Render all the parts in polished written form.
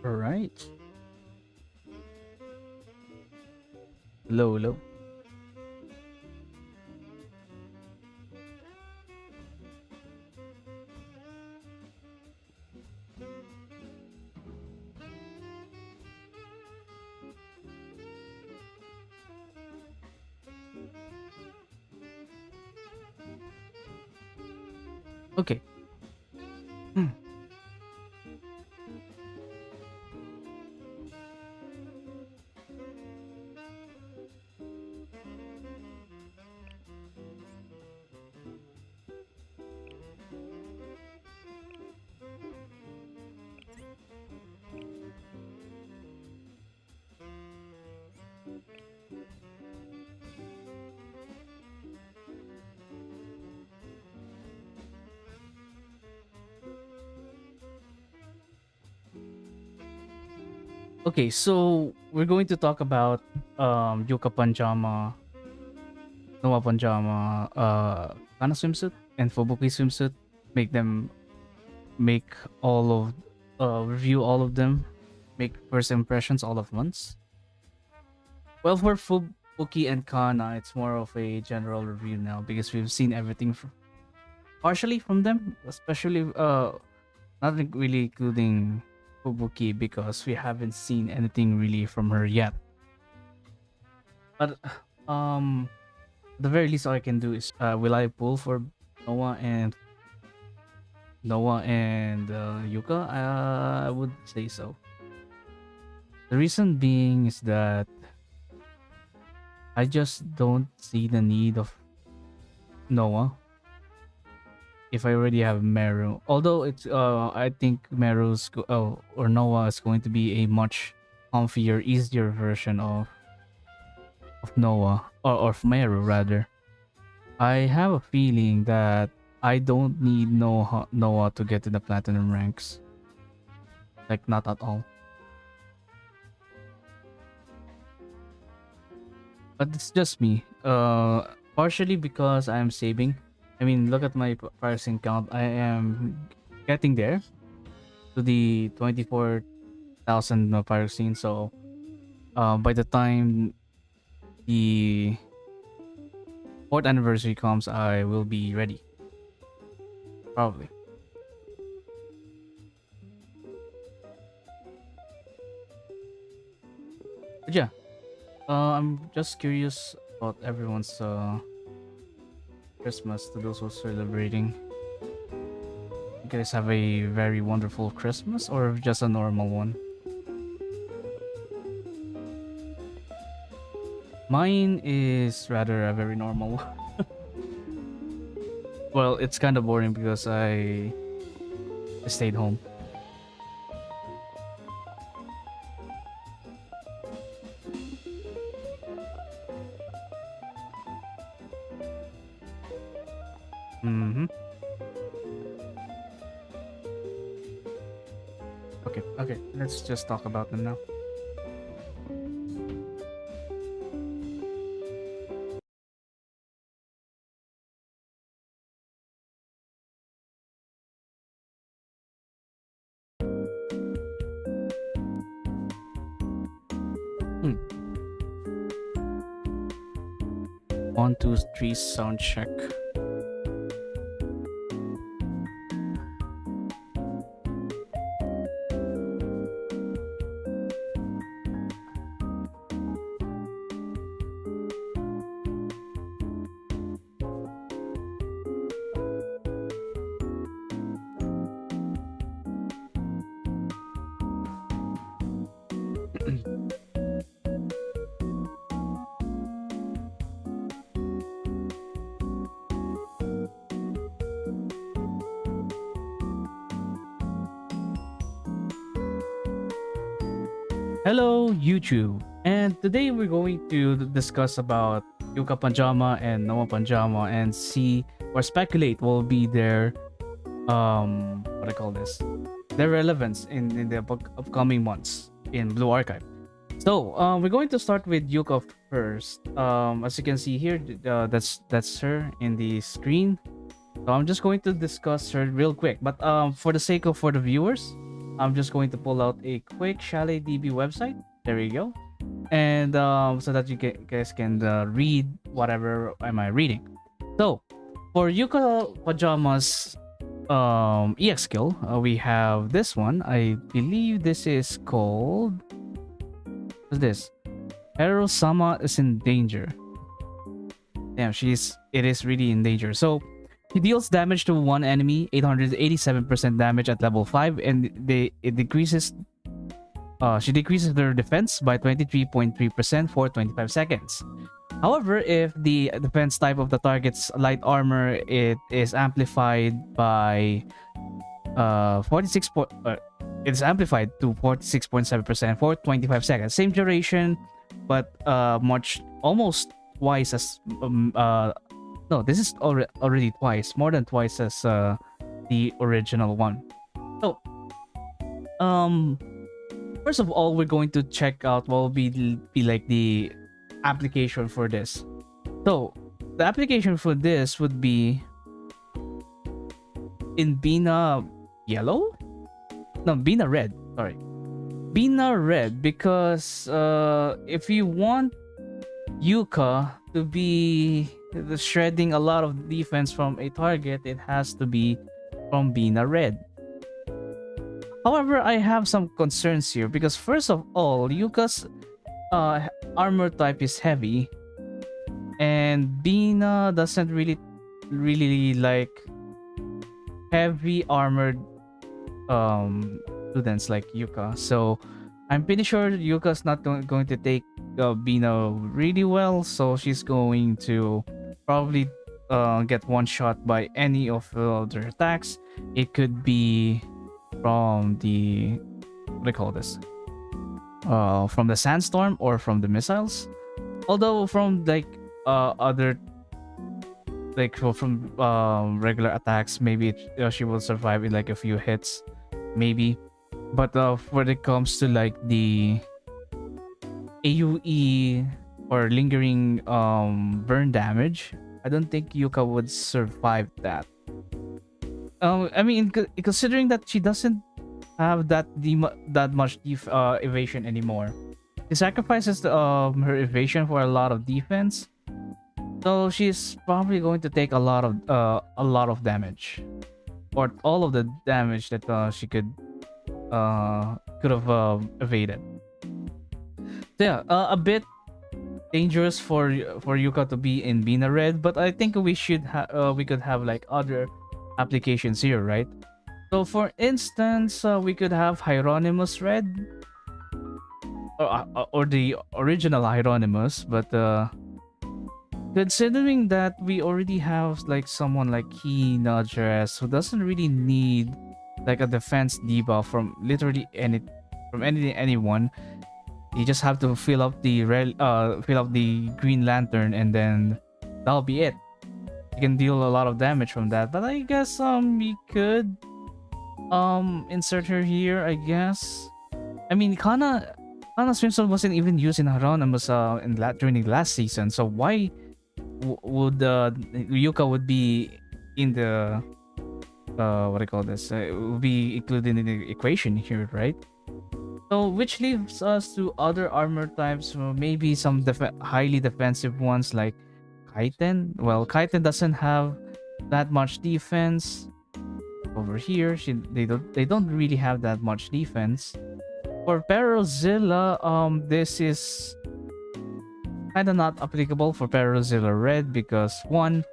All right. Hello, hello. Okay. Hmm. Okay, so we're going to talk about Yuka Pajama, Noah Pajama, Kana swimsuit and Fubuki swimsuit. Make them make all of review all of them, make first impressions all at once. Well, for Fubuki and Kana, it's more of a general review now because we've seen everything partially from them, especially not really including Fubuki because we haven't seen anything really from her yet. But the very least all I can do is will I pull for Noah and Yuka? I would say so. The reason being is that I just don't see the need of Noah if I already have Meru. Although it's I think or Noah is going to be a much comfier, easier version of Noah or of Meru rather. I have a feeling that I don't need Noah to get to the platinum ranks. Like not at all. But it's just me. Partially because I'm saving. I mean, look at my pricing count. I am getting there to the 24,000 pyroxene. So, by the time the fourth anniversary comes, I will be ready. Probably. But yeah, I'm just curious about everyone's Christmas to those who are celebrating. You guys have a very wonderful Christmas or just a normal one? Mine is rather a very normal one. Well, it's kind of boring because I stayed home. Mm-hmm. Okay, let's just talk about them now. Hmm. 1, 2, 3, sound check. Hello, YouTube. And today we're going to discuss about Yuka Pajama and Noah Pajama and see or speculate what will be their what I call this, their relevance in the upcoming months in Blue Archive. So we're going to start with Yuka first. As you can see here, that's her in the screen. So I'm just going to discuss her real quick, but for the sake of for the viewers, I'm just going to pull out a quick Chalet DB website. There you go. And so that you guys can read whatever am I reading. So for Yuuka Pajama's EX skill, we have this one. I believe this is called, what's this? Hero-sama is in danger. Damn, it is really in danger. So he deals damage to one enemy, 887% damage at level 5, and it decreases she decreases their defense by 23.3% for 25 seconds. However, if the defense type of the target's light armor, it is amplified by 46 it is amplified to 46.7% for 25 seconds. Same duration, but almost twice as no, this is already more than twice as the original one. So first of all, we're going to check out what will be like the application for this. So the application for this would be in Bina yellow? No, Bina red. Sorry, Bina red, because if you want Yuuka to be shredding a lot of defense from a target, it has to be from Bina red. However, I have some concerns here because first of all, Yuuka's armor type is heavy, and Bina doesn't really like heavy armored students like Yuuka. So I'm pretty sure Yuuka's not going to take Bina really well, so she's going to probably get one shot by any of their attacks. It could be from the, what do you call this, from the sandstorm or from the missiles. Although from like other, like from regular attacks, maybe she will survive in like a few hits, maybe. But when it comes to like the AoE or lingering burn damage, I don't think Yuuka would survive that. I mean, considering that she doesn't have that much evasion anymore, she sacrifices her evasion for a lot of defense, so she's probably going to take a lot of damage, or all of the damage that she could have evaded. So yeah, a bit dangerous for Yuuka to be in Bina red, but I think we could have like other applications here, right? So for instance, we could have Hieronymus red, or the original Hieronymus, but considering that we already have like someone like Hina Dress who doesn't really need like a defense debuff from literally anyone. You just have to fill up the Green Lantern, and then that'll be it. You can deal a lot of damage from that. But I guess we could insert her here, I guess. I mean, Kana Swimsuit wasn't even used in Hieronymus during the last season, so why would Yuuka would be in the what do you call this? Will be included in the equation here, right? So which leaves us to other armor types, maybe some highly defensive ones like Kaiten. Well, Kaiten doesn't have that much defense. Over here, they don't really have that much defense. For Perozilla, this is kind of not applicable for Perozilla Red because one,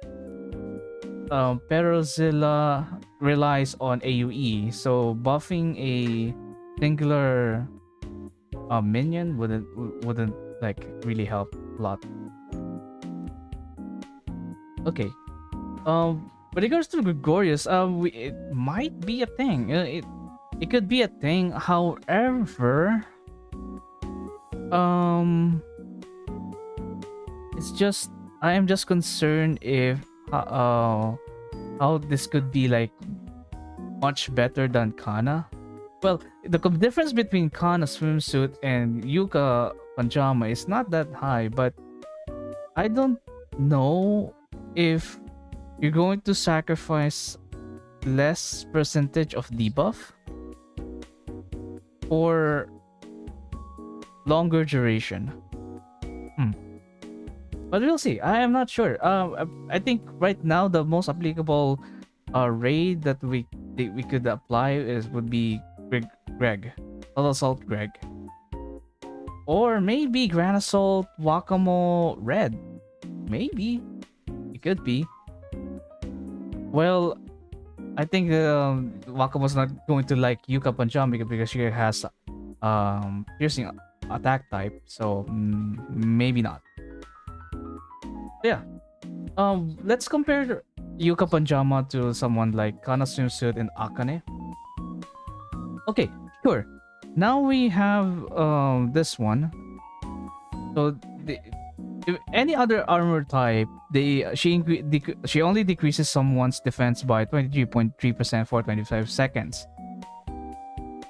Perozilla relies on AoE, so buffing a singular minion wouldn't like really help a lot. Okay, with regards to Gregorius, it might be a thing. It could be a thing. However, it's just I am just concerned if how this could be like much better than Kana. Well, the difference between Kana swimsuit and Yuuka Pajama is not that high, but I don't know if you're going to sacrifice less percentage of debuff or longer duration. But we'll see. I am not sure. I think right now the most applicable raid that we could apply would be Greg, Total Assault Greg, or maybe Grand Assault Wakamo Red. Maybe it could be. Well, I think Wakamo's not going to like Yuuka Pajama because she has piercing attack type, so maybe not. Yeah. Let's compare Yuuka Pajama to someone like Kana Swimsuit and Akane. Okay, sure. Now we have this one. So if any other armor type, she only decreases someone's defense by 23.3% for 25 seconds.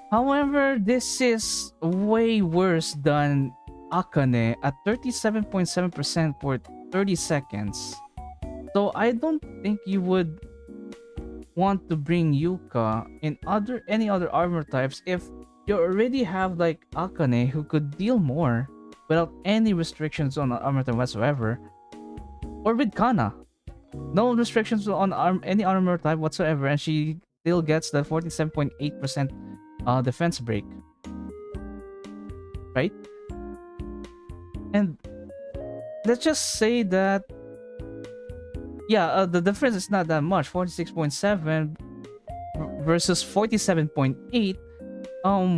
However, this is way worse than Akane at 37.7% for 30 seconds. So I don't think you would want to bring Yuuka in any other armor types if you already have like Akane who could deal more without any restrictions on armor type whatsoever, or with Kana, no restrictions on any armor type whatsoever, and she still gets the 47.8% defense break, right? And let's just say that the difference is not that much, 46.7 versus 47.8.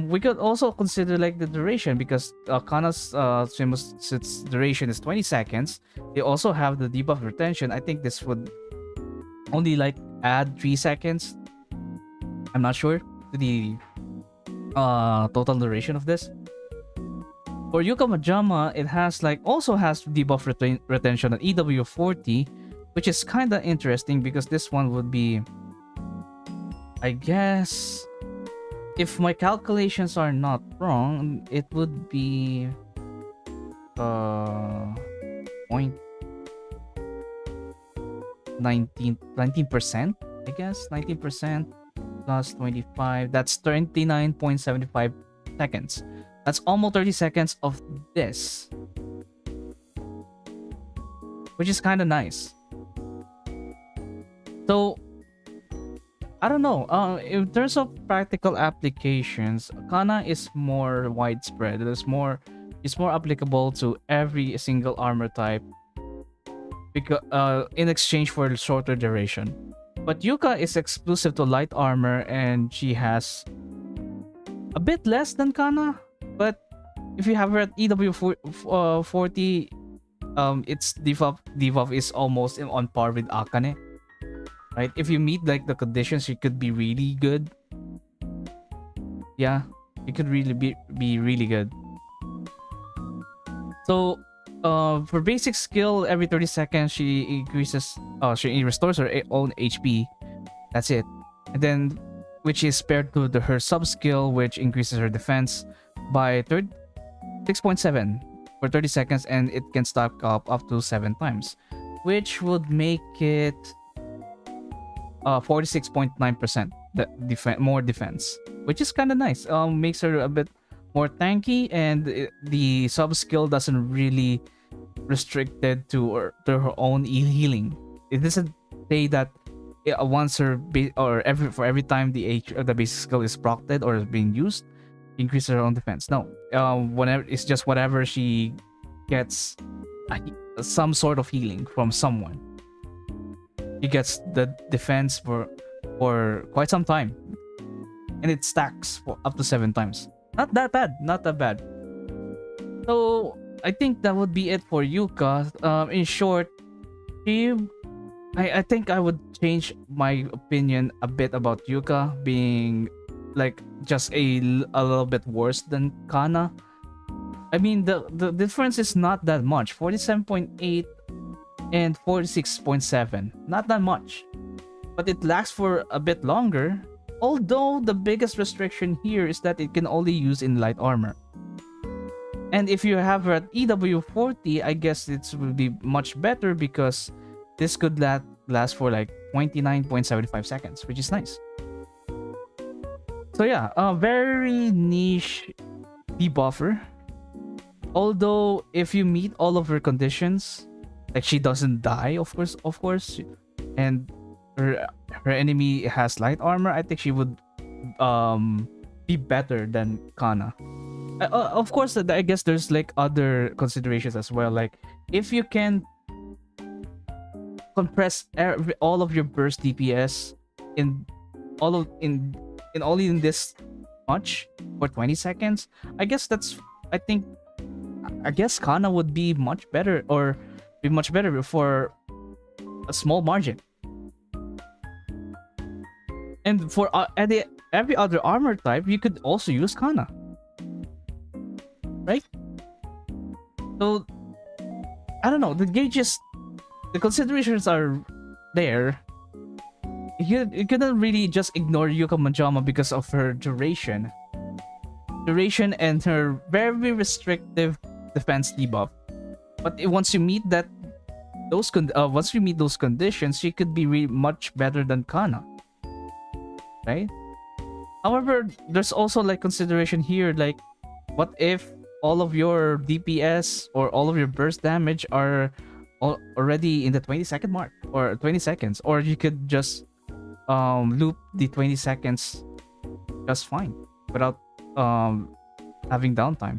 We could also consider like the duration, because Kana's swimsuit's duration is 20 seconds. They also have the debuff retention. I think this would only like add 3 seconds. I'm not sure to the total duration of this. For Yuuka Pajama, it also has debuff retention at EW40, which is kind of interesting because this one would be, I guess, if my calculations are not wrong, it would be 19%, I guess. 19% plus 25, that's 29.75 seconds. That's almost 30 seconds of this, which is kind of nice. So I don't know. In terms of practical applications, Kana is more widespread. It's more applicable to every single armor type, because in exchange for shorter duration. But Yuuka is exclusive to light armor, and she has a bit less than Kana. But if you have her at EW40, its debuff is almost on par with Akane. Right? If you meet like the conditions, she could be really good. Yeah, it could really be really good. So, for basic skill, every 30 seconds she restores her own HP. That's it. And then, which is paired to her sub skill, which increases her defense by 6.7 for 30 seconds, and it can stack up to 7 times, which would make it 46.9% more defense, which is kind of nice. Makes her a bit more tanky, and the sub skill doesn't really restricted to her own healing. It doesn't say that once for every time the basic skill is procced or is being used, increase her own defense. No, whenever it's just whatever she gets some sort of healing from someone, he gets the defense for quite some time, and it stacks for up to 7 times. Not that bad. So I think that would be it for Yuuka. In short, I think I would change my opinion a bit about Yuuka being like just a little bit worse than Kana. I mean, the difference is not that much, 47.8 and 46.7, not that much, but it lasts for a bit longer, although the biggest restriction here is that it can only use in light armor. And if you have her at EW40, I guess it will be much better, because this could last for like 29.75 seconds, which is nice. So yeah, a very niche debuffer. Although if you meet all of her conditions, like she doesn't die, of course, and her enemy has light armor, I think she would be better than Kana. Of course, I guess there's like other considerations as well. Like if you can compress all of your burst DPS in all of in only in this much for 20 seconds, I guess I guess Kana would be much better, or be much better for a small margin. And for every other armor type, you could also use Kana, right? So I don't know. The considerations are there. You couldn't really just ignore Yuuka Pajama because of her duration and her very restrictive defense debuff. But once you meet those conditions, she could be much better than Kana, right? However, there's also like consideration here, like what if all of your DPS or all of your burst damage are already in the 20-second mark, or 20 seconds, or you could just loop the 20 seconds just fine without having downtime.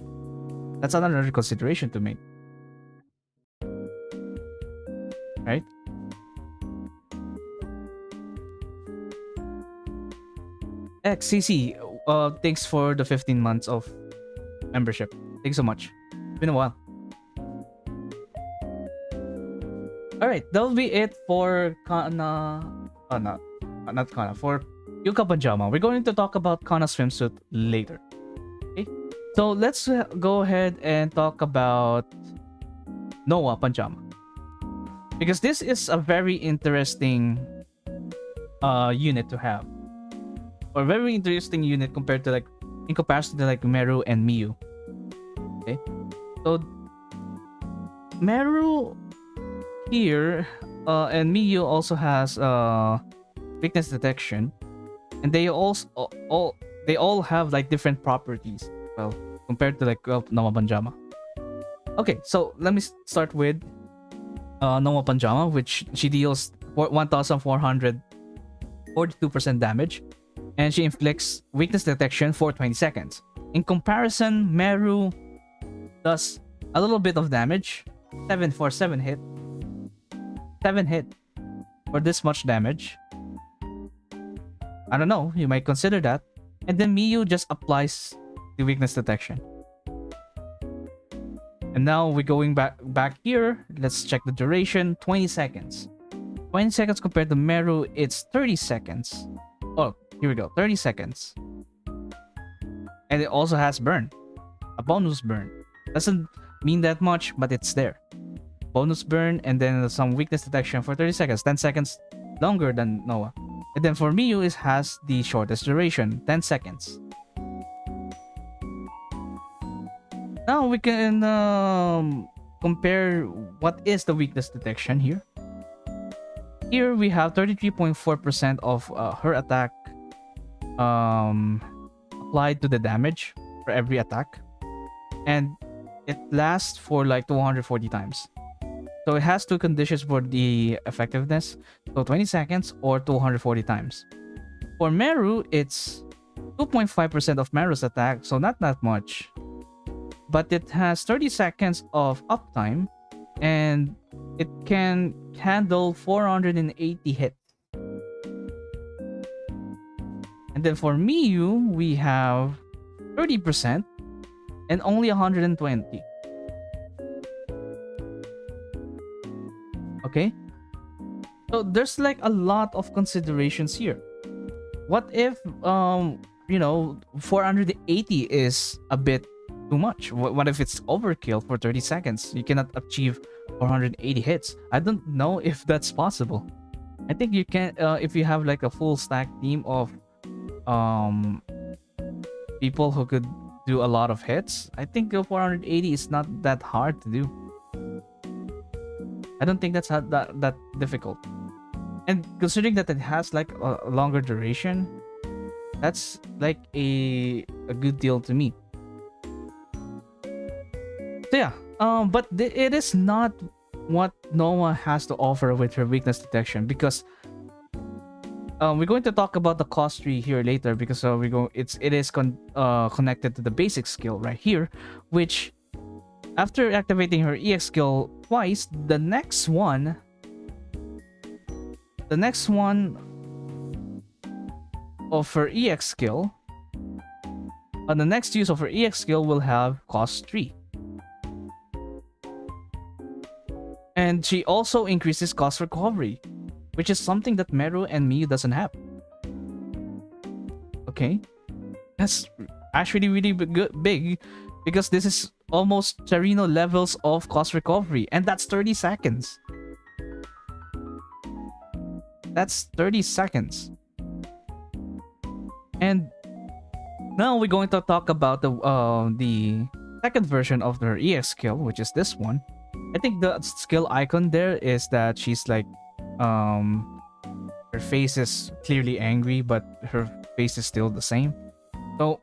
That's another consideration to make, right? XCC, thanks for the 15 months of membership. Thanks so much. It's been a while. Alright, that'll be it for Kana. Not Kana. For Yuuka Pajama. We're going to talk about Kana swimsuit later. Okay? So let's go ahead and talk about Noah Pajama. Because this is a very interesting unit to have. Or very interesting unit compared to in comparison to like Meru and Miyu. Okay? So Meru here and Miyu also has weakness detection, and they all have like different properties, well, compared to like Noah Pajama. Okay, so let me start with Noah Pajama, which she deals 1,442% damage, and she inflicts weakness detection for 20 seconds. In comparison, Meru does a little bit of damage, 7 hit for this much damage. I don't know, you might consider that. And then Miyu just applies the weakness detection. And now we're going back here. Let's check the duration. 20 seconds. 20 seconds compared to Meru, it's 30 seconds. Oh, here we go. 30 seconds. And it also has burn. A bonus burn. Doesn't mean that much, but it's there. Bonus burn, and then some weakness detection for 30 seconds. 10 seconds longer than Noah. And then for Miyu, it has the shortest duration. 10 seconds. Now we can compare what is the weakness detection here. Here we have 33.4% of her attack applied to the damage for every attack, and it lasts for like 240 times. So it has two conditions for the effectiveness, so 20 seconds or 240 times. For Meru, it's 2.5% of Meru's attack, so not that much. But it has 30 seconds of uptime, and it can handle 480 hits. And then for Miyu, we have 30% and only 120. Okay? So there's like a lot of considerations here. What if 480 is a bit too much? What if it's overkill for 30 seconds? You cannot achieve 480 hits. I don't know if that's possible. I think you can if you have like a full stack team of people who could do a lot of hits. I think 480 is not that hard to do. I don't think that's that difficult. And considering that it has like a longer duration, That's like a good deal to me. So yeah, but it is not what Noah has to offer with her weakness detection, because we're going to talk about the cost tree here later, because it is connected to the basic skill right here, which after activating her EX skill twice, the next one of her EX skill, the next use of her EX skill will have cost 3. And she also increases cost recovery, which is something that Meru and Miyu doesn't have. Okay, that's actually really big, because this is almost Charino levels of cost recovery, and that's 30 seconds. That's 30 seconds. And now we're going to talk about the second version of her EX skill, which is this one. I think the skill icon there is that she's like, her face is clearly angry, but her face is still the same. So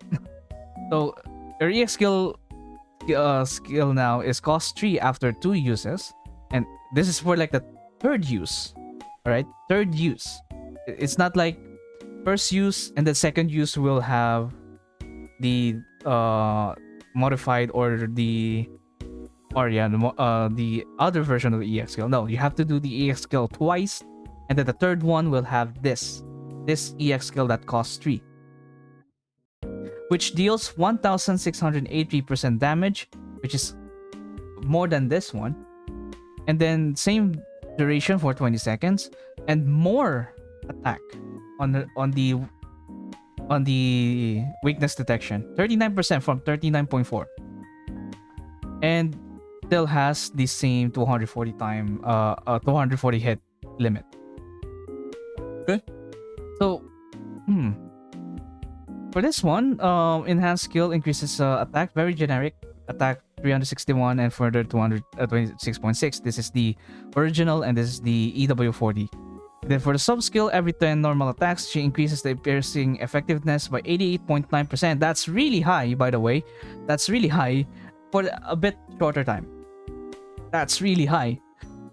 her EX skill now is cost 3 after 2 uses, and this is for like the third use. All right, third use. It's not like first use and the second use will have the modified or the other version of the EX skill. No, you have to do the EX skill twice, and then the third one will have this EX skill that costs 3, which deals 1,680% damage, which is more than this one, and then same duration for 20 seconds, and more attack on the weakness detection, 39% from 39.4, and still has the same 240 hit limit. Okay, so for this one, enhanced skill increases attack, very generic attack 361 and further 226.6. This is the original, and this is the EW40. Then for the sub skill, every 10 normal attacks, she increases the piercing effectiveness by 88.9%. That's really high, by the way. That's really high for a bit shorter time. That's really high.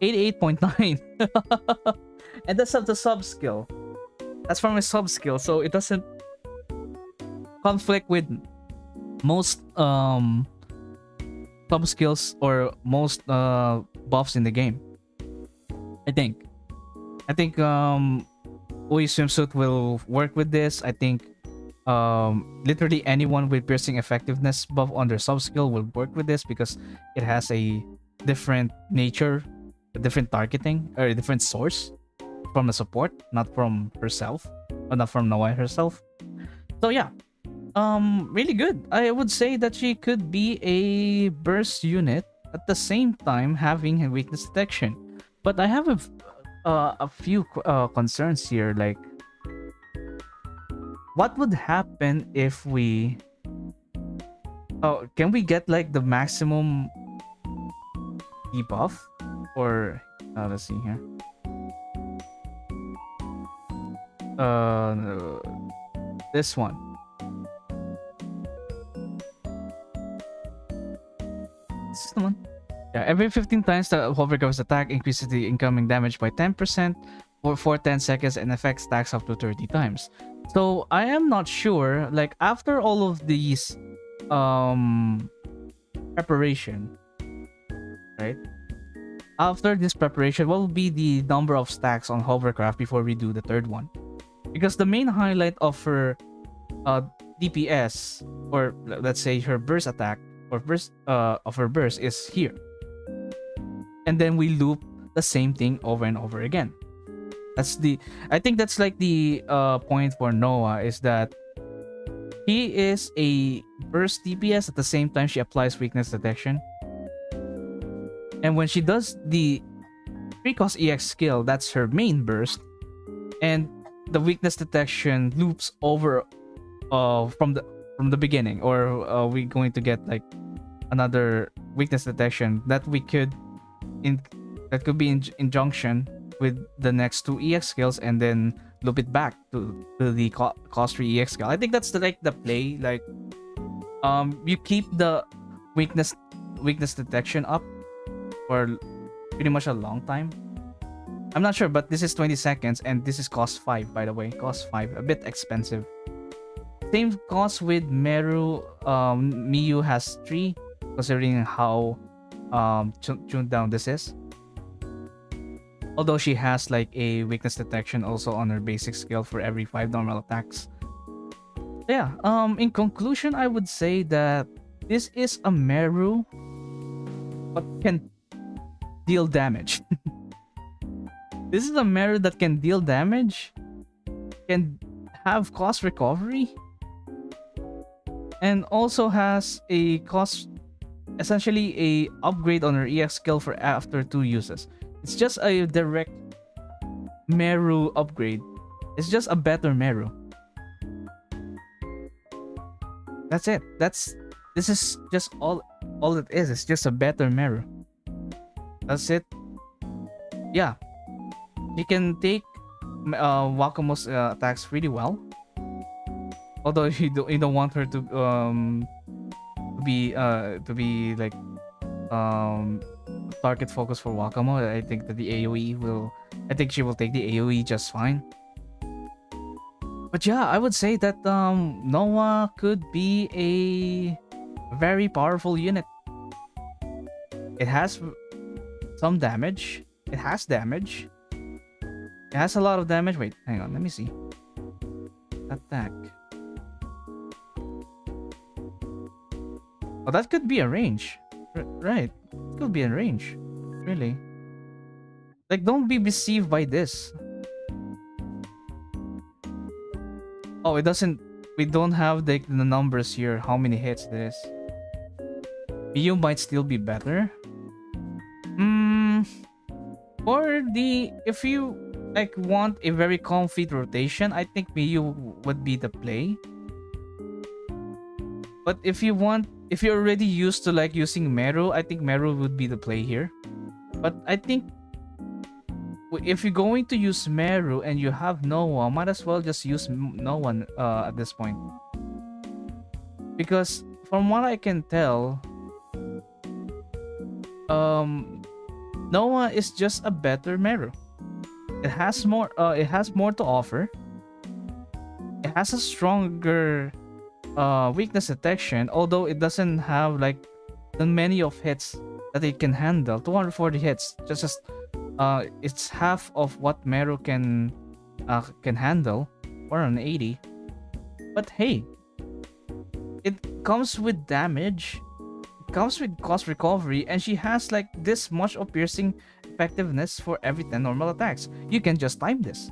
88.9. And that's of the sub skill. That's from a sub skill, so it doesn't conflict with most sub skills or most buffs in the game. I think Ui Swimsuit will work with this. I think literally anyone with piercing effectiveness buff on their sub skill will work with this, because it has a different nature, a different targeting, or a different source from the support, not from herself, or not from Noah herself. So yeah, really good. I would say that she could be a burst unit at the same time having a weakness detection. But I have a few concerns here, like what would happen if we can we get like the maximum debuff, or let's see here, this one. This is the one. Yeah, every 15 times the hover recovers attack increases the incoming damage by 10% for 10 seconds, and effect stacks up to 30 times. So I am not sure, like after all of these preparation, right? After this preparation, what will be the number of stacks on hovercraft before we do the third one? Because the main highlight of her DPS, or let's say her burst attack, or burst of her burst, is here. And then we loop the same thing over and over again. I think that's like the point for Noah, is that he is a burst DPS at the same time she applies weakness detection. And when she does the 3-cost EX skill, that's her main burst, and the weakness detection loops over from the beginning, or are we going to get like another weakness detection that could be in conjunction with the next 2 EX skills, and then loop it back to the cost 3 EX skill. I think that's the play. Like you keep the weakness detection up for pretty much a long time. I'm not sure, but this is 20 seconds and this is cost 5, by the way. Cost 5, a bit expensive. Same cost with Meru. Miyu has 3, considering how tuned down this is. Although she has like a weakness detection also on her basic skill for every 5 normal attacks. Yeah, in conclusion, I would say that this is a Meru but can deal damage. This is a Meru that can deal damage, can have cost recovery, and also has a cost, essentially a upgrade on her EX skill for after 2 uses. It's just a direct Meru upgrade. It's just a better Meru. That's it. This is just all it is. It's just a better Meru. That's it. Yeah. She can take Wakamo's attacks really well. Although you don't want her to be like target focus for Wakamo. I think that the AoE will. I think she will take the AoE just fine. But yeah, I would say that Noah could be a very powerful unit. It has some damage. It has damage. It has a lot of damage. Wait, hang on. Let me see. Attack. Oh, that could be a range. Right. It could be a range. Really. Like, don't be deceived by this. Oh, it doesn't... We don't have the numbers here. How many hits there is. Miyu might still be better. Or if you like want a very comfy rotation, I think Miyu would be the play. But if you're already used to like using Meru, I think Meru would be the play here. But I think if you're going to use Meru and you have Noah, might as well just use Noah at this point. Because from what I can tell, Noah is just a better Meru. It has more to offer. It has a stronger weakness detection, although it doesn't have like the many of hits that it can handle. 240 hits, it's half of what Meru can handle, 180. But hey, it comes with damage, it comes with cost recovery, and she has like this much of piercing effectiveness for every 10 normal attacks. You can just time this,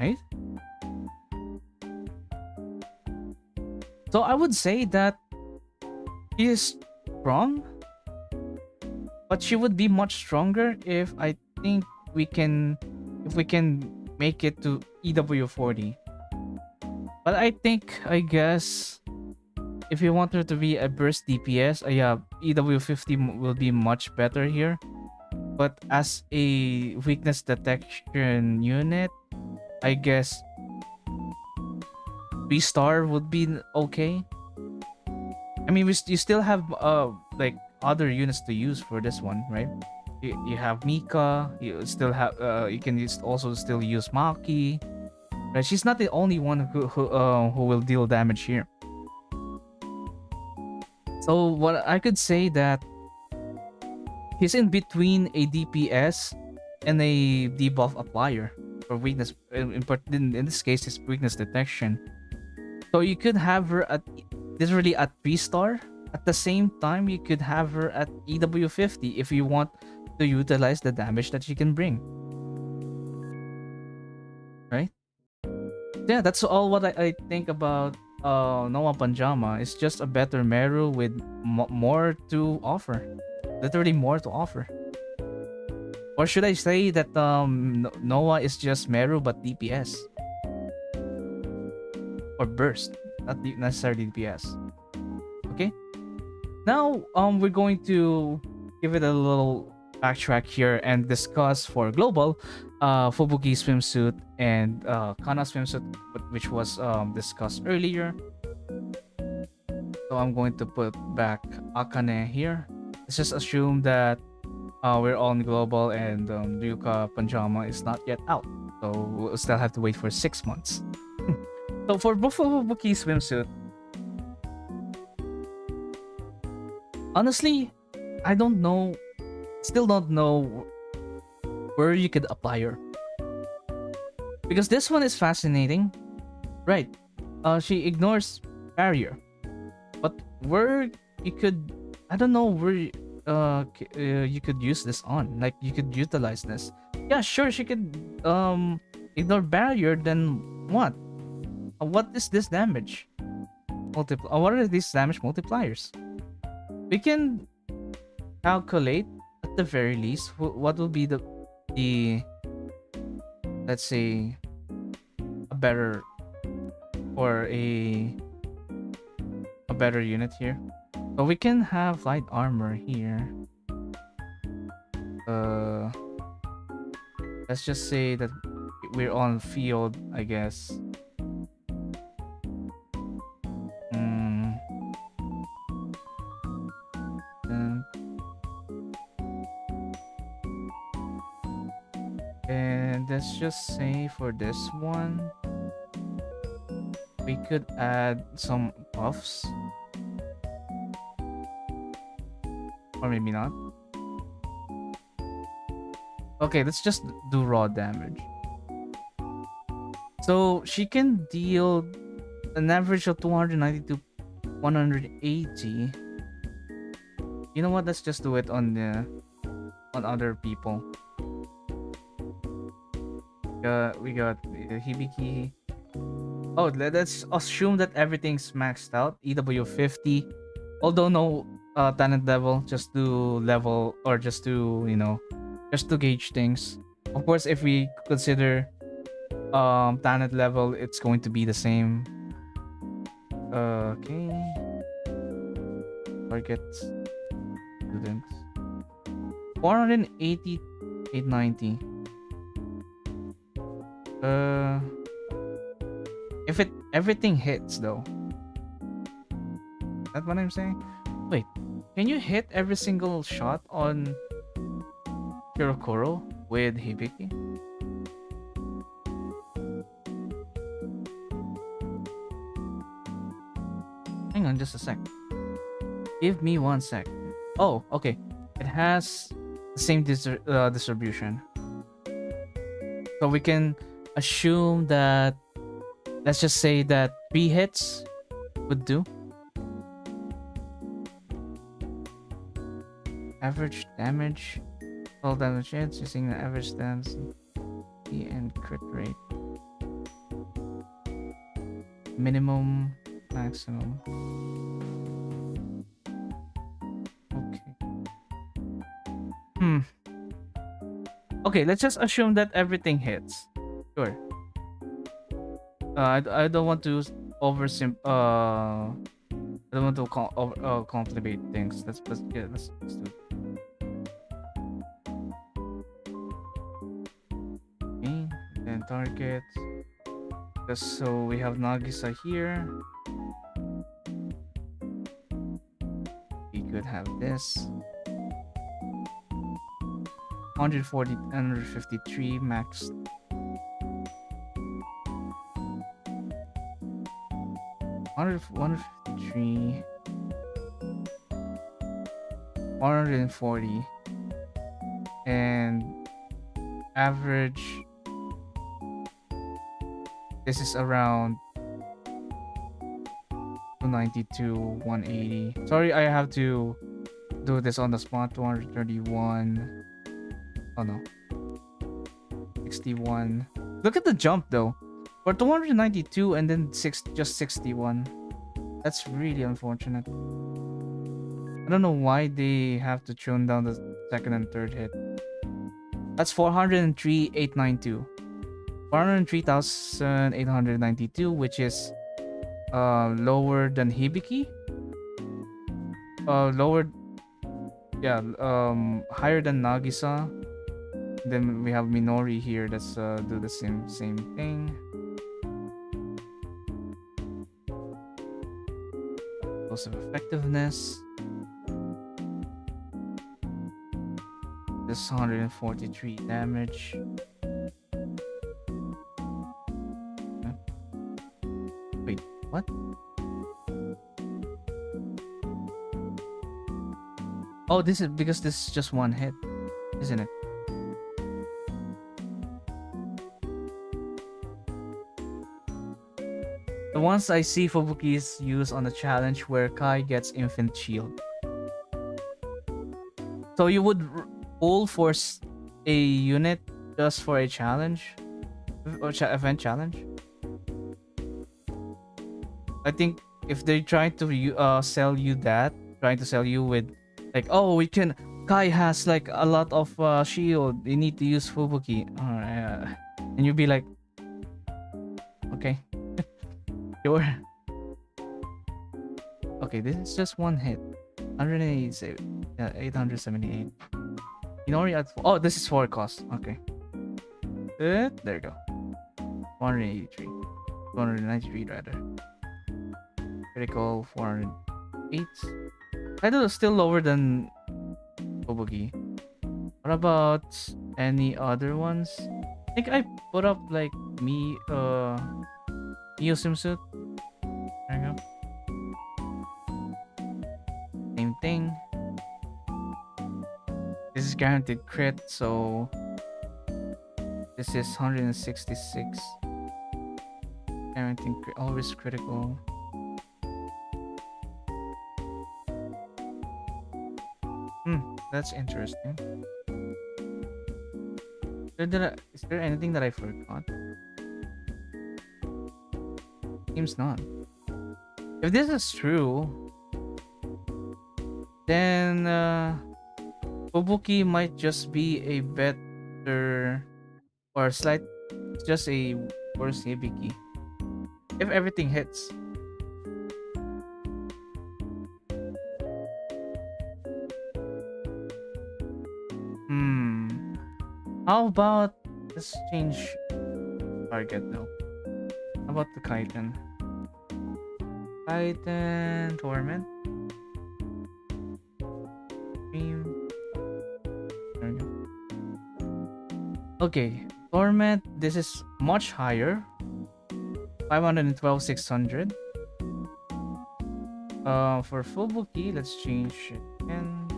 right? So I would say that she is strong, but she would be much stronger if we can make it to EW40. But I guess if you want her to be a burst DPS, yeah, EW50 will be much better here. But as a weakness detection unit, I guess 3-star would be okay. I mean, you still have like other units to use for this one, right? You have Mika. You still have you can also still use Maki. Right? She's not the only one who will deal damage here. So what I could say that he's in between a DPS and a debuff applier for weakness. In this case, it's weakness detection. So you could have her at literally at 3-star. At the same time, you could have her at EW50 if you want to utilize the damage that she can bring. Right? Yeah, that's all what I think about Noah Pajama. It's just a better Meru with more to offer. Literally more to offer. Or should I say that Noah is just Meru but DPS? Or burst, not necessarily DPS. Okay? Now we're going to give it a little backtrack here and discuss for global Fubuki swimsuit and Kana swimsuit, which was discussed earlier. So I'm going to put back Akane here. Let's just assume that we're on global and Yuuka Pajama is not yet out. So we'll still have to wait for 6 months. So for Fubuki swimsuit, honestly, I don't know, still don't know where you could apply her. Because this one is fascinating. Right. She ignores barrier. But where you could, I don't know where you could use this on. Like you could utilize this. Yeah, sure, she could ignore barrier, then what? What is this damage? What are these damage multipliers? We can calculate at the very least what will be the let's say a better or a better unit here. So we can have light armor here. Let's just say that we're on field, I guess. And let's just say for this one, we could add some buffs. Or maybe not. Okay, let's just do raw damage. So she can deal an average of 290 to 180. You know what? Let's just do it on other people. We got Hibiki. Oh, let's assume that everything's maxed out. EW 50. Although no talent level, just to level or just to, you know, just to gauge things. Of course, if we consider talent level, it's going to be the same. Okay. Target students. 480, 890. If everything hits though. That's what I'm saying? Wait, can you hit every single shot on Hirokoro with Hibiki? Hang on just a sec. Give me 1 sec. Oh, okay. It has the same distribution. So we can assume that, let's just say that 3 hits would do. Average damage. All damage hits using the average stance and crit rate. Minimum, maximum. Okay. Okay, let's just assume that everything hits. Sure. I don't want to I don't want to complicate things. Let's do it. Okay, then target. Just so we have Nagisa here. We could have this. 140, 153 max. One 153, 140, and average. This is around 292, 180. Sorry, I have to do this on the spot. 231. Oh no. 61. Look at the jump though. For 292 and then just 61. That's really unfortunate. I don't know why they have to tune down the second and third hit. That's 403,892. 403,892, which is lower than Hibiki. Lower Yeah, higher than Nagisa. Then we have Minori here. Let's do the same thing. Explosive effectiveness. This 143 damage. Huh? Wait, what? Oh, this is because this is just one hit, isn't it? The ones I see Fubuki's use on the challenge where Kai gets infinite shield. So you would pull for a unit just for a challenge or event challenge. I think if they try to sell you that, trying to sell you with like, oh, we can. Kai has like a lot of shield. You need to use Fubuki, and you'd be like, okay, sure. Okay, this is just one hit. 187, 878. Minori at oh, this is 4 cost. Okay. There you go. 183. 293 rather. Critical 408. Title is still lower than Kobugi. What about any other ones? I think I put up like Mio swimsuit. There you go. Same thing. This is guaranteed crit, so this is 166. Guaranteed crit, always critical. That's interesting. Is there anything that I forgot? Seems not. If this is true, then Kobuki might just be a better or slight, just a worse Hibiki. If everything hits. How about let's change target though. How about the Kaiten? Kaiten Torment. Dream. There we go. Okay, Torment. This is much higher. 512 600. For Fubuki, let's change it again.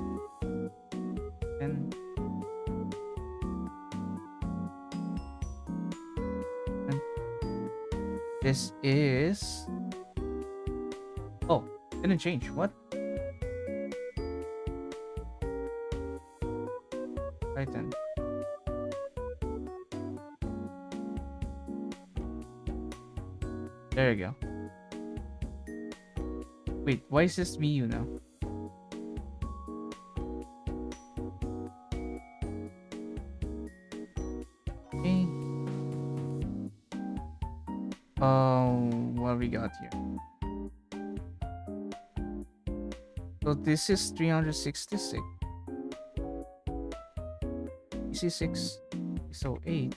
This is didn't change. What? Titan. There you go. Wait, why is this Miyu now? Okay. What we got here? So this is 366. This is 608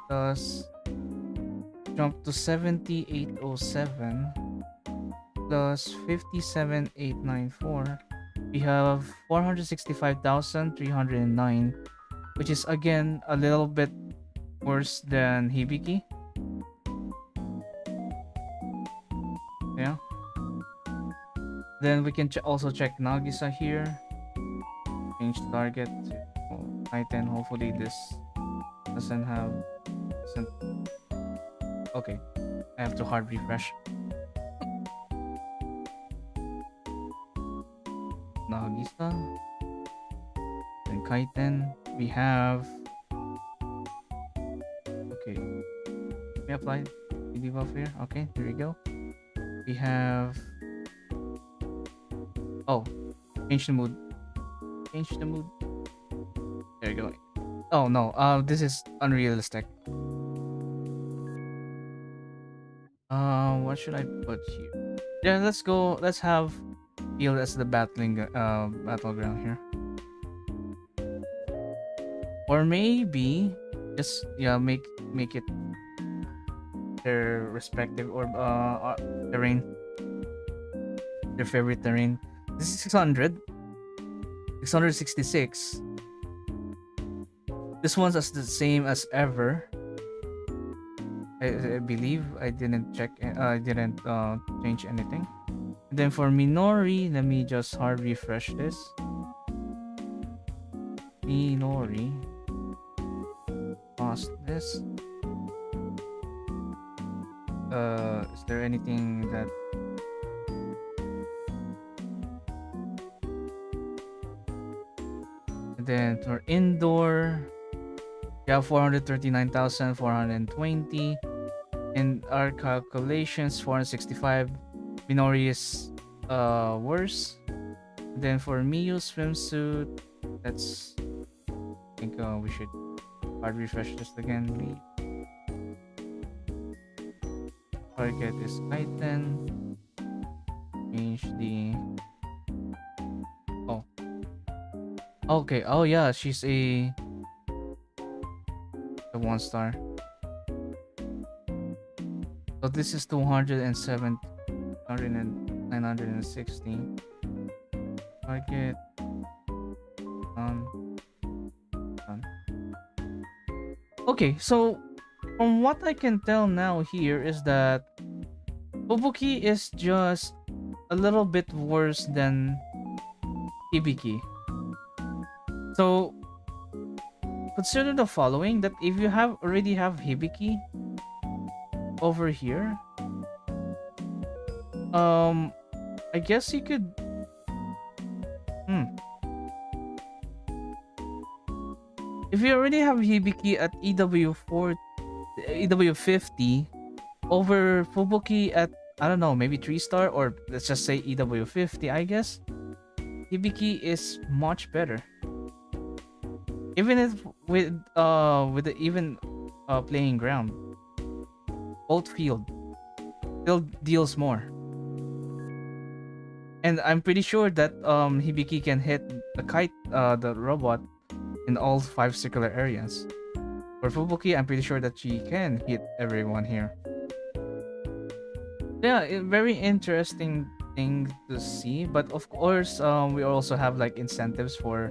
plus jump to 7807 plus 57894. We have 465,309, which is again a little bit worse than Hibiki. Yeah. Then we can also check Nagisa here. Change the target to Titan. Hopefully this doesn't. Okay, I have to hard refresh. Nagisa. Then Kaiten. We have. Okay. We apply the debuff here. Okay, there we go. We have. Oh, change the mood. Change the mood. There you go. Oh no, this is unrealistic. What should I put here? Yeah, let's go. Let's have field as the battleground here. Or maybe just make it their respective or terrain, their favorite terrain. This is 600, 666. This one's as the same as ever. I believe I didn't check. I didn't change anything. And then for Minori, let me just hard refresh this. Minori. Pause this. Is there anything that and then for indoor we have 439,420 in our calculations 465. Minori is worse. And then for Miyu swimsuit, that's I think we should hard refresh this again. Target is Titan. Change the okay. Oh yeah, she's a 1-star. So this is 207, 960. Target done. Okay, so from what I can tell now here is that Fubuki is just a little bit worse than Hibiki. So consider the following, that if you already have Hibiki over here, I guess you could if you already have Hibiki at EW50 over Fubuki at, I don't know, maybe 3-star, or let's just say EW50, I guess Hibiki is much better. Even if with the even playing ground, both field still deals more. And I'm pretty sure that Hibiki can hit the kite, the robot, in all 5 circular areas. For Fubuki, I'm pretty sure that she can hit everyone here. Yeah, very interesting thing to see. But of course, we also have like incentives for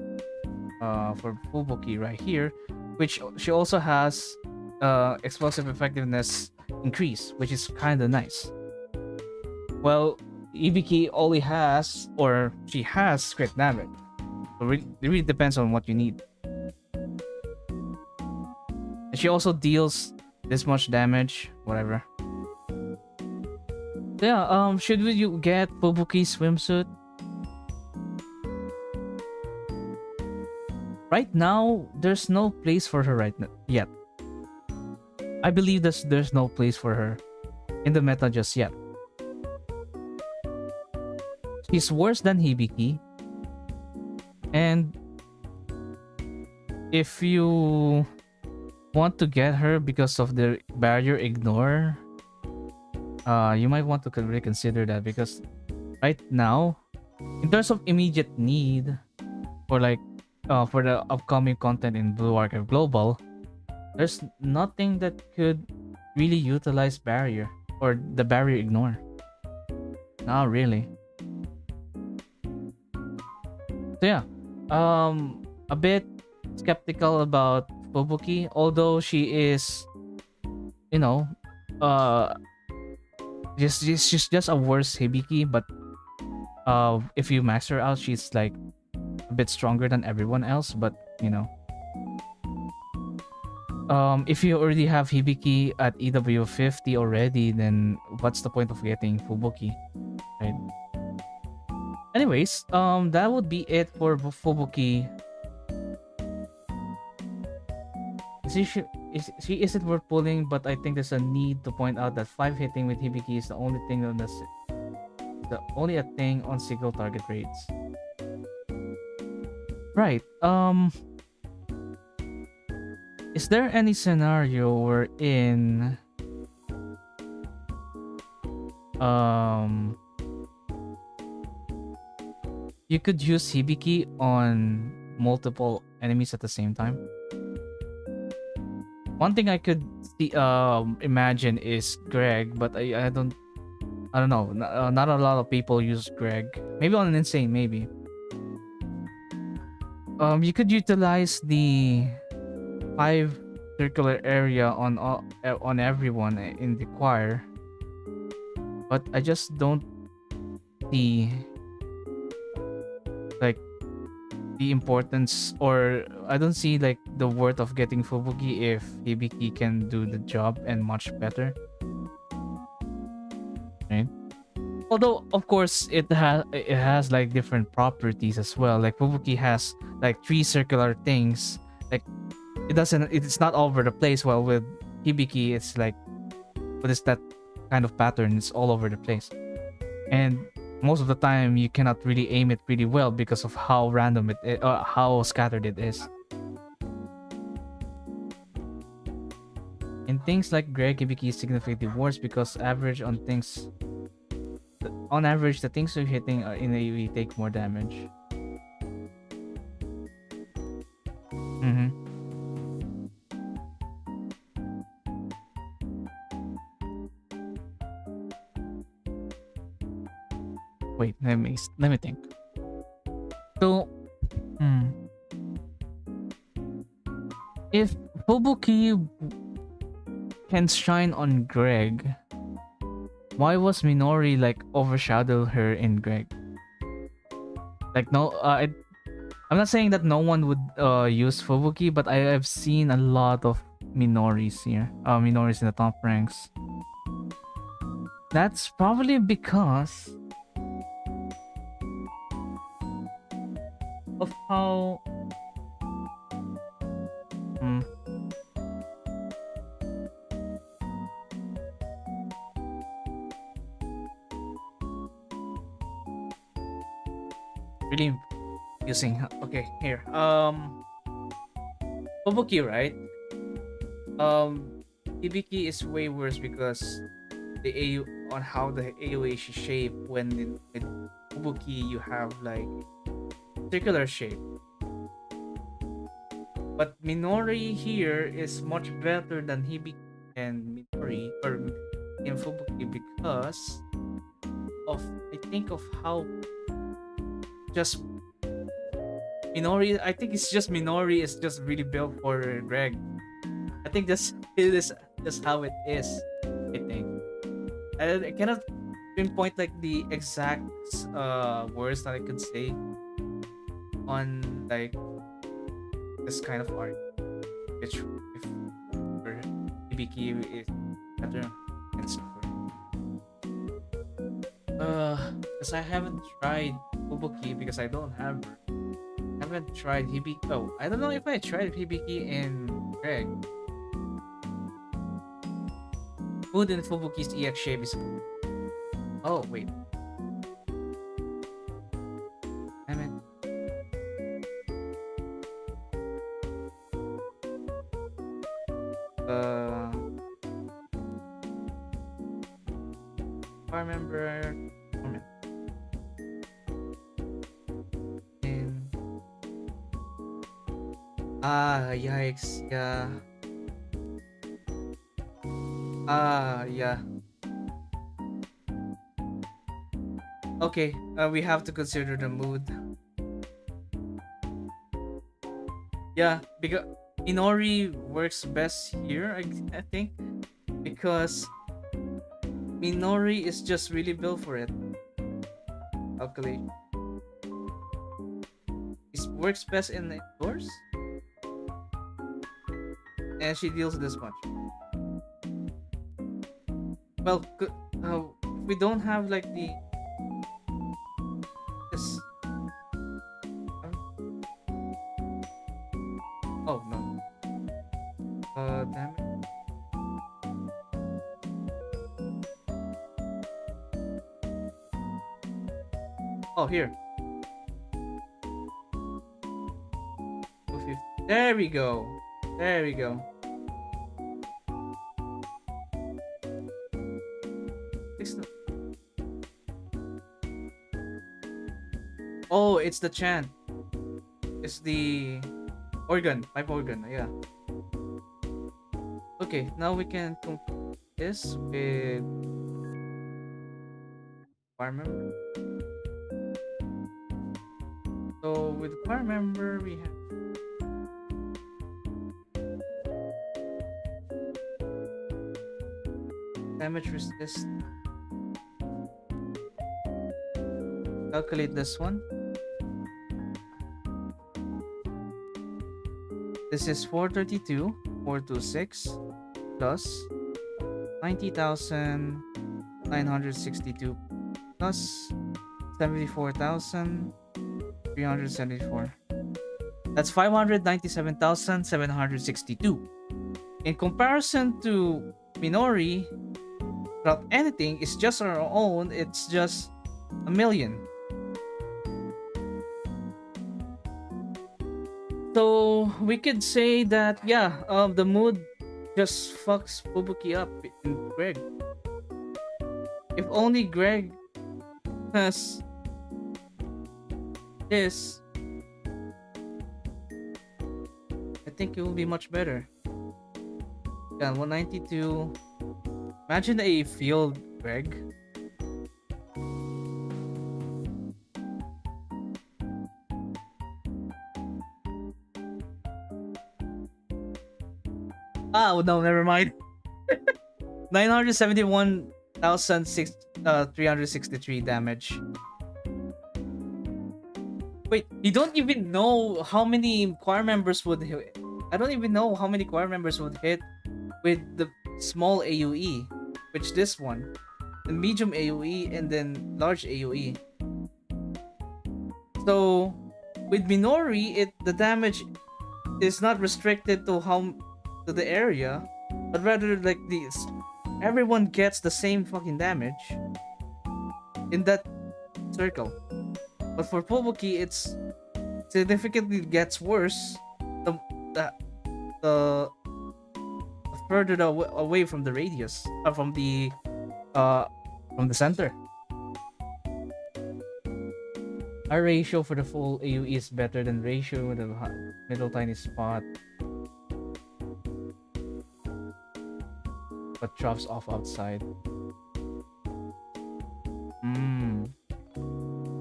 Fubuki right here, which she also has explosive effectiveness increase, which is kind of nice. Well, Ibiki only has, or she has, crit damage. So it really depends on what you need. And she also deals this much damage, whatever. So yeah, should you get Fubuki swimsuit? Right now, there's no place for her yet. I believe there's no place for her in the meta just yet. She's worse than Hibiki. And if you want to get her because of the barrier ignore, you might want to reconsider that, because right now, in terms of immediate need for like for the upcoming content in Blue Archive Global, there's nothing that could really utilize barrier or the barrier ignore. Not really. So yeah, a bit skeptical about Fubuki, although she is, you know, she's just a worse Hibiki, but if you max her out, she's like a bit stronger than everyone else. But you know, if you already have Hibiki at EW50 already, then what's the point of getting Fubuki, right? Anyways, that would be it for Fubuki. She isn't worth pulling, but I think there's a need to point out that 5 hitting with Hibiki is the only thing on a thing on single target raids. Right. Is there any scenario wherein You could use Hibiki on multiple enemies at the same time. One thing I could see, imagine is Greg, but I don't know. Not a lot of people use Greg. Maybe on an insane, maybe. You could utilize the 5 circular area on everyone in the choir, but I just don't see like the importance, or I don't see like the worth of getting Fubuki if Hibiki can do the job and much better. Right? Although of course it has like different properties as well. Like Fubuki has like 3 circular things. Like it's not all over the place, while with Hibiki it's like, what is that kind of pattern? It's all over the place. And most of the time you cannot really aim it really well because of how random how scattered it is. In things like Greg, Hibiki is significantly worse because on average the things you're hitting are in AoE take more damage. Mm-hmm. Wait, let me think. So, if Fubuki can shine on Greg, why was Minori like overshadow her in Greg? Like no, I'm not saying that no one would use Fubuki, but I have seen a lot of Minoris here. Minoris in the top ranks. That's probably because of how really using. Okay, here. Fubuki, right? Hibiki is way worse because the AU on how the AoE is shaped. When with Fubuki you have like circular shape. But Minori here is much better than Hibiki and Minori or in Fubuki because of, I think, of how just Minori. I think it's just Minori is just really built for Greg. I think it is just how it is. I think I cannot pinpoint like the exact words that I could say on like this kind of art, which if for Hibiki is better and so because I haven't tried Fubuki because I don't have her. I haven't tried Hibiki. Oh, I don't know if I tried Hibiki in Greg. Food in Fubuki's EX shape is. Oh wait. Damn it. I remember. Yikes. Yeah. Yeah. Okay, we have to consider the mood. Yeah, because Inori works best here, I think, because Minori is just really built for it. Calculation. It works best in the indoors, and she deals this much. Well, we don't have like the this. Oh no. Damn it. Oh, here. 250. There we go. There we go. Oh, it's the chant. It's the organ, pipe organ. Yeah. Okay, now we can complete this with choir member. So with choir member, we have damage resist. Calculate this one. This is 432, 426 plus 90,962 plus 74,374. That's 597,762. In comparison to Minori, without anything, it's just our own, it's just a million. So we could say that yeah, the mood just fucks Fubuki up in Greg. If only Greg has this, I think it will be much better. Yeah, 192. Imagine a field Greg. Oh no, never mind. 971,363 damage. Wait, you don't even know how many choir members would hit. I don't even know how many choir members would hit with the small AoE, which this one, the medium AoE and then large AoE. So with Minori, the damage is not restricted to to the area, but rather like this. Everyone gets the same fucking damage in that circle. But for Fubuki, it's significantly gets worse the, the further away from the radius, from the center. Our ratio for the full AoE is better than ratio with the middle tiny spot, but drops off outside.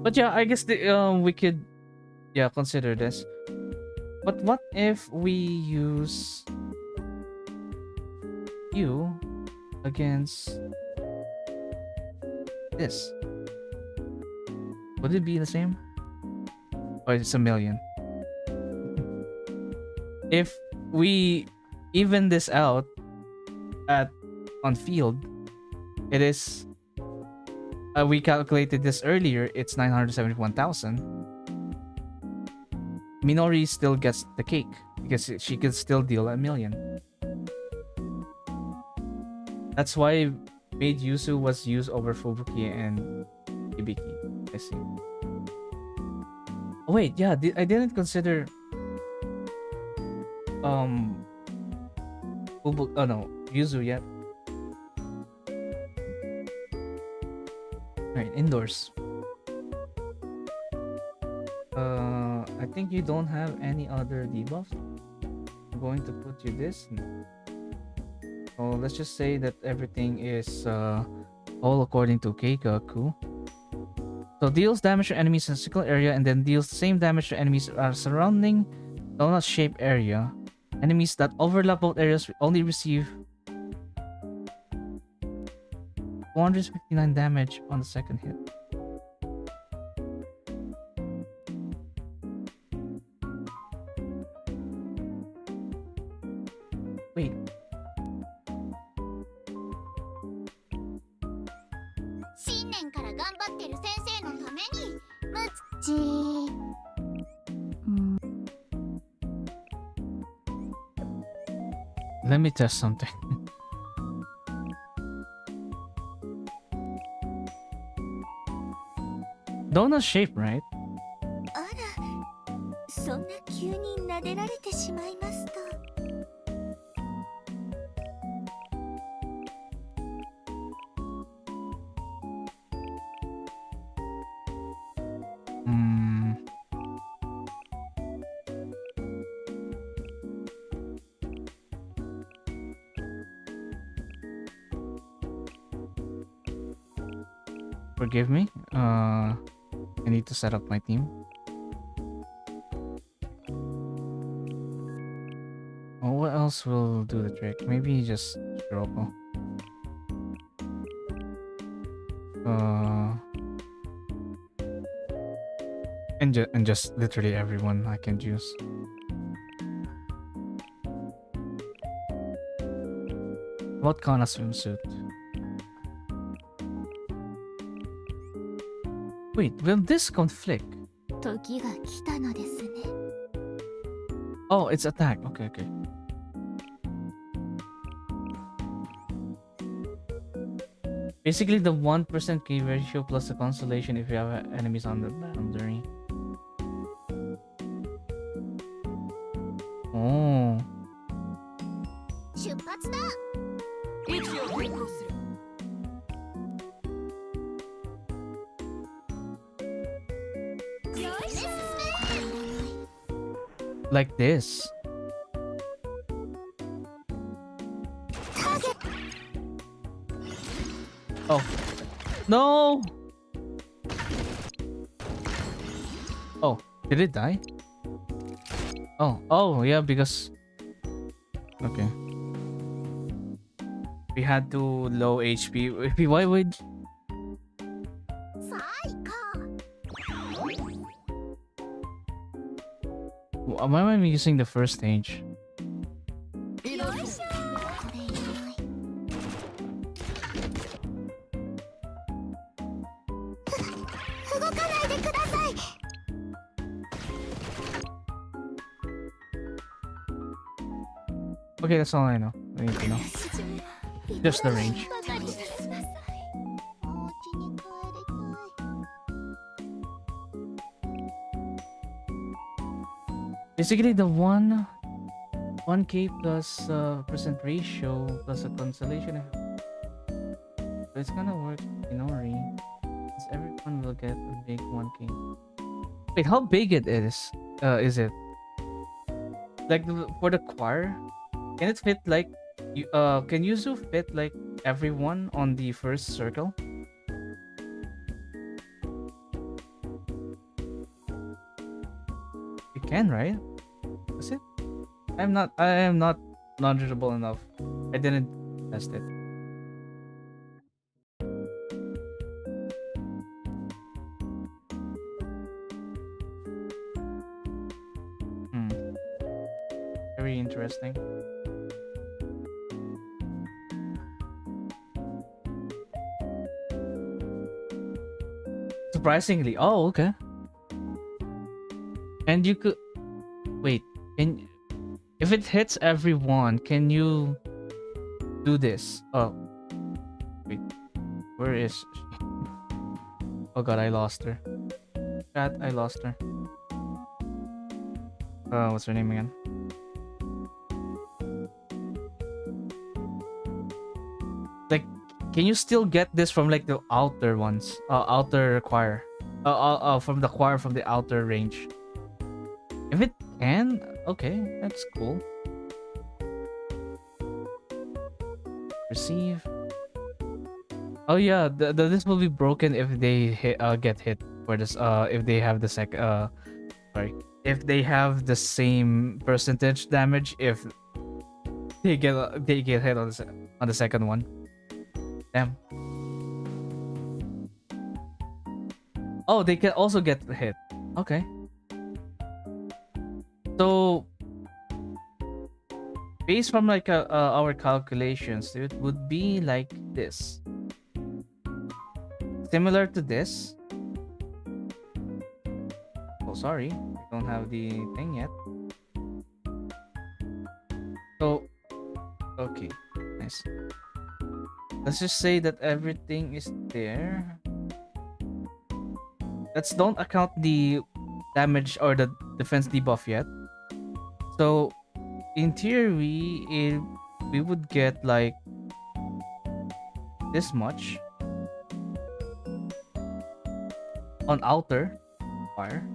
But yeah, I guess we could consider this. But what if we use you against this? Would it be the same? Or it's a million? If we even this out on field, it is we calculated this earlier, it's 971,000. Minori still gets the cake because she can still deal a million. That's why Maid Yuzu was used over Fubuki and Hibiki. I see. Oh wait, yeah, I didn't consider Yuzu yet. Alright, indoors. I think you don't have any other debuffs. I'm going to put you this. So let's just say that everything is all according to Keikaku. So deals damage to enemies in a single area and then deals the same damage to enemies surrounding donut shaped area. Enemies that overlap both areas only receive 459 damage on the second hit. Wait. Let me test something. Donut shape, right? Forgive me. I need to set up my team. Oh, what else will do the trick? Maybe just Shiroko. And just literally everyone I can choose. What kind of swimsuit? Wait, will this conflict? 時が来たのですね。 Oh, it's attack. Okay, okay. Basically, the 1% key ratio plus the constellation if you have enemies on the boundary. Oh. 出発だ。位置を変更する。 Like this. Oh. No! Oh, did it die? Oh, yeah, because... Okay. We had to low HP. Why would... さあ行こう。 Why am I using the first stage? よいしょ。これいらない。動かないでください。 Okay, that's all I know. I need to know. Just the range. お家に帰りたい。 Basically, the 1k plus percent ratio plus a constellation. So it's gonna work in Ori. Since everyone will get a big 1k. Wait, how big it is? Is it like for the choir? Can it fit like you? Can Yuzu fit like everyone on the first circle? You can, right? Is it? I am not knowledgeable enough. I didn't test it. Very interesting. Surprisingly, oh, okay. And you could wait. Can if it hits everyone, can you do this? Oh, wait. Where is she? Oh god, I lost her. Chat, I lost her. What's her name again? Like, can you still get this from like the outer ones? Outer choir. From the choir from the outer range. If it can, okay, that's cool. Receive. Oh yeah, this will be broken if they get hit for this. If they have the sorry, if they have the same percentage damage. If they get hit on the second one. Damn. Oh, they can also get hit. Okay. So, based from like our calculations, it would be like this. Similar to this. Oh, sorry. I don't have the thing yet. So, okay. Nice. Let's just say that everything is there. Don't account the damage or the defense debuff yet. So, in theory, we would get like this much on outer fire.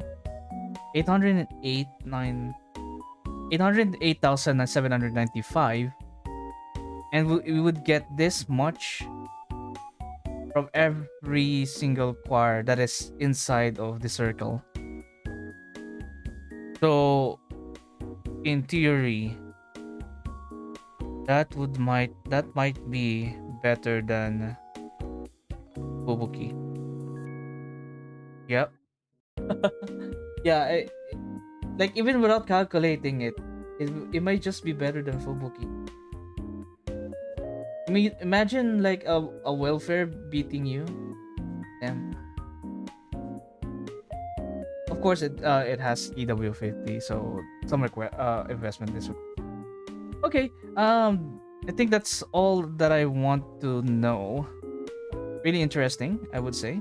808,795, and we would get this much from every single choir that is inside of the circle. So in theory, that might be better than Fubuki. Yep. Yeah, like even without calculating it might just be better than Fubuki. I mean, imagine like a welfare beating you. Damn. Of course, it has EW50, so some investment is okay. I think that's all that I want to know. Really interesting, I would say.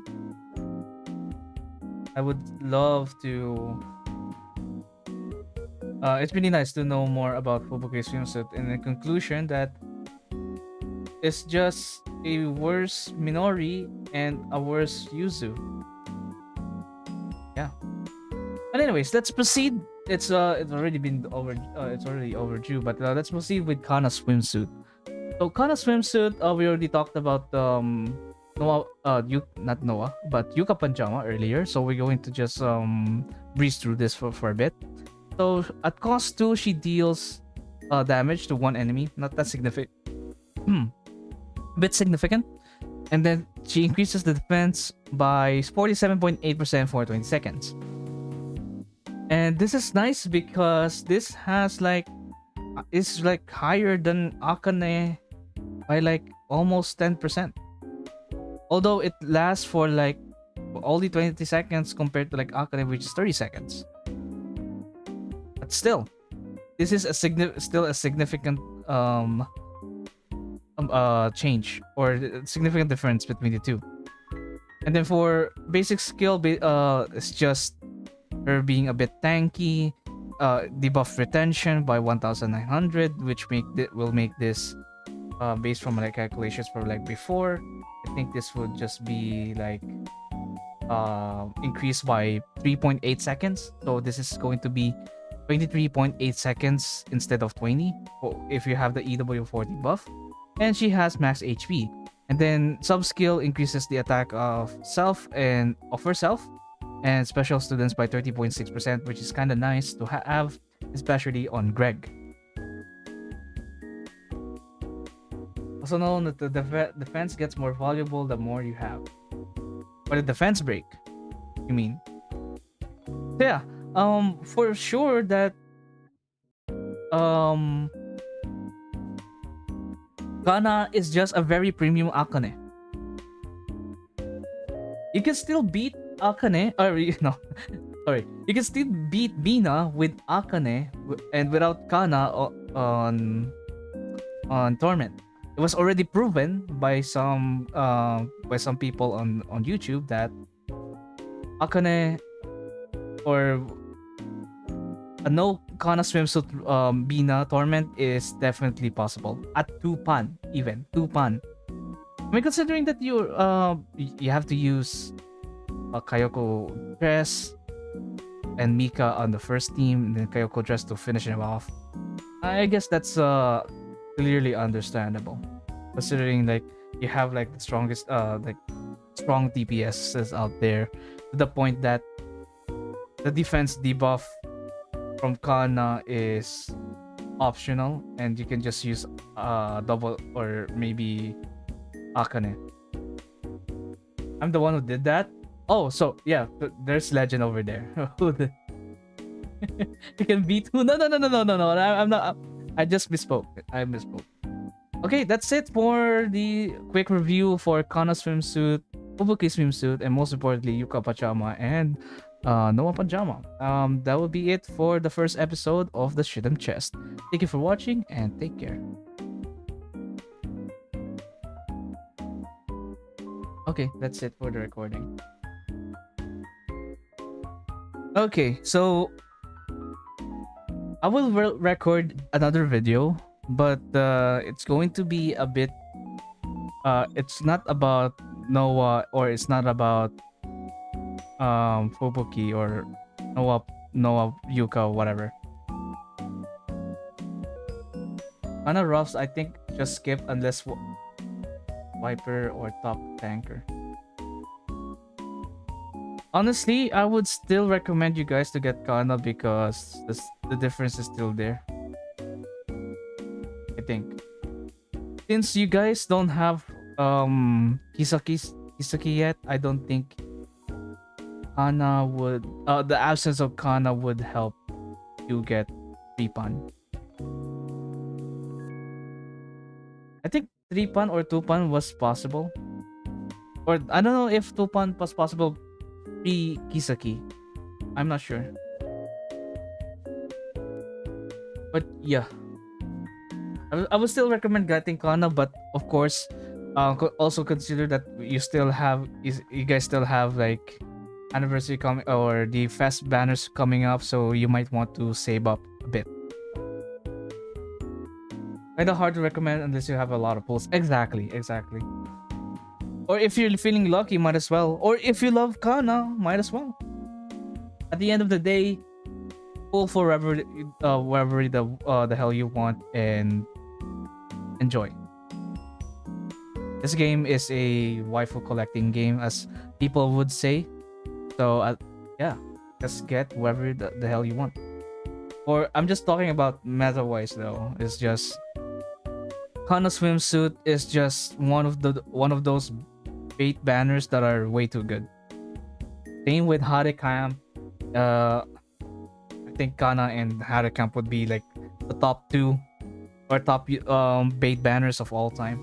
I would love to. It's really nice to know more about Fubuki swimsuit. In the conclusion, that it's just a worse Minori and a worse Yuzu. Yeah. But anyways, let's proceed. It's already been over. It's already overdue. But let's proceed with Kana swimsuit. So Kana swimsuit. We already talked about Noah. Not Noah, but Yuuka Pajama earlier. So we're going to just breeze through this for a bit. So at cost 2, she deals damage to one enemy. Not that significant. Bit significant. And then she increases the defense by 47.8% for 20 seconds. And this is nice because this has is higher than Akane by like almost 10%. Although it lasts for like only 20 seconds compared to like Akane, which is 30 seconds. But still, this is still a significant change or significant difference between the two. And then for basic skill, it's just her being a bit tanky, debuff retention by 1900, which will make this based from like calculations for like before. I think this would just be like increased by 3.8 seconds. So this is going to be 23.8 seconds instead of 20 if you have the EW40 buff. And she has max HP. And then sub skill increases the attack of herself and special students by 30.6%, which is kind of nice to have, especially on Greg. Also known that the defense gets more valuable the more you have. Or the defense break, you mean? So yeah, for sure that Kana is just a very premium Akane. You can still beat Akane, or no, sorry. You can still beat Bina with Akane and without Kana on Torment. It was already proven by some people on YouTube that Akane or a no Kana swimsuit Bina Torment is definitely possible at 2 pan, even 2 pan. I mean, considering that you have to use a Kayoko dress and Mika on the first team, and then Kayoko dress to finish him off. I guess that's clearly understandable, considering like you have like the strongest like strong DPSs out there, to the point that the defense debuff from Kana is optional and you can just use double or maybe Akane. I'm the one who did that. Oh, so yeah, there's Legend over there. You can beat who? No. I'm not. I just misspoke. I misspoke. Okay, that's it for the quick review for Kana swimsuit, Fubuki swimsuit, and most importantly, Yuuka Pajama and Noah Pajama. That will be it for the first episode of the Shidem Chest. Thank you for watching and take care. Okay, that's it for the recording. Okay, so I will record another video, but it's going to be a bit it's not about Noah, or it's not about Fubuki or Noah Yuuka, whatever. Kinda roughs, I think just skip unless Viper or top tanker. Honestly, I would still recommend you guys to get Kana because the difference is still there. I think. Since you guys don't have Kisaki yet, I don't think Kana would the absence of Kana would help you get 3-pan. I think 3-pan or 2-pan was possible. Or I don't know if 2-pan was possible pre-Kisaki. I'm not sure. But yeah. I would still recommend getting Kana, but of course, also consider that you guys still have like anniversary coming or the fest banners coming up, so you might want to save up a bit. Kinda hard to recommend unless you have a lot of pulls. Exactly. Or if you're feeling lucky, might as well. Or if you love Kana, might as well. At the end of the day, pull for wherever the hell you want and enjoy. This game is a waifu collecting game, as people would say. So yeah, just get wherever the hell you want. Or I'm just talking about meta-wise though. It's just Kana swimsuit is just one of those bait banners that are way too good. Same with Hare Camp. I think Kana and Hare Camp would be like the top 2 or top bait banners of all time.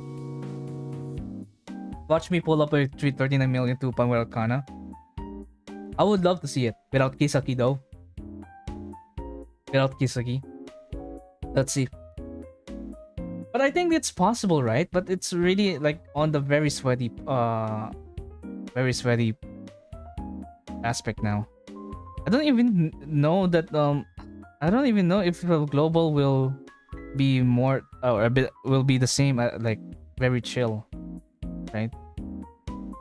Watch me pull up a 339 million 2-pan without Kana. I would love to see it without Kisaki though. Without Kisaki. Let's see. But I think it's possible, right? But it's really like on the very sweaty aspect now. I don't even know that I don't even know if the global will be more or a bit will be the same, like very chill, right?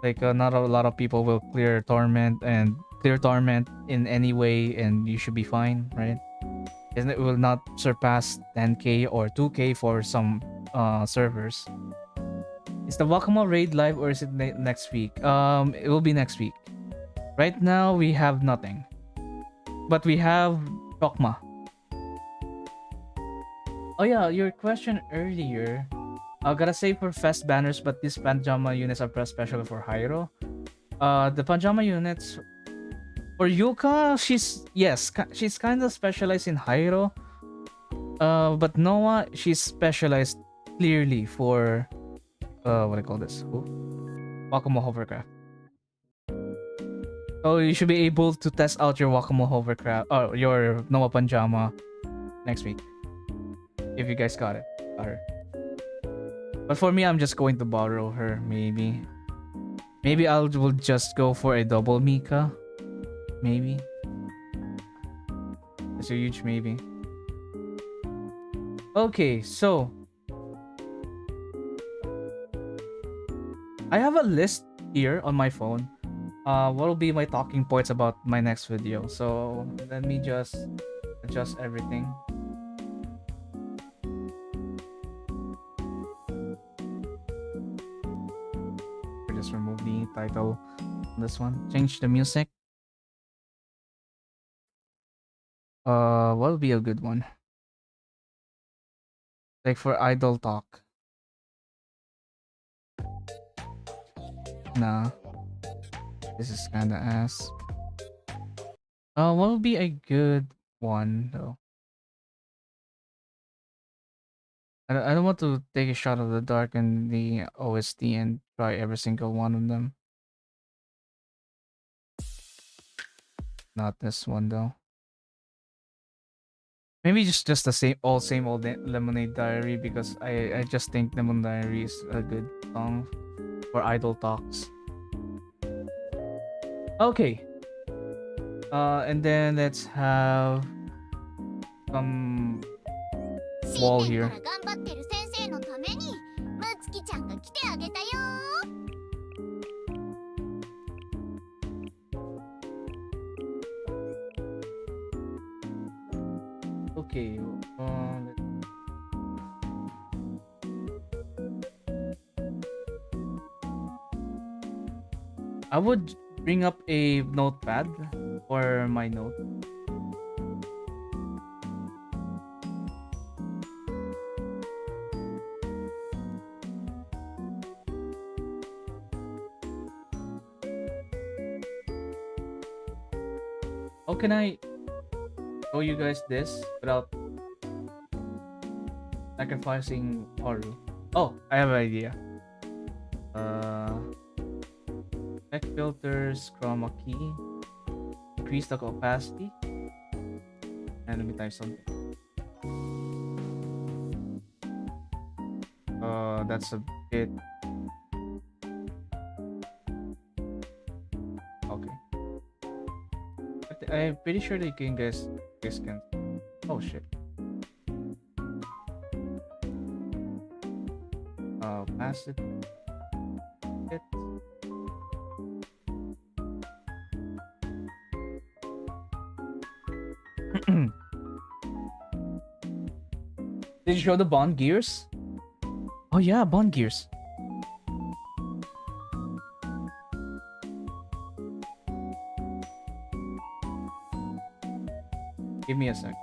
Like not a lot of people will clear torment in any way, and you should be fine, right? And it will not surpass 10k or 2k for some servers. Is the Wakama raid live or is it next week? It will be next week. Right now we have nothing, but we have Chokma. Oh yeah, your question earlier. I gotta say for fest banners, but these Pajama units are pressed special for Hyro. The Pajama units for Yuuka, she's kind of specialized in Hyro. But Noah, she's specialized clearly for what do I call this? Wakamo hovercraft. So you should be able to test out your Wakamo hovercraft or your Noah Pajama next week if you guys got her. But for me, I'm just going to borrow her. Maybe will just go for a double Mika. Maybe. It's a huge maybe. Okay, so I have a list here on my phone. What will be my talking points about my next video? So let me just adjust everything. Just remove the title on this one. Change the music. What will be a good one? Like for idle talk. Nah. This is kinda ass. What will be a good one though? I don't want to take a shot of the dark and the OST and try every single one of them. Not this one though. Maybe just the same old Lemonade Diary, because I just think Lemonade Diary is a good song for idle talks. Okay. And then let's have some wall here. Okay. I would bring up a notepad for my note. How can I show you guys this without sacrificing Haru? Oh, I have an idea. Check filters, chroma key, increase the opacity, and let me type something. That's a bit. Okay. But I'm pretty sure that you can guys can. Oh shit. Pass it. Did you show the bond gears? Oh yeah, bond gears. Give me a sec.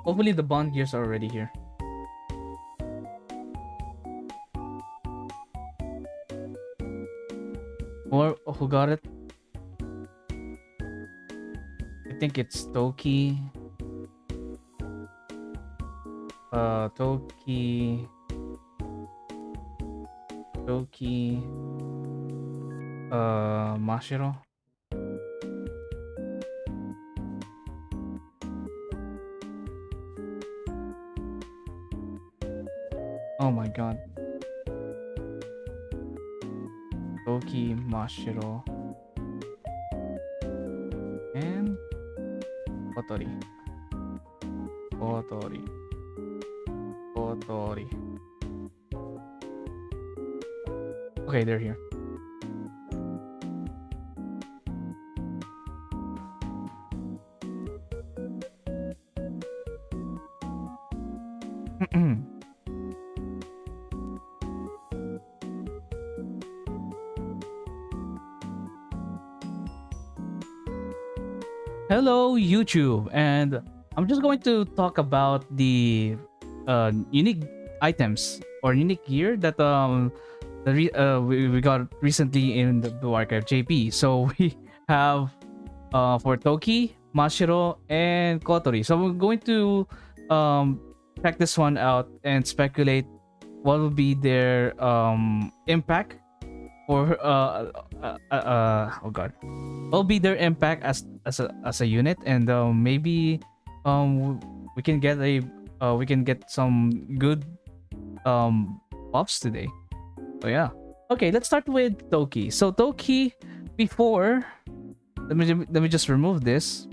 Hopefully the bond gears are already here. Or who got it? I think it's Toki. Toki. Mashiro. Oh my god. Toki, Mashiro, and Kotori. Okay, they're here. Hello YouTube, and I'm just going to talk about the unique items or unique gear that we got recently in the archive JP. So we have for Toki, Mashiro, and Kotori. So we're going to check this one out and speculate what will be their impact or oh god, what will be their impact as a unit, and maybe we can get some good buffs today. So yeah. Okay, let's start with Toki. So Toki, before, let me just remove this.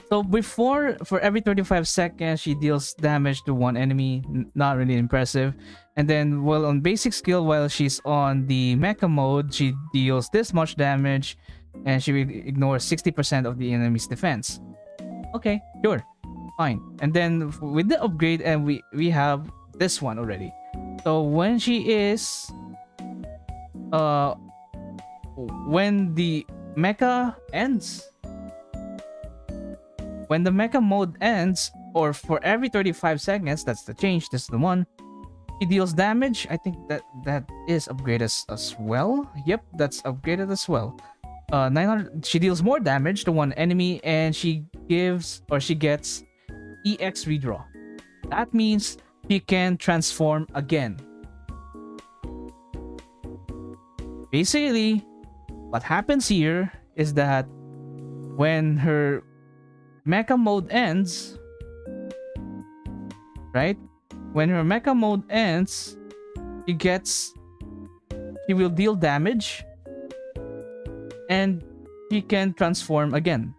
So before, for every 25 seconds, she deals damage to one enemy. Not really impressive. And then, well, on basic skill, while she's on the mecha mode, she deals this much damage, and she will ignore 60% of the enemy's defense. Okay, sure, fine. And then with the upgrade, and we have this one already. So when she is, when the mecha ends. When the mecha mode ends, or for every 35 seconds, that's the change, this is the one, she deals damage. I think that is upgraded as well. Yep, that's upgraded as well. 900, she deals more damage to one enemy, and she gets EX redraw. That means she can transform again. Basically, what happens here is that when her mecha mode ends, right? When her mecha mode ends, she will deal damage, and she can transform again.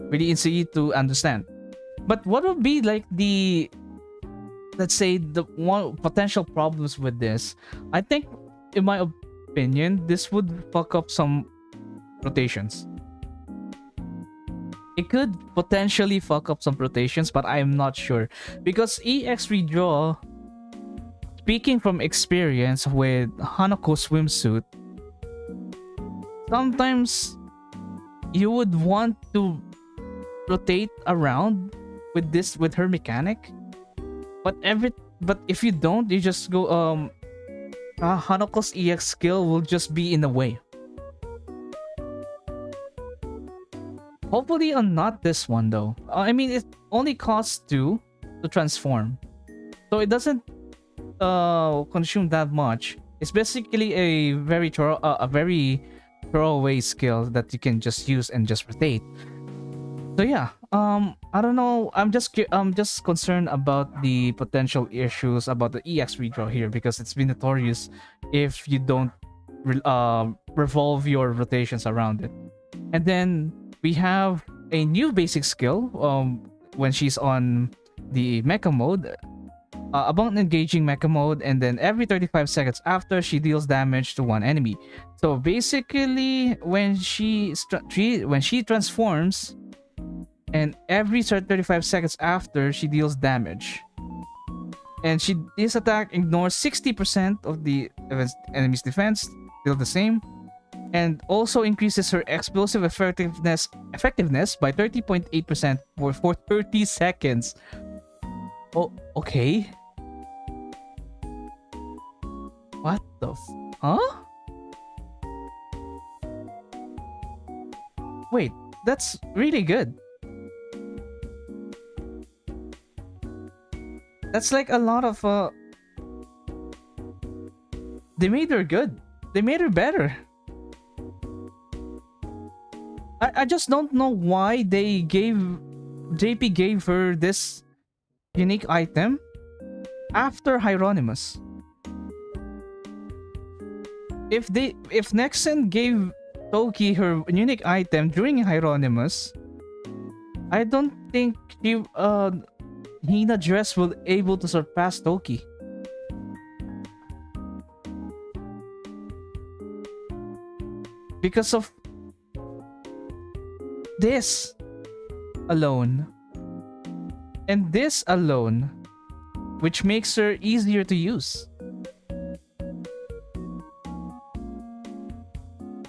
Really easy to understand. But what would be like the, let's say, the one potential problems with this? I think, in my opinion, this would fuck up some rotations. it could potentially fuck up some rotations, but I'm not sure because EX redraw. Speaking from experience with Hanako swimsuit, sometimes you would want to rotate around with her mechanic, but if you don't, you just go Hanako's EX skill will just be in the way. Hopefully on not this one though. I mean, it only costs 2 to transform, so it doesn't consume that much. It's basically a very throwaway skill that you can just use and just rotate. So yeah, I don't know. I'm just concerned about the potential issues about the EX redraw here because it's been notorious if you don't revolve your rotations around it. And then we have a new basic skill when she's on the mecha mode. Upon engaging mecha mode, and then every 35 seconds after, she deals damage to one enemy. So basically, when she transforms, and every 35 seconds after, she deals damage. And this attack ignores 60% of the enemy's defense, still the same, and also increases her explosive effectiveness by 30.8% for 30 seconds. Oh, okay. What the huh? Wait, that's really good. That's like a lot of they made her good. They made her better. I just don't know why JP gave her this unique item after Hieronymus. If Nexen gave Toki her unique item during Hieronymus, I don't think Hina dress will able to surpass Toki. Because of this alone. And this alone, which makes her easier to use.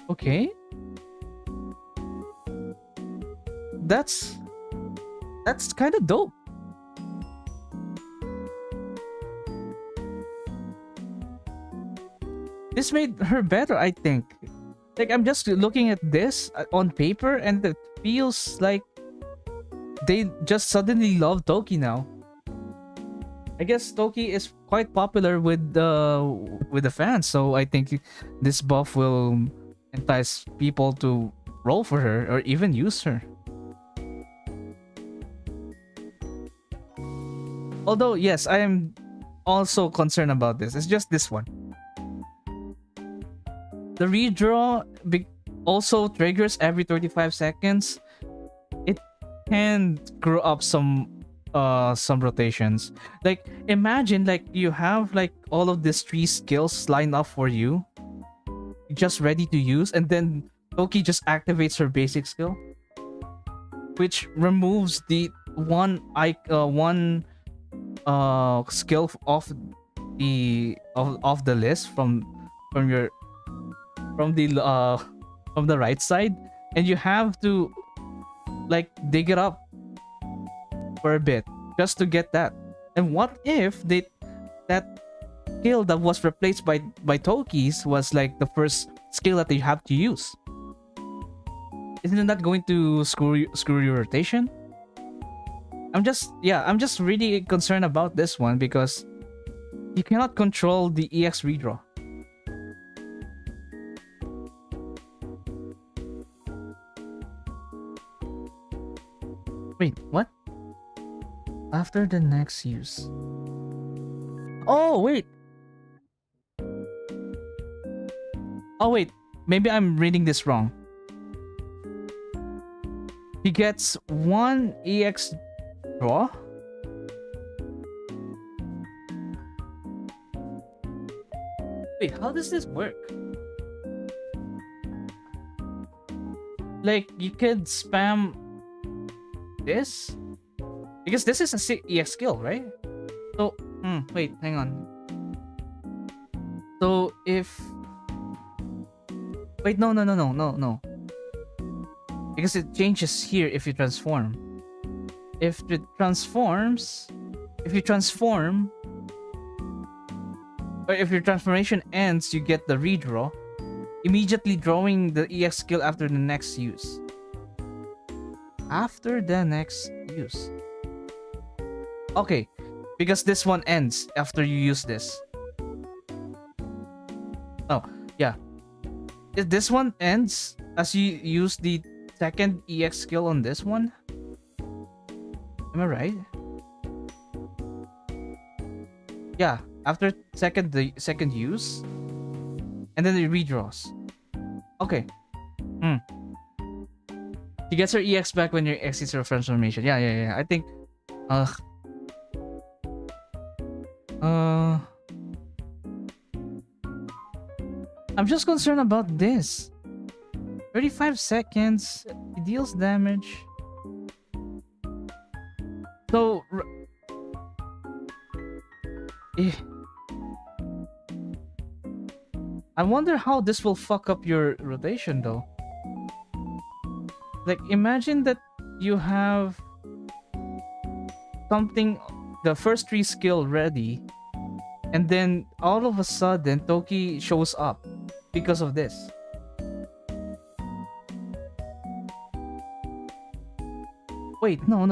Okay. That's kind of dope. This made her better, I think. Like, I'm just looking at this on paper and it feels like they just suddenly love Toki now. I guess Toki is quite popular with the fans, so I think this buff will entice people to roll for her or even use her. Although, yes, I am also concerned about this. It's just this one. The redraw also triggers every 35 seconds. It can screw up some rotations. Like, imagine like you have like all of these 3 skills lined up for you, just ready to use, and then Toki just activates her basic skill, which removes the one skill off the list from the right side, and you have to like dig it up for a bit just to get that. And what if that skill that was replaced by Toki's was like the first skill that you have to use? Isn't that going to screw your rotation? I'm just really concerned about this one because you cannot control the EX redraw. Wait, what? After the next use. Oh, wait. Oh, wait. Maybe I'm reading this wrong. He gets 1 EX draw. Wait, how does this work? Like, you could spam this? Because this is a EX skill, right? So, wait, hang on. So if wait, no. Because it changes here if you transform. If you transform, or if your transformation ends, you get the redraw, immediately drawing the EX skill after the next use. After the next use. Okay, because this one ends after you use this. Oh, yeah. If this one ends as you use the second EX skill on this one. Am I right? Yeah, after the second use, and then it redraws. Okay. She gets her EX back when you exit her transformation. Yeah. I think. I'm just concerned about this. 35 seconds. It deals damage. So. I wonder how this will fuck up your rotation though. Like, imagine that you have something, the first 3 skill ready, and then all of a sudden Toki shows up because of this. Wait, no.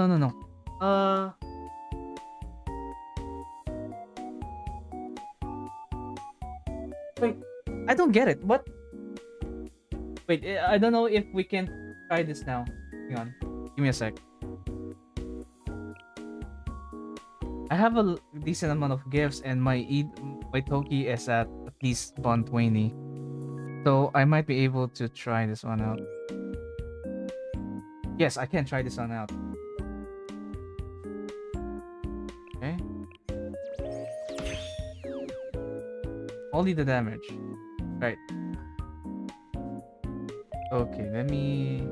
Wait, I don't get it. What? Wait, I don't know if we can try this now. Hang on. Give me a sec. I have a decent amount of gifts and my Toki is at least 120. So I might be able to try this one out. Yes, I can try this one out. Okay. Only the damage. Right. Okay, let me...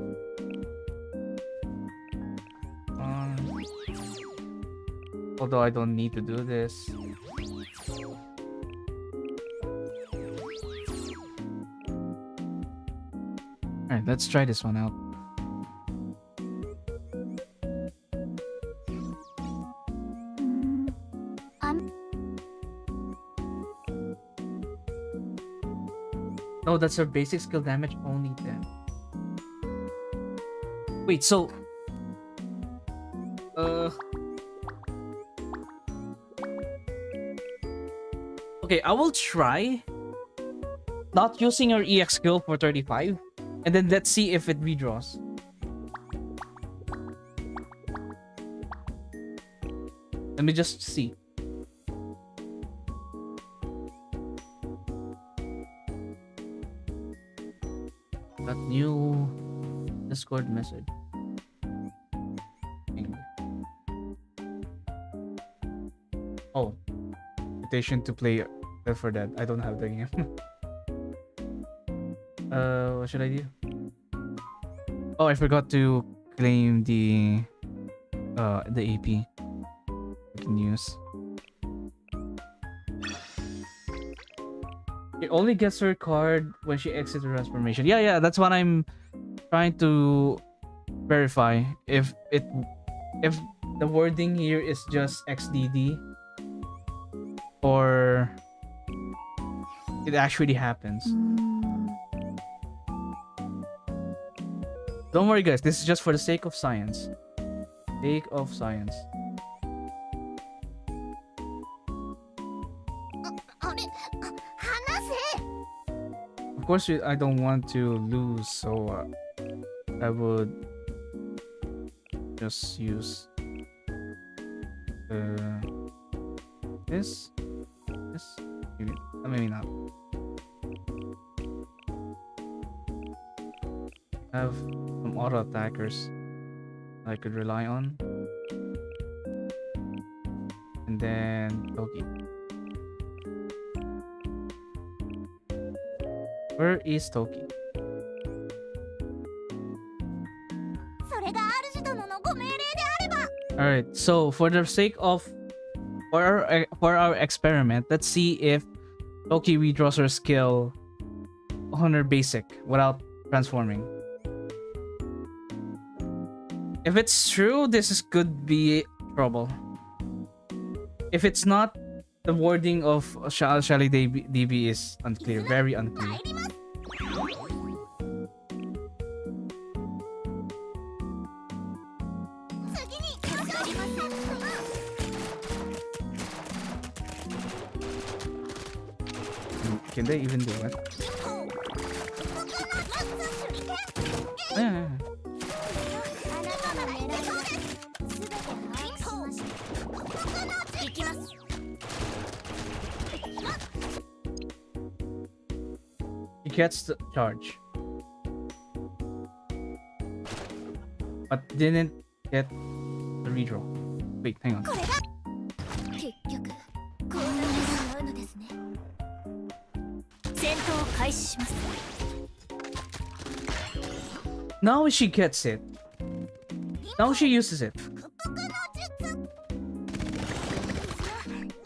although I don't need to do this. Alright, let's try this one out. Oh, that's her basic skill damage, only 10. Wait, so... Okay, I will try not using her EX skill for 35, and then let's see if it redraws. Let me just see. That new Discord message. Oh, invitation to play Left 4 Dead. I don't have the game. What should I do? Oh, I forgot to claim the AP I can use. It only gets her card when she exits her transformation. Yeah, that's what I'm trying to verify. If the wording here is just XDD or it actually happens. Don't worry, guys. This is just for the sake of science. Sake of science. Of course, I don't want to lose, so I would just use this, maybe not. Have some auto attackers I could rely on, and then Toki. Where is Toki? All right. So for the sake of for our experiment, let's see if Loki redraws her skill on her basic without transforming. If it's true, this is could be trouble. If it's not, the wording of Shelly DB is unclear, very unclear. Can they even do it? Yeah. He gets the charge, but didn't get the redraw. Wait, hang on. 結局こうなってしまうのですね。戦闘を開始します。 Now she gets it. Now she uses it.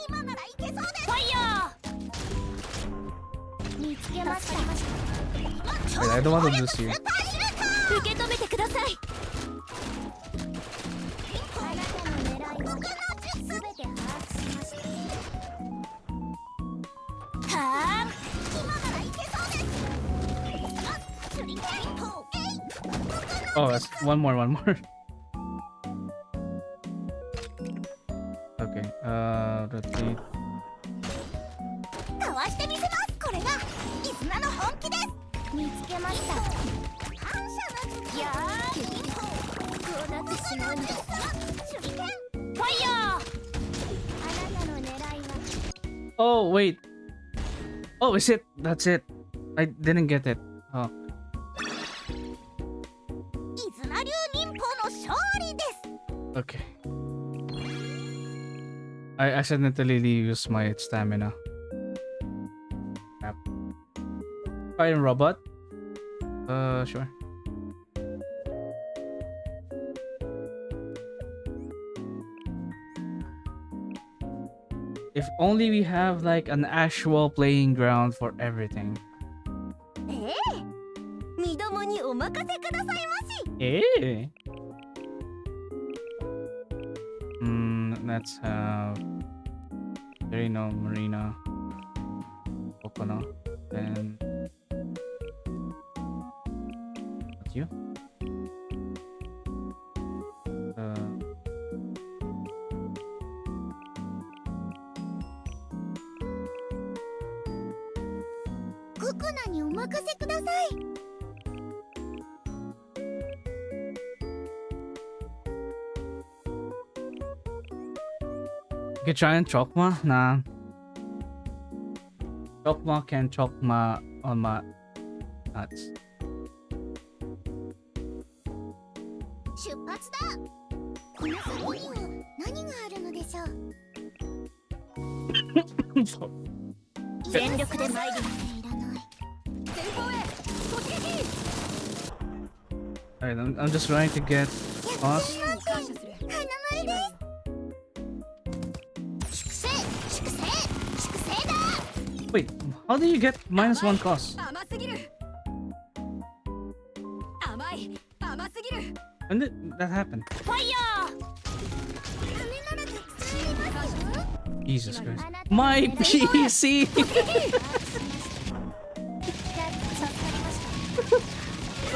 今ならいけそうです。ファイヤー。見つけました。 Wait, I don't want to lose you. 受け止めてください。あなたの狙いは全て把握しました。はあ。今ならいけそうです。 Oh, that's one more. Okay, rotate. かわしてみせます。これが絆の本気です。見つけました。反射の術。いやー、こうなってしまうんです。手裏剣。ファイヤー。あなたの狙いは。 Oh, wait. Oh, is it? That's it. I didn't get it. Oh. 絆流忍法の勝利です。 Okay. I accidentally used my stamina. Crap. Fire robot? Sure. If only we have like an actual playing ground for everything. 二度もにお任せくださいまし。 Eh? Let's have Sereno, Marina, Okana, and what's you?ココナにお任せください。 You could try and Chokma? Nah. Chokma can Chokma on my nuts. 出発だ。この先には何があるのでしょう。全力で参ります。いらない。前方へ突撃。 Alright, I'm just trying to get lost. 花丸です。粛清だ。 Wait, how do you get -1 cost? 甘すぎる。甘すぎる。 When did that happen? ファイヤー。金ならたくさんありますよ。 Jesus Christ. My PC!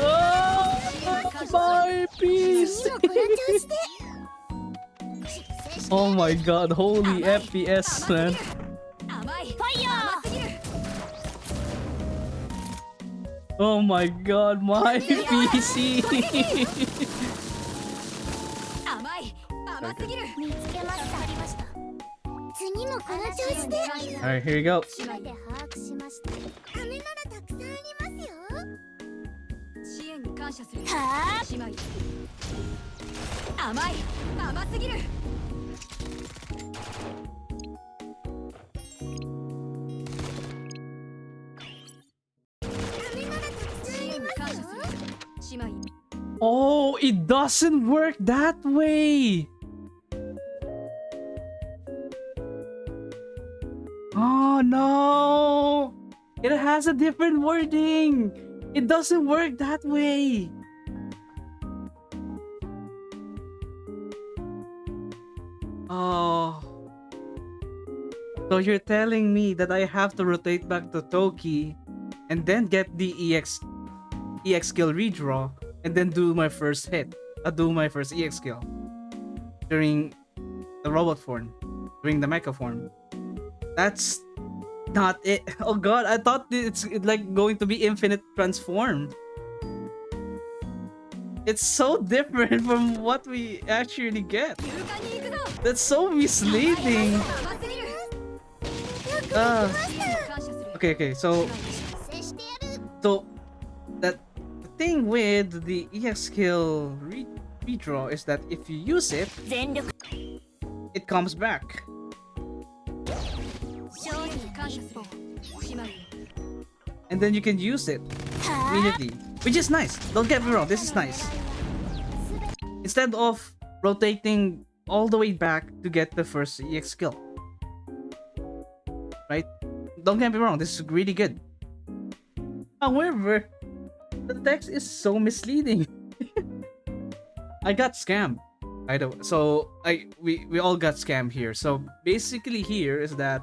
Oh, my PC! Oh my god, holy FPS, man. 甘い。ファイヤー。 Oh my god, my PC! 甘すぎる。見つけました。次もこの調子で。 Alright, here we go. 全て把握しました。金ならたくさんありますよ。支援に感謝する。はあ。姉妹。甘すぎる。金ならたくさんありますよ。姉妹。 Oh, it doesn't work that way! Oh no! It has a different wording! It doesn't work that way! Oh. So you're telling me that I have to rotate back to Toki and then get the EX skill redraw and then do my first hit. Do my first EX skill during the robot form, during the mecha form. That's not it. Oh god, I thought it's like going to be infinite transform. It's so different from what we actually get. 勇敢に行くぞ That's so misleading. 甘すぎる Uh, 支援に感謝する okay, so 接してやる so that the thing with the EX skill redraw is that if you use it, 全力 it comes back. 支援に感謝するしまる And then you can use it は immediately. Which is nice. Don't get me wrong, this is nice. Instead of rotating all the way back to get the first EX skill. Right? Don't get me wrong, this is really good. However, the text is so misleading. I got scammed. I don't. So we all got scammed here. So basically here is that,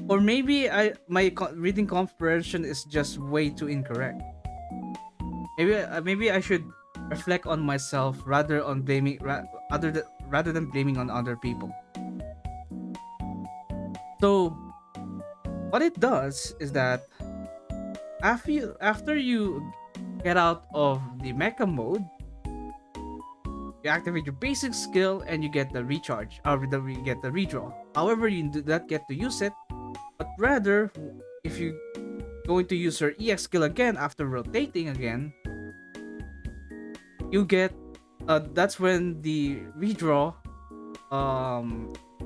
or maybe my reading comprehension is just way too incorrect. Maybe I should reflect on myself rather than blaming on other people. So what it does is that after you get out of the mecha mode, you activate your basic skill and you get the recharge, or you get the redraw. However, you do not get to use it, but rather, if you going to use your EX skill again after rotating again, you get that's when the redraw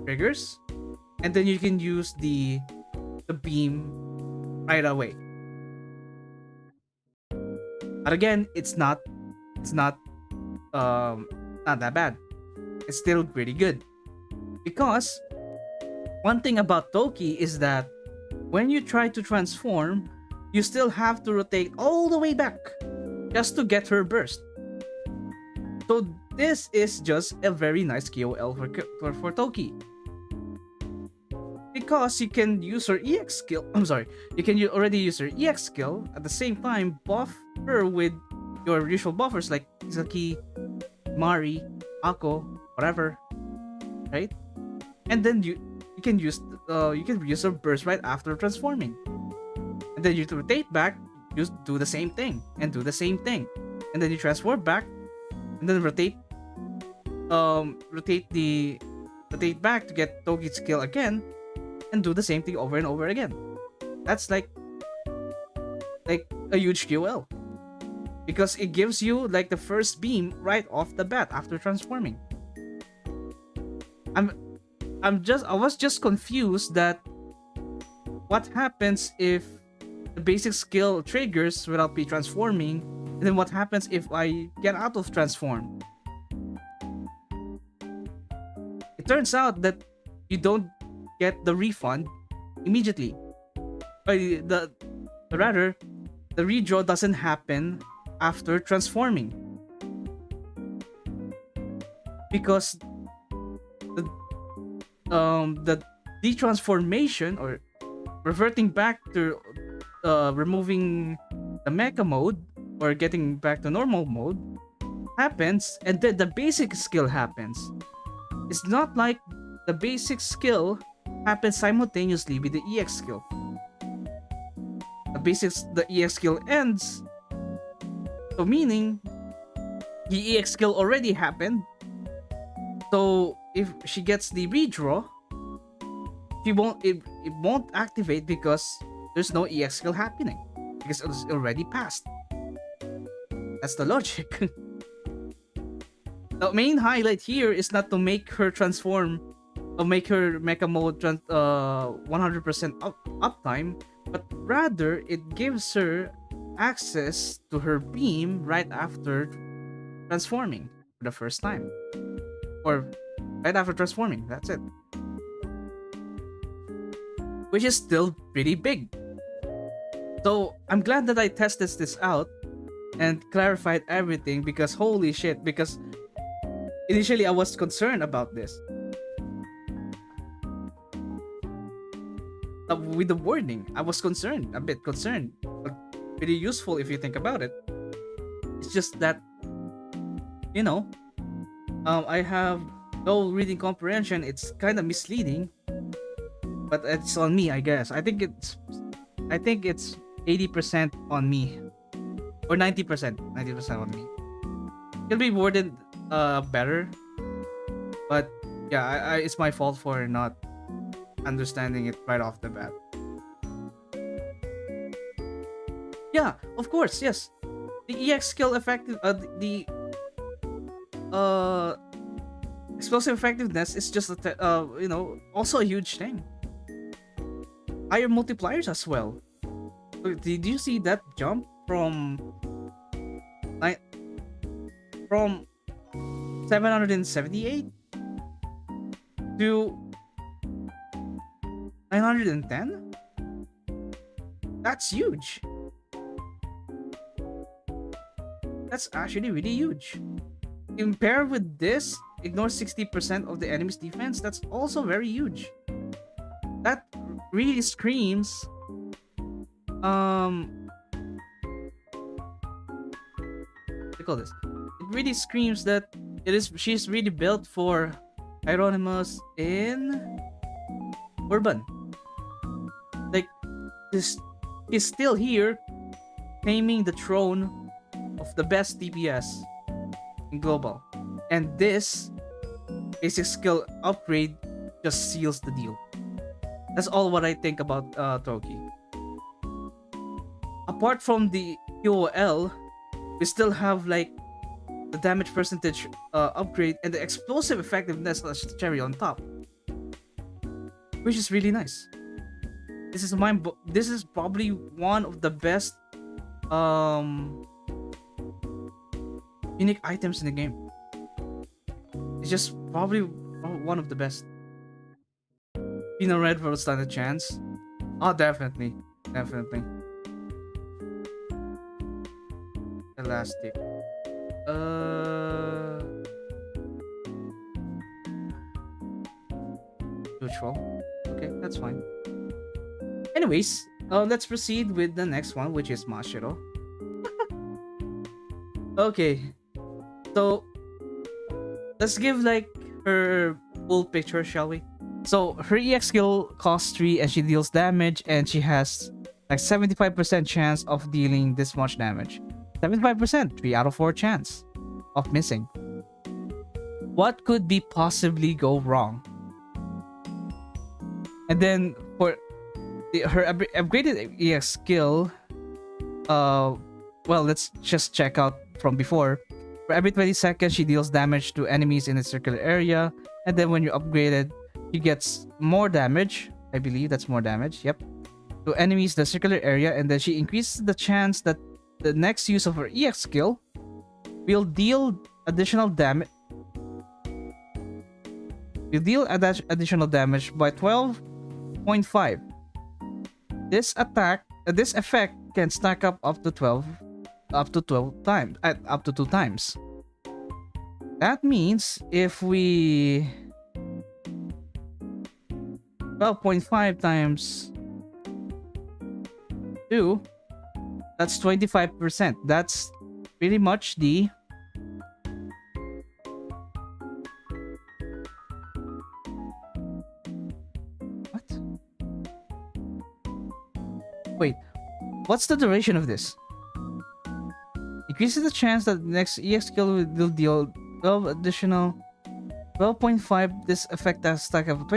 triggers, and then you can use the beam right away. But again, it's not that bad. It's still pretty good, because one thing about Toki is that when you try to transform, you still have to rotate all the way back just to get her burst. So this is just a very nice KOL for Toki, because you can use her EX skill. I'm sorry, you can already use her EX skill at the same time buff her with your usual buffers like Izaki, Mari, Ako, whatever, right? And then you can use her burst right after transforming, and then you rotate back, you do the same thing and do the same thing, and then you transform back, and then rotate back to get Toki's skill again, and do the same thing over and over again. That's like a huge QL, because it gives you like the first beam right off the bat after transforming. I was just confused that what happens if the basic skill triggers without me transforming, and then what happens if I get out of transform. It turns out that you don't get the refund immediately. Rather, the redraw doesn't happen after transforming, because the detransformation, or reverting back to removing the mecha mode or getting back to normal mode, happens, and then the basic skill happens. It's not like the basic skill happens simultaneously with the EX skill. The EX skill ends, so meaning the EX skill already happened. So if she gets the redraw, it won't activate because there's no EX skill happening, because it's already passed. That's the logic. The main highlight here is not to make her transform or make her mecha mode 100% uptime, but rather it gives her access to her beam right after transforming for the first time, or right after transforming. That's it. Which is still pretty big. So I'm glad that I tested this out and clarified everything, because holy shit, because initially I was concerned about this. With the wording, I was concerned, a bit concerned, but pretty useful if you think about it. It's just that, you know, I have no reading comprehension. It's kind of misleading, but it's on me, I guess. I think it's 80% on me, or 90% on me. It'll be worded better, but yeah, it's my fault for not understanding it right off the bat. Yeah, of course, yes. The EX skill effective, the explosive effectiveness is just you know, also a huge thing. Higher multipliers as well. Did you see that jump from 778 to 910? That's huge. That's actually really huge. Compared with this, ignore 60% of the enemy's defense. That's also very huge. That really screams what do you call this? It really screams that she's really built for Hieronymus in Urban. Like, this is still here claiming the throne of the best DPS in global, and this basic skill upgrade just seals the deal. That's all what I think about Toki. Apart from the QOL, we still have like the damage percentage upgrade and the explosive effectiveness as the cherry on top, which is really nice. This is probably one of the best unique items in the game. It's just probably one of the best. Pino Red will stand a chance. Oh, definitely. Elastic. Neutral. Okay, that's fine. Anyways, let's proceed with the next one, which is Mashiro. Okay, so let's give like her full picture, shall we? So her EX skill costs 3 and she deals damage, and she has like 75% chance of dealing this much damage. 75%, 3 out of 4 chance of missing. What could be possibly go wrong? And then for her upgraded EX skill, well, let's just check out from before. For every 20 seconds, she deals damage to enemies in a circular area, and then when you upgraded, she gets more damage. I believe that's more damage. Yep, to enemies in the circular area, and then she increases the chance that the next use of her EX skill will deal additional damage. Will deal additional damage by 12.5. This effect can stack up to 2 times. That means if we 12.5 times 2, that's 25%. That's pretty much the what? Wait, what's the duration of this? Increases the chance that the next EX skill will deal 12.5. This effect has stack up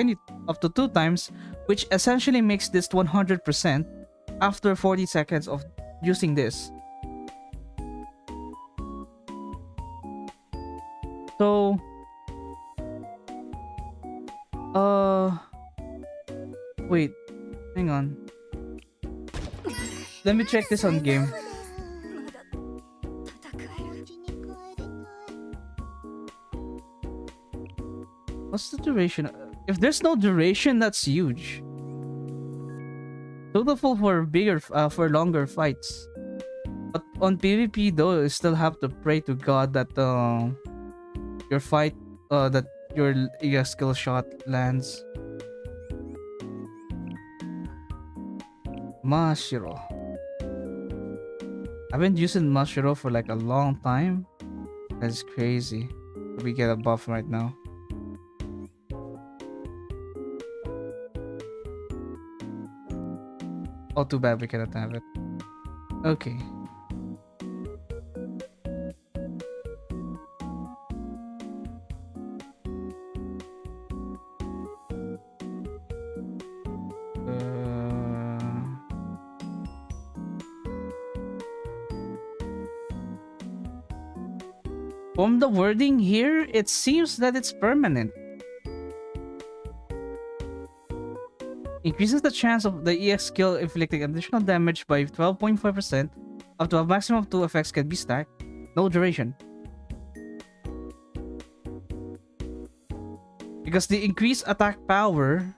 to 2 times, which essentially makes this 100% after 40 seconds of using this. So wait, hang on. Let me check this on game. What's the duration? If there's no duration, that's huge. Suitable for bigger, for longer fights. But on PvP though, you still have to pray to God that your fight, that your skill shot lands. Mashiro. I've been using Mashiro for like a long time. That's crazy. We get a buff right now. Oh, too bad we cannot have it. Okay. From the wording here, it seems that it's permanent. Increases the chance of the EX skill inflicting additional damage by 12.5%. Up to a maximum of 2 effects can be stacked. No duration. Because the increased attack power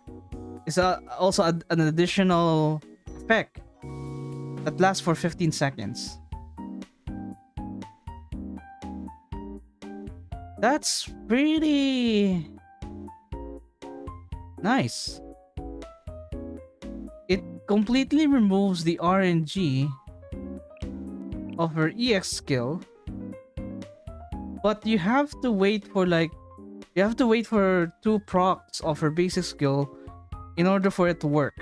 is also an additional effect that lasts for 15 seconds. That's pretty nice. It completely removes the RNG of her EX skill, but you have to wait for 2 procs of her basic skill in order for it to work,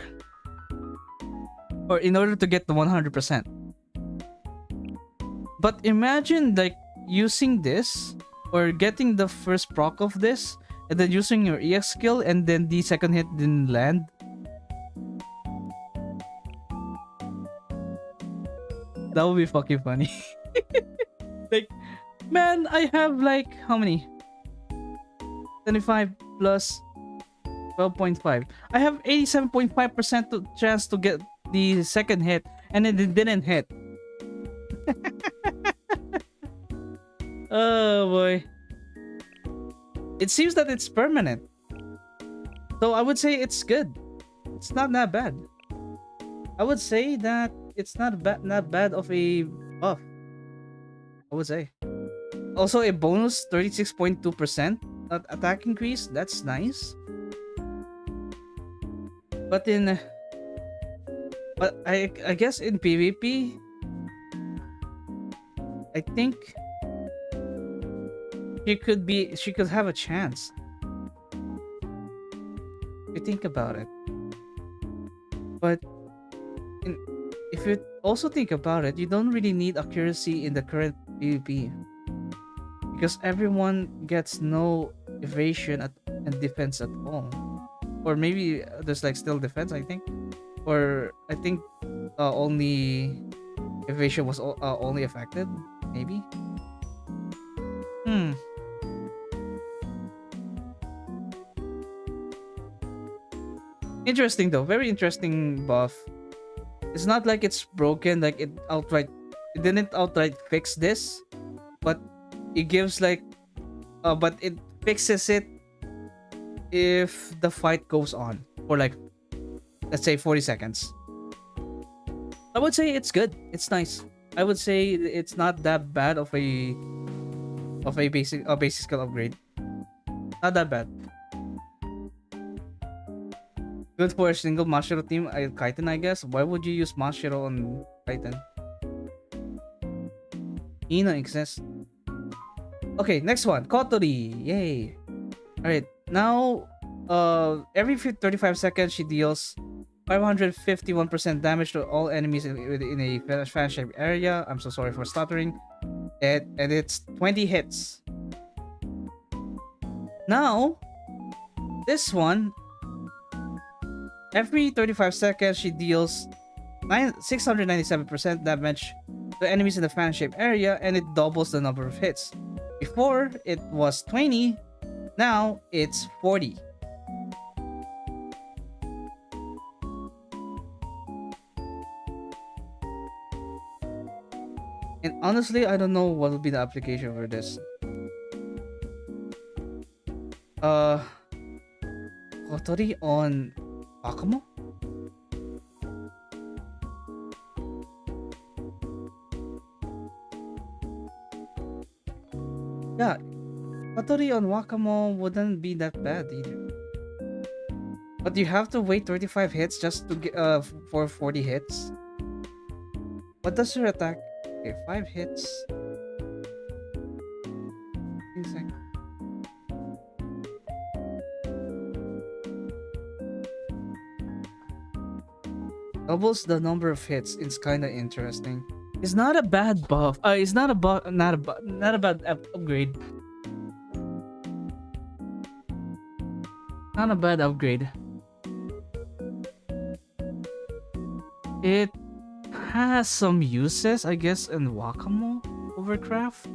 or in order to get the 100%. But imagine like using this or getting the first proc of this and then using your EX skill and then the second hit didn't land. That would be fucking funny. Like, man, I have like how many? 25 plus 12.5. I have 87.5% chance to get the second hit and it didn't hit. Oh boy. It seems that it's permanent. So I would say it's good. It's not that bad. I would say that it's not bad of a buff. I would say. Also a bonus 36.2% attack increase. That's nice. But I guess in PvP, I think she could have a chance. If you think about it. But if you also think about it, you don't really need accuracy in the current PvP. Because everyone gets no evasion and defense at all. Or maybe there's like still defense, I think. Or I think only evasion was only affected. Maybe. Interesting though. Very interesting buff. It's not like it's broken, like it didn't outright fix this, but it gives like but it fixes it if the fight goes on for like, let's say 40 seconds. I would say it's good. It's nice. I would say it's not that bad of a basic skill upgrade. Not that bad. Good for a single Mashiro team. Kaiten, I guess. Why would you use Mashiro on Kaiten? Ino exists. Okay, next one. Kotori. Yay. Alright. Now, every 35 seconds, she deals 551% damage to all enemies in a fan-shaped area. I'm so sorry for stuttering. And it's 20 hits. Now, this one, every 35 seconds, she deals 697% damage to enemies in the fan-shaped area, and it doubles the number of hits. Before, it was 20. Now, it's 40. And honestly, I don't know what will be the application for this. Uh, Kotori on Akamo? Yeah, Kotori on Wakamo wouldn't be that bad either. But you have to wait 35 hits just to get for 40 hits. What does your attack? Okay, 5 hits. Insane. Doubles the number of hits. It's kind of interesting. It's not a bad buff. It's not a not a bad upgrade. Not a bad upgrade. It has some uses, I guess, in Wakamo Overcraft.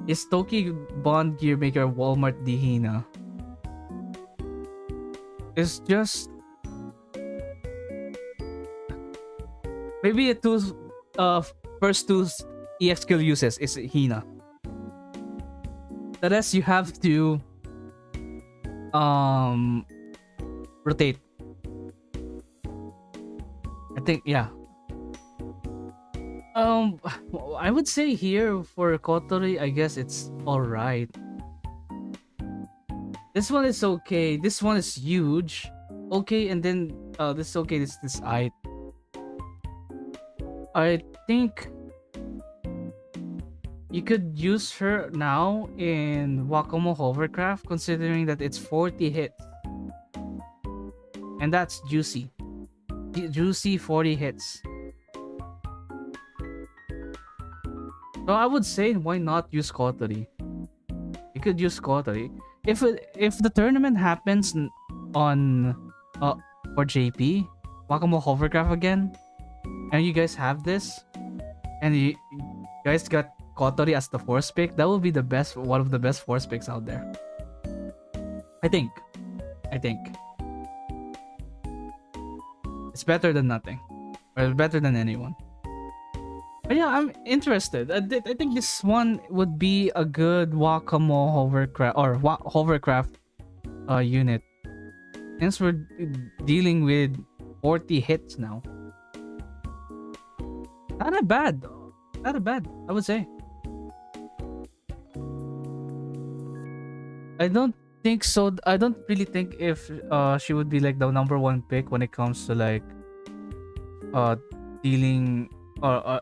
Is Toki Bond Gear Maker Walmart Dihina? It's just maybe the two first two EX skill uses is Hina. The rest you have to rotate. I think yeah. I would say here for Kotori, I guess it's alright. This one is okay. This one is huge. Okay, and then this is okay. This I think you could use her now in Wakamo Hovercraft, considering that it's 40 hits. And that's juicy. Juicy 40 hits. So I would say, why not use Kotori? You could use Kotori. If the tournament happens on for JP, Wakamo Hovercraft again, and you guys have this, and you guys got Kotori as the force pick, that would be the best, one of the best force picks out there. I think. It's better than nothing, or better than anyone. But yeah, I'm interested. I think this one would be a good Wakamo Hovercraft or Hovercraft unit, since we're dealing with 40 hits now. Not a bad, I would say. I don't think so. I don't really think if she would be like the number one pick when it comes to like dealing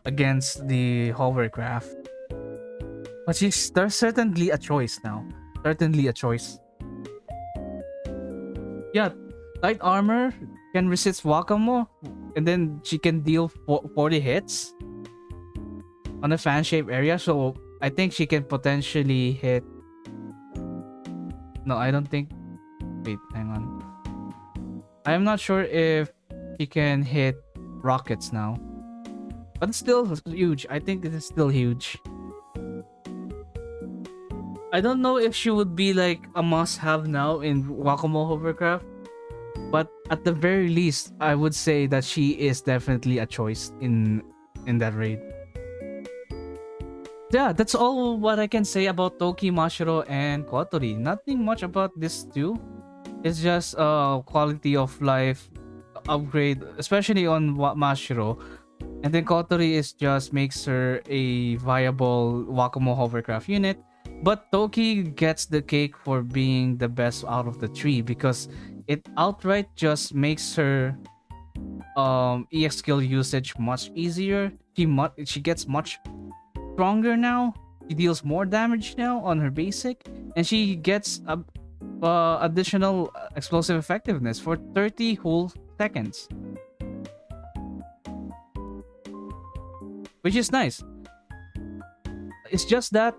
against the Hovercraft. But there's certainly a choice now. Certainly a choice. Yeah, light armor can resist Wakamo, and then she can deal 40 hits on the fan shape area. So I think she can potentially hit. No, I don't think. Wait, hang on. I'm not sure if she can hit rockets now. But it's still huge. I think it is still huge. I don't know if she would be like a must-have now in Wakamo Hovercraft, but at the very least, I would say that she is definitely a choice in that raid. Yeah, that's all what I can say about Toki, Mashiro, and Kotori. Nothing much about this too. It's just a quality of life upgrade, especially on Mashiro. And then Kotori is just makes her a viable Wakamo Hovercraft unit. But Toki gets the cake for being the best out of the three, because it outright just makes her EX skill usage much easier. She gets much stronger now. She deals more damage now on her basic, and she gets additional explosive effectiveness for 30 whole seconds, which is nice. It's just that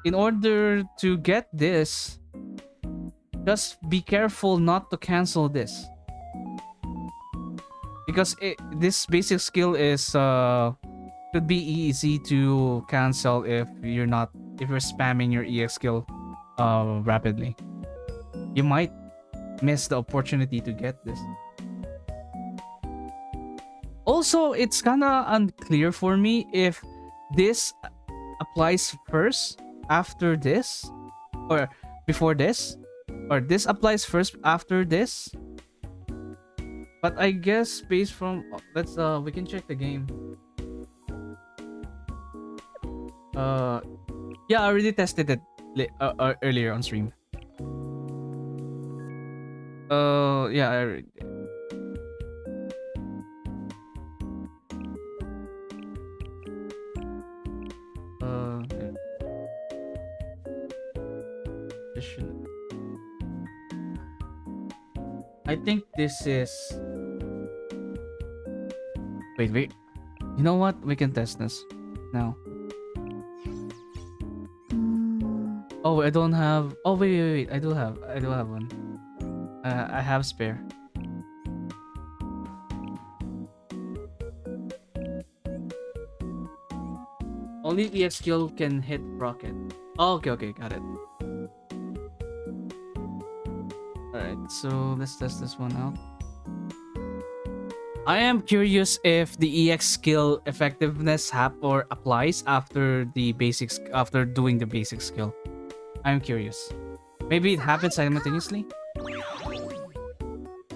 in order to get this, just be careful not to cancel this, because this basic skill is could be easy to cancel if you're spamming your EX skill rapidly. You might miss the opportunity to get this. Also, it's kind of unclear for me if this applies first after this, or before this, or this applies first after this. But I guess based from let's we can check the game. Yeah, I already tested it earlier on stream. Yeah, this should. I think this is. Wait. You know what? We can test this now. Oh, I don't have. Oh, wait. I do have one. I have spare. Only EX skill can hit rocket. Oh, okay, got it. Alright, so let's test this one out. I am curious if the EX skill effectiveness applies after the basics after doing the basic skill. I'm curious. Maybe it happens simultaneously.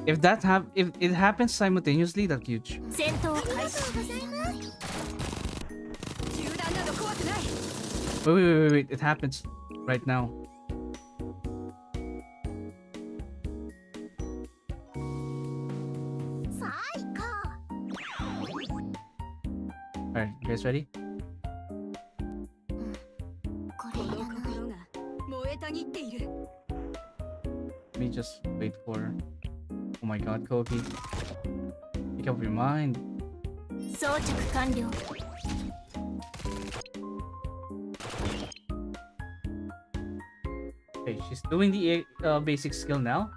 If it happens simultaneously, that's huge. Wait. It happens right now. Alright, you guys ready? Let me just wait for. Oh my god, Koki. Make up your mind. Okay, she's doing the basic skill now.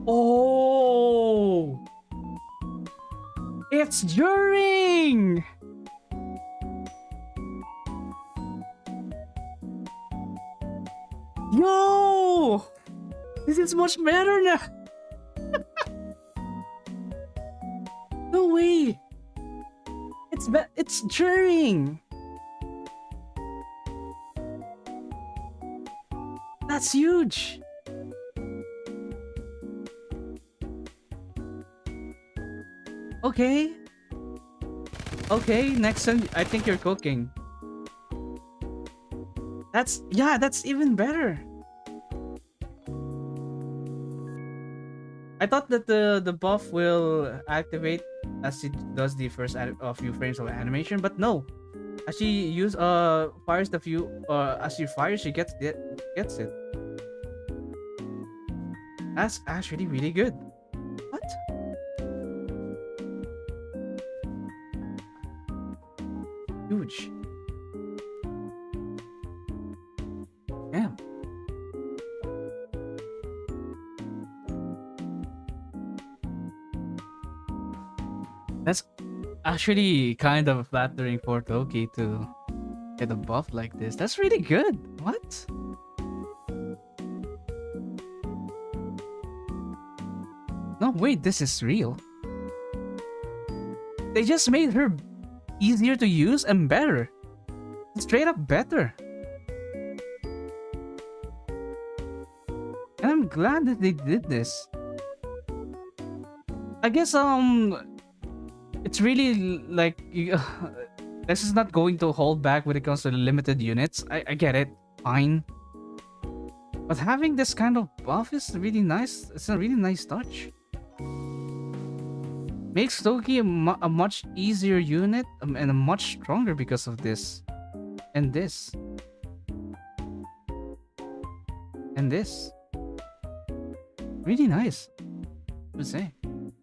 Oh! It's during! Yo! This is much better now! No way! It's during! That's huge! Okay. Next time I think you're cooking. That's even better. I thought that the buff will activate as it does the first few frames of animation, but no. As she fires the few as she fires, she gets it. That's actually really good. What? Huge. Damn. That's actually kind of flattering for Toki to get a buff like this. That's really good. What? No, wait, this is real. They just made her easier to use and better. Straight up better. And I'm glad that they did this. I guess it's really like this is not going to hold back when it comes to the limited units. I get it, fine. But having this kind of buff is really nice. It's a really nice touch. Makes Toki a much easier unit and a much stronger because of this. And this. And this. Really nice, I would say.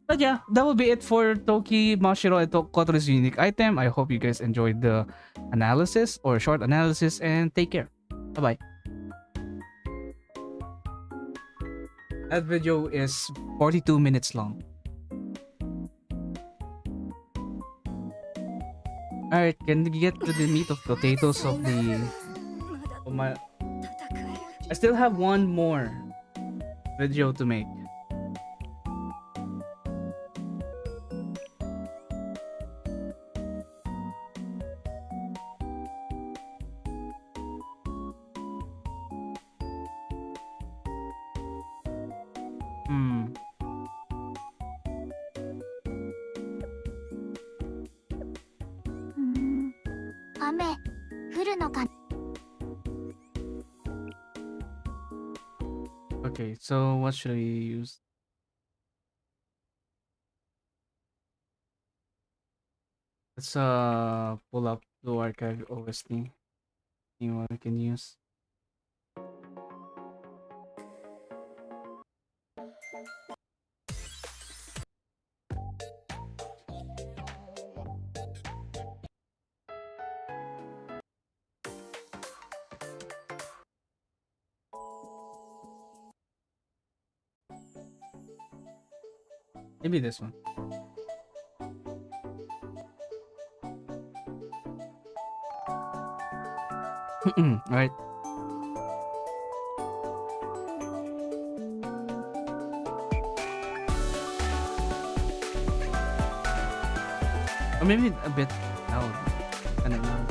But yeah, that will be it for Toki, Mashiro, and Kotoru's unique item. I hope you guys enjoyed the analysis or short analysis, and take care. Bye-bye. That video is 42 minutes long. Alright, can we get to the meat of potatoes of the... my... I still have one more video to make. Hmm. 雨降るのか。 Okay, so what should we use? Let's pull up Blue Archive OST. See what we can use. Maybe this one. Alright. Or maybe a bit loud. Kind of loud.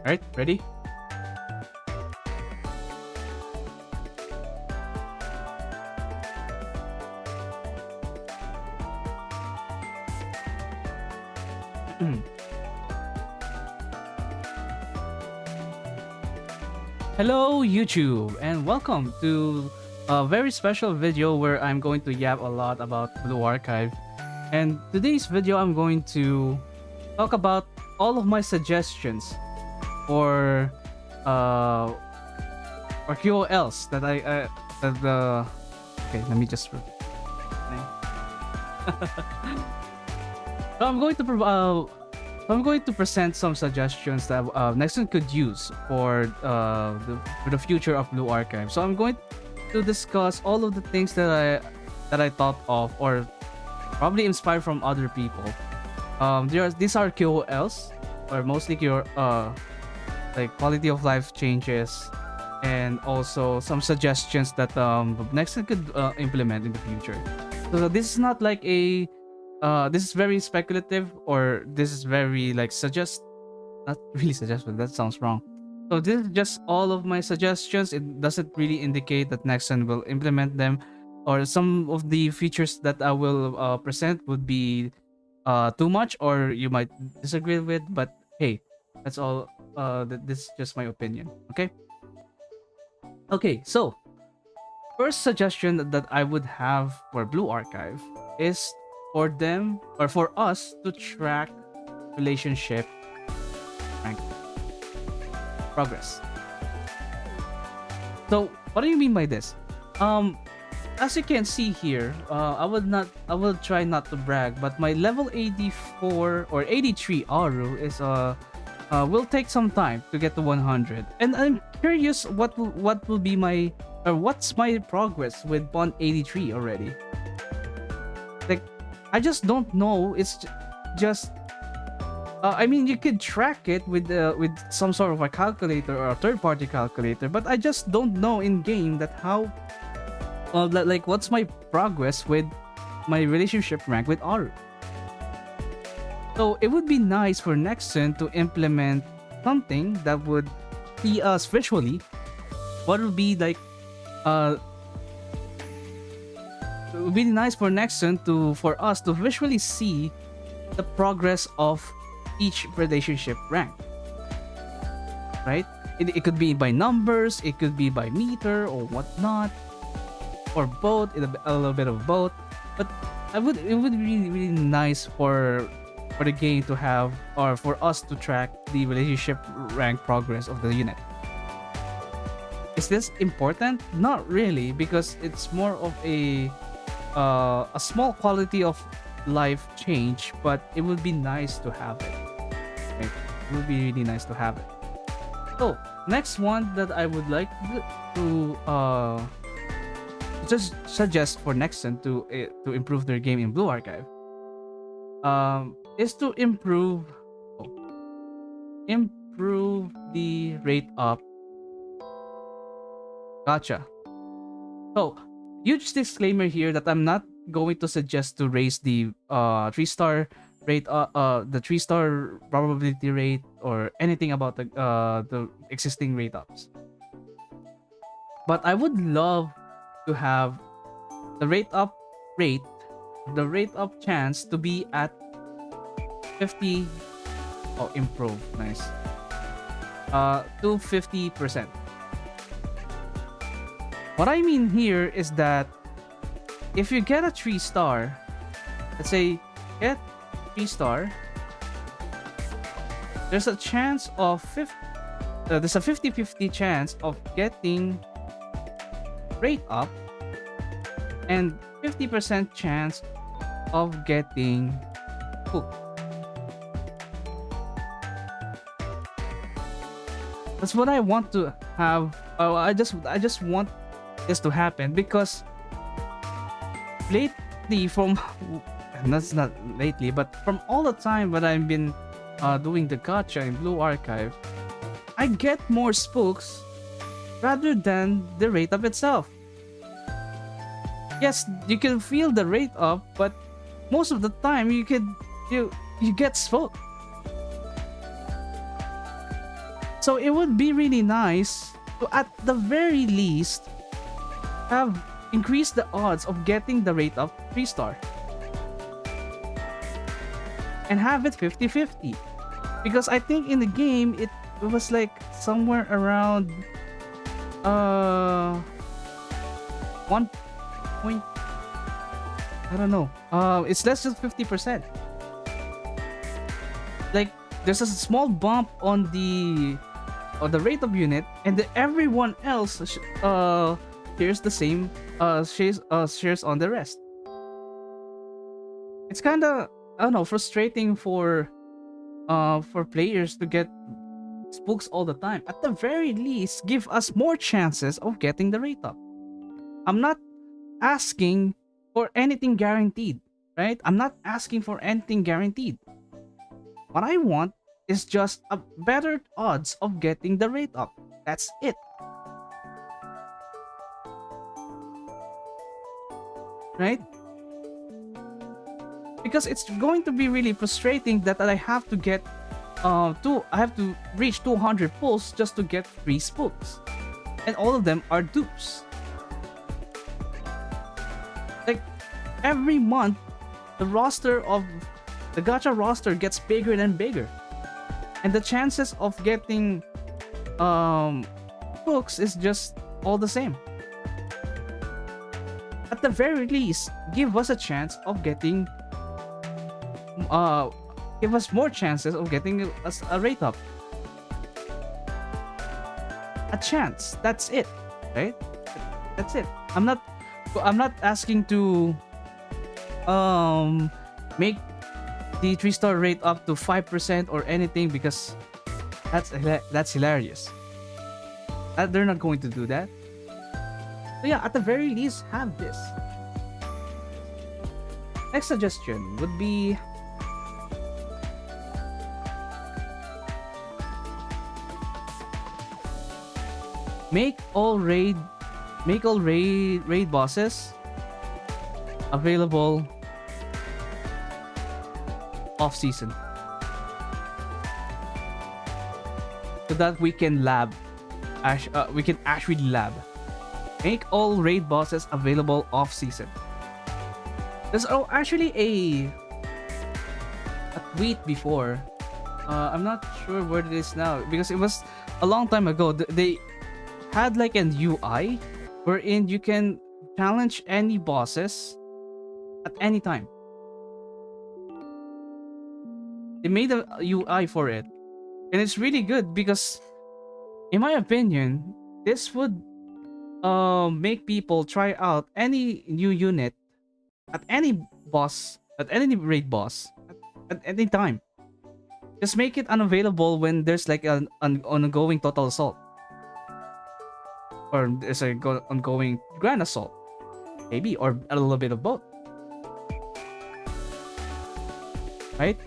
Alright, ready? Hello YouTube and welcome to a very special video where I'm going to yap a lot about Blue Archive. And today's video I'm going to talk about all of my suggestions or QOLs that okay, let me just so I'm going to present some suggestions that Nexon could use for the future of Blue Archive. So I'm going to discuss all of the things that I thought of or probably inspired from other people. These are QOLs or mostly like quality of life changes and also some suggestions that Nexon could implement in the future. So this is not like a this is very speculative or this is very like not really but that sounds wrong. So this is just all of my suggestions. It doesn't really indicate that Nexon will implement them or some of the features that I will present would be too much or you might disagree with, but hey, that's all. This is just my opinion. Okay, so first suggestion that I would have for Blue Archive is for them or for us to track relationship rank progress. So what do you mean by this? As you can see here, I will try not to brag, but my level 84 or 83 Aru is will take some time to get to 100, and I'm curious what will be my or what's my progress with bond 83 already. Like, I just don't know. It's just I mean, you could track it with some sort of a calculator or a third-party calculator, but I just don't know in game that how like what's my progress with my relationship rank with Aru. So it would be nice for Nexon to implement something that would see us visually. What would be like it would be nice for Nexon for us to visually see the progress of each relationship rank. Right? It could be by numbers, it could be by meter or whatnot, or both, a little bit of both. But it would be really nice for the game to have, or for us to track the relationship rank progress of the unit. Is this important? Not really, because it's more of a small quality of life change, but it would be nice to have it. Right? It would be really nice to have it. So next one that I would like to just suggest for Nexon to improve their game in Blue Archive is to improve improve the rate up. Gotcha. So, huge disclaimer here that I'm not going to suggest to raise the 3-star rate, the 3-star probability rate or anything about the existing rate ups. But I would love to have the rate up chance to be at 50. Oh, improve, nice. To 50%. What I mean here is that if you get a 3-star, let's say get 3-star, there's a chance of there's a 50-50 chance of getting rate up and 50% chance of getting hooked. That's what I want to have. I just want this to happen because lately, that's not lately, but from all the time that I've been doing the gacha in Blue Archive, I get more spooks rather than the rate up itself. Yes, you can feel the rate up, but most of the time you get spooked. So it would be really nice to, at the very least, have increased the odds of getting the rate up 3-star. And have it 50-50. Because I think in the game it was like somewhere around 1 point, I don't know. It's less than 50%. Like there's a small bump on the rate of unit, and everyone else shares the same shares on the rest. It's kind of, I don't know, frustrating for players to get spooks all the time. At the very least, give us more chances of getting the rate up. I'm not asking for anything guaranteed, right? I'm not asking for anything guaranteed. What I want is just a better odds of getting the rate up. That's it. Right? Because it's going to be really frustrating that I have to get I have to reach 200 pulls just to get 3 spooks. And all of them are dupes. Like every month the gacha roster gets bigger and bigger. And the chances of getting books is just all the same. At the very least, give us a chance of getting give us more chances of getting a rate up. A chance. That's it, right? That's it. I'm not asking to make the 3-star rate up to 5% or anything, because that's hilarious. They're not going to do that. So yeah, at the very least, have this. Next suggestion would be make all raid bosses available off season, so that we can actually lab. Make all raid bosses available off season. There's actually a tweet before. I'm not sure where it is now because it was a long time ago. They had like an UI wherein you can challenge any bosses at any time. They made a UI for it, and it's really good because, in my opinion, this would make people try out any new unit at any boss, at any raid boss, at any time. Just make it unavailable when there's like an ongoing total assault, or there's a ongoing grand assault, maybe, or a little bit of both, right?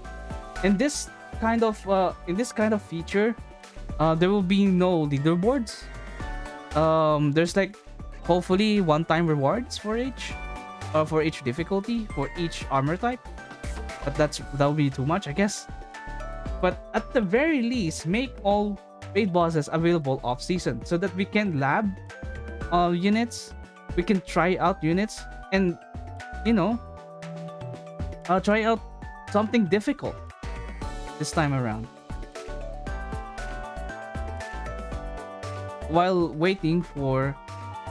And this kind of feature, there will be no leaderboards. There's like hopefully one-time rewards for each difficulty for each armor type, but that would be too much, I guess. But at the very least, make all raid bosses available off season so that we can lab units, we can try out units, and try out something difficult this time around while waiting for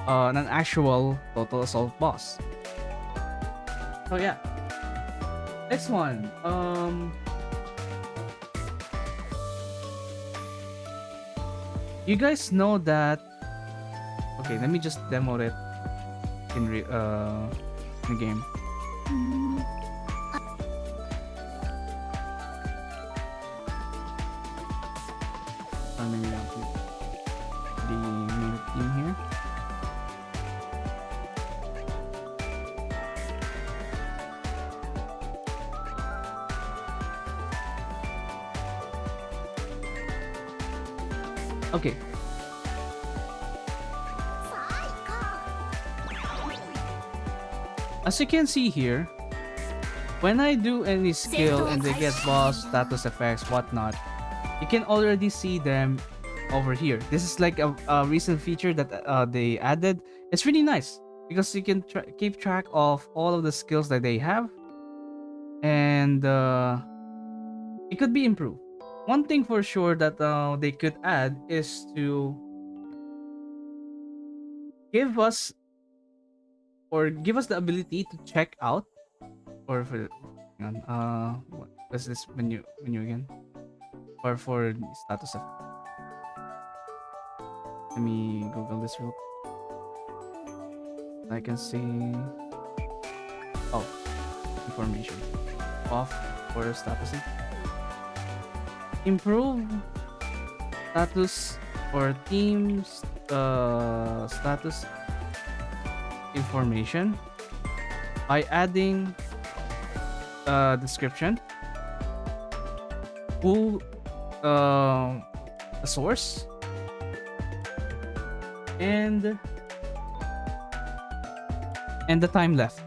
an actual total assault boss. So yeah, next one. You guys know that. Okay, let me just demo it in the game. Maybe I'll put the main theme here. Okay. As you can see here, when I do any skill and they get boss, status effects, whatnot, you can already see them over here. This is like a recent feature that they added. It's really nice because you can keep track of all of the skills that they have, and it could be improved. One thing for sure that they could add is to give us the ability to check out, or for what was this menu again, or for the status of. Let me Google this real quick. I can see. Oh, information off for status. Improve status for teams status information by adding description, who a source, and the time left.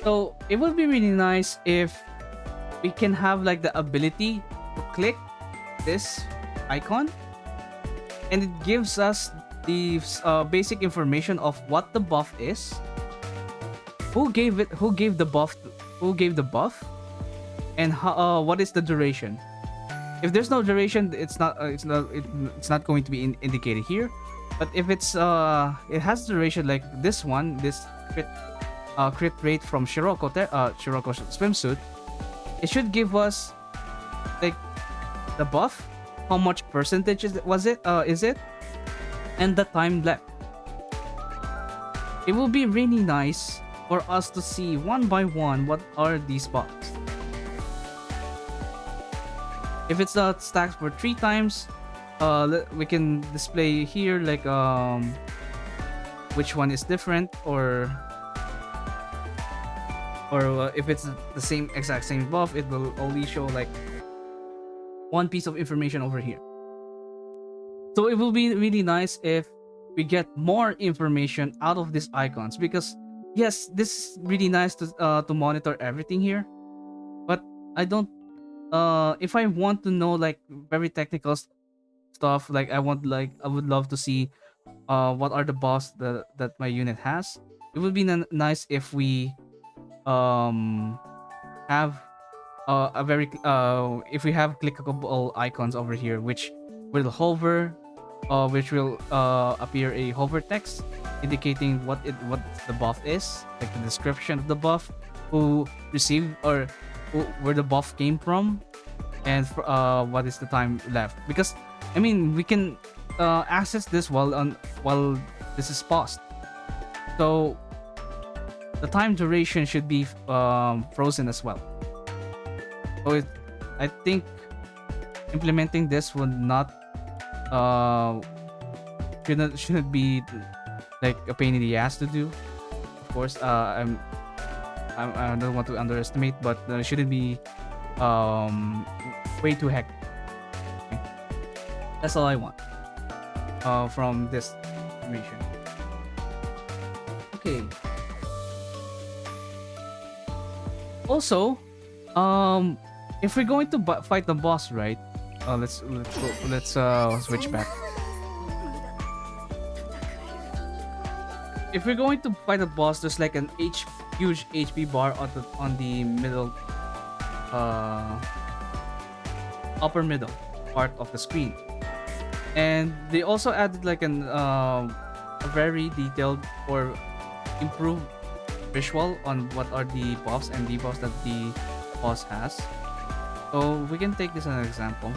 So it would be really nice if we can have like the ability to click this icon and it gives us the basic information of what the buff is, who gave the buff, and how, what is the duration. If there's no duration, it's not going to be indicated here. But if it's it has duration like this one, this crit rate from Shiroko swimsuit, it should give us like the buff, how much percentage is it, and the time left. It will be really nice for us to see one by one what are these buffs. If it's stacked for 3 times, we can display here like which one is different, or if it's the exact same buff, it will only show like one piece of information over here. So it will be really nice if we get more information out of these icons, because yes, this is really nice to monitor everything here, but I don't if I want to know like very technical stuff, like I would love to see what are the buffs that my unit has. It would be nice if we have if we have clickable icons over here, which will hover, which will appear a hover text indicating what the buff is, like the description of the buff, who received or where the buff came from, and what is the time left. Because I mean, we can access this while this is paused, so the time duration should be frozen as well. So I think implementing this would not shouldn't be like a pain in the ass to do. Of course, I don't want to underestimate, but shouldn't be way too hectic. Okay? That's all I want from this information. Okay. Also, if we're going to fight the boss, right? Let's switch back. If we're going to fight the boss, there's like an huge HP bar on the middle, upper middle part of the screen, and they also added like a very detailed or improved visual on what are the buffs and debuffs that the boss has. So we can take this as an example.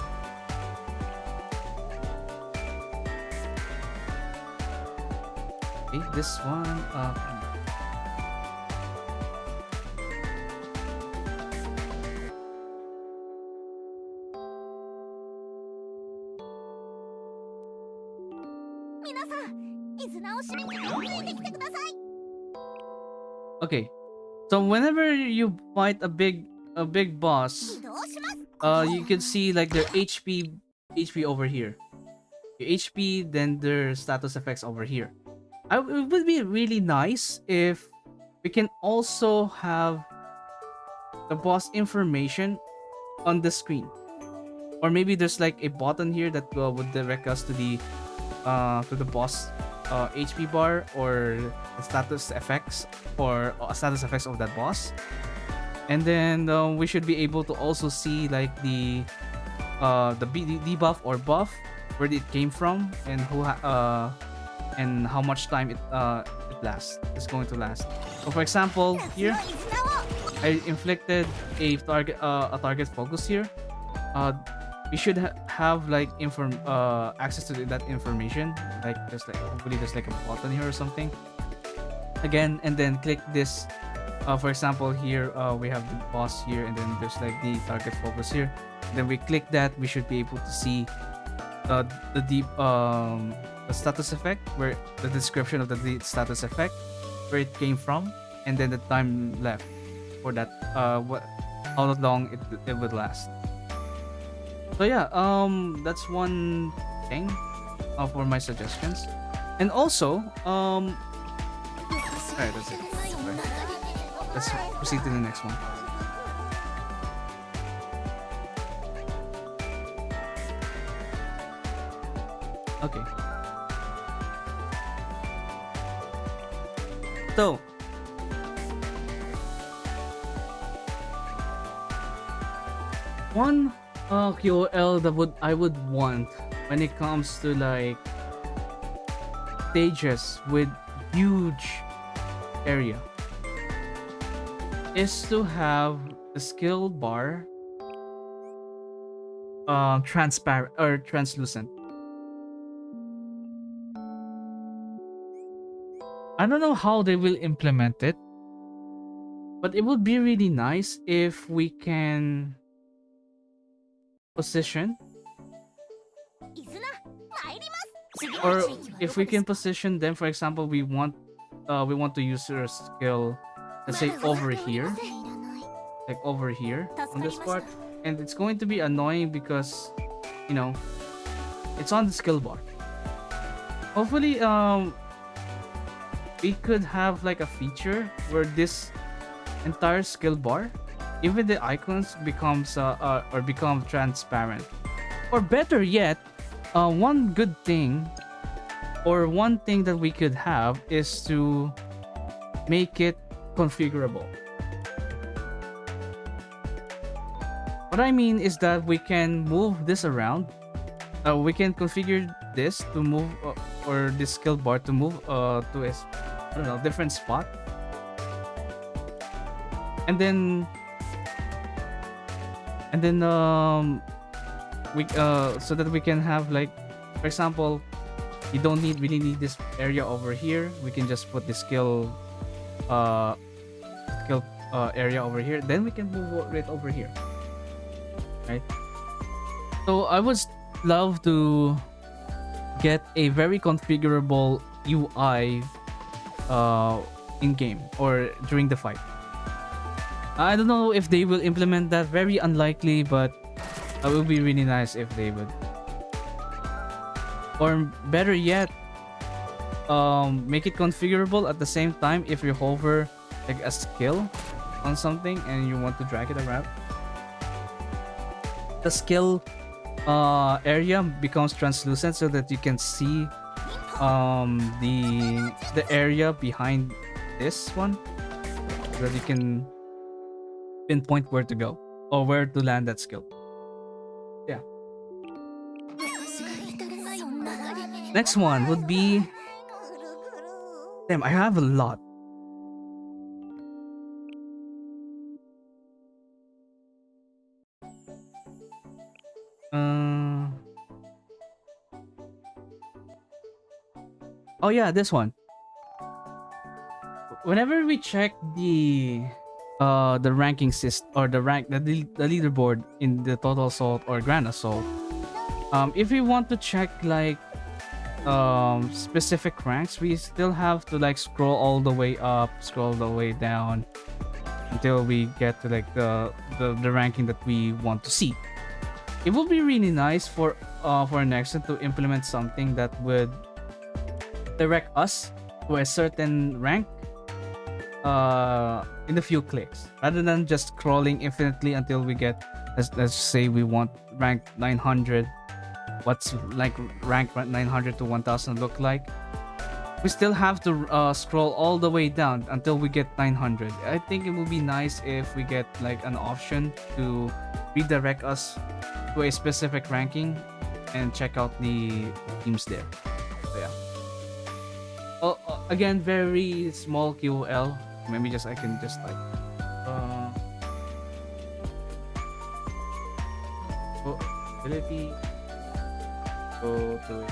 Okay, this one. Okay, so whenever you fight a big boss, you can see like their HP over here, your HP, then their status effects over here. It would be really nice if we can also have the boss information on the screen, or maybe there's like a button here that would direct us to the boss HP bar or the status effects or status effects of that boss, and then we should be able to also see like the debuff or buff, where it came from, and who and how much time it is going to last. So for example, here I inflicted a target focus here. We should have like access to that information, like hopefully there's like a button here or something again, and then click this. For example, here we have the boss here, and then there's like the target focus here. Then we click that, we should be able to see the status effect, where the description of the status effect, where it came from, and then the time left for that, how long it would last. So yeah, that's one thing for my suggestions. And also, alright, that's it. Right. Let's proceed to the next one. Okay. So, one QOL that I would want when it comes to like stages with huge area is to have the skill bar transparent or translucent. I don't know how they will implement it, but it would be really nice if we can position, or if we can position them. For example, we want to use your skill, let's say over here, like over here on this part, and it's going to be annoying because it's on the skill bar. Hopefully we could have like a feature where this entire skill bar, even the icons, become transparent. Or better yet, one good thing, or one thing that we could have, is to make it configurable. What I mean is that we can move this around. We can configure this to move, or this skill bar to move to a different spot, and then we so that we can have, like, for example, you don't really need this area over here. We can just put the skill area over here, then we can move right over here, right? So I would love to get a very configurable UI in game or during the fight. I don't know if they will implement that. Very unlikely, but it would be really nice if they would. Or better yet, make it configurable at the same time if you hover like a skill on something and you want to drag it around. The skill area becomes translucent so that you can see the area behind this one, so that you can pinpoint where to go or where to land that skill. Yeah. Next one would be, damn, I have a lot. Oh yeah, this one. Whenever we check the ranking system or the leaderboard in the total assault or grand assault, if we want to check like specific ranks, we still have to like scroll all the way up, scroll the way down until we get to like the ranking that we want to see. It would be really nice for Nexon to implement something that would direct us to a certain rank in a few clicks, rather than just scrolling infinitely until we get, let's say we want rank 900. What's like rank 900 to 1000 look like? We still have to scroll all the way down until we get 900. I think it would be nice if we get like an option to redirect us to a specific ranking and check out the teams there. So yeah. Again, very small QOL. Maybe I can just like ability, go to it.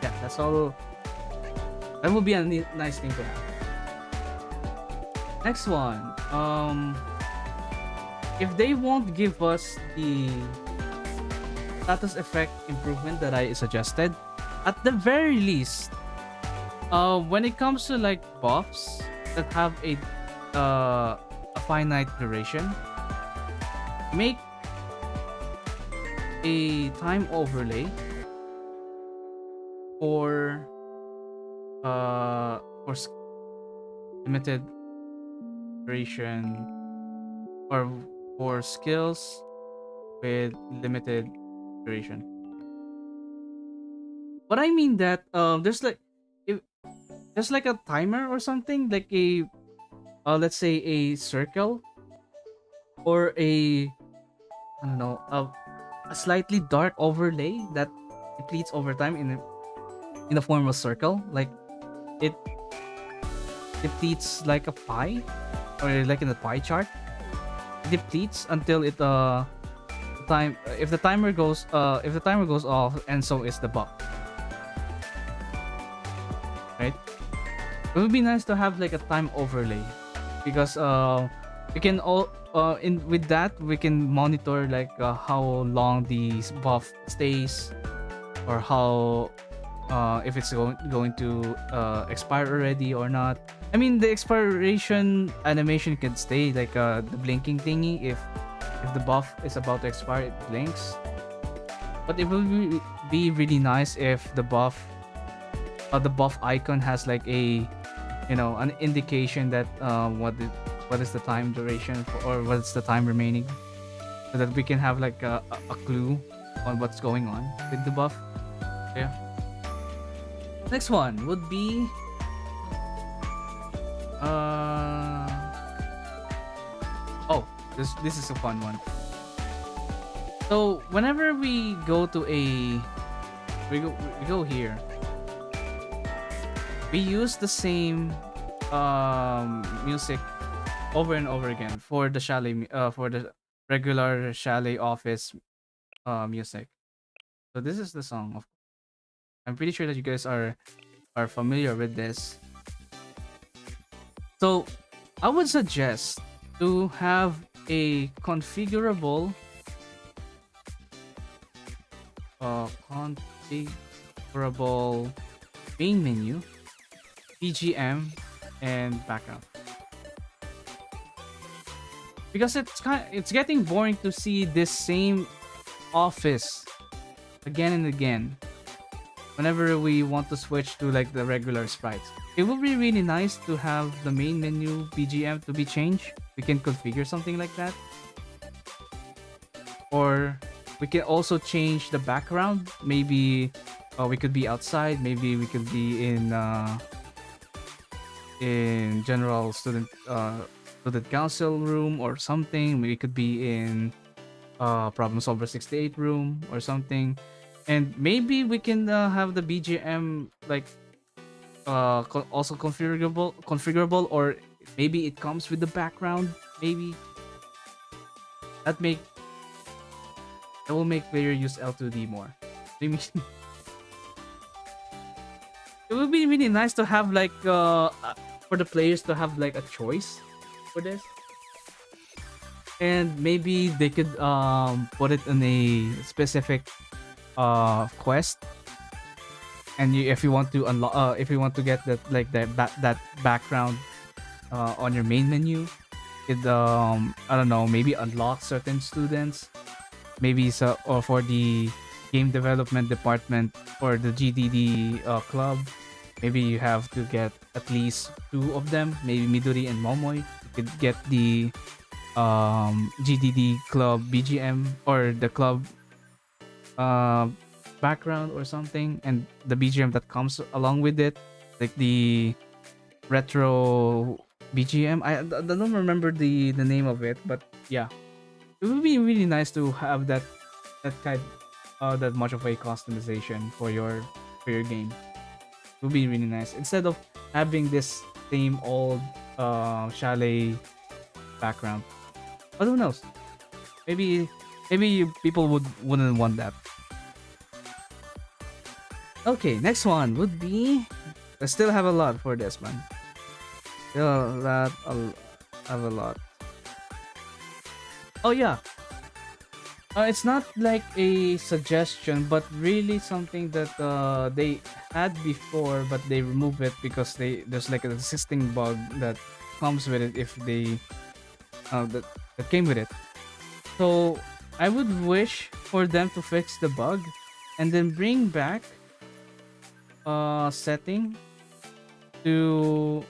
Yeah, that's all. That would be a nice thing to have. Next one. If they won't give us the status effect improvement that I suggested, at the very least, when it comes to like buffs that have a finite duration, make a time overlay for limited duration, or for skills with limited duration. What I mean that there's like a timer or something, like a let's say a circle or a, I don't know, a slightly dark overlay that depletes over time in the form of circle. Like it depletes like a pie, or like in a pie chart. It depletes until it if the timer goes off, and so is the buff. Right? It would be nice to have like a time overlay, because we can with that we can monitor like how long the buff stays, or how if it's going to expire already or not. I mean, the expiration animation can stay, like the blinking thingy. If the buff is about to expire, it blinks. But it will be really nice if the buff icon has like a, an indication that what is the time duration or what's the time remaining, so that we can have like a clue on what's going on with the buff. Yeah. Next one would be this is a fun one. So whenever we go to we go here, we use the same music over and over again for the chalet for the regular chalet office music. So this is the song. I'm pretty sure that you guys are familiar with this. So I would suggest to have a configurable main menu, BGM, and background. Because it's getting boring to see this same office again and again whenever we want to switch to like the regular sprites. It would be really nice to have the main menu BGM to be changed. We can configure something like that. Or we can also change the background. Maybe we could be outside. Maybe we could be in general student council room or something. We could be in problem solver 68 room or something. And maybe we can have the BGM like also configurable, or maybe it comes with the background. Maybe that will make player use L2D more. I mean, it would be really nice to have like for the players to have like a choice for this, and maybe they could put it in a specific quest. And if you want to unlock, if you want to get that like that background on your main menu, it I don't know, maybe unlock certain students, maybe so, or for the game development department or the GDD club, maybe you have to get at least 2 of them, maybe Midori and Momoy. You could get the GDD club BGM or the club background or something, and the BGM that comes along with it, like the retro BGM. I don't remember the name of it, but yeah, it would be really nice to have that kind that much of a customization for your game. It would be really nice instead of having this same old chalet background. But who knows? Maybe people wouldn't want that. Okay, next one would be. I still have a lot for this one. Still have a lot. Oh yeah. It's not like a suggestion, but really something that they had before, but they remove it because there's like an existing bug that comes with it if they that came with it. So I would wish for them to fix the bug and then bring back setting to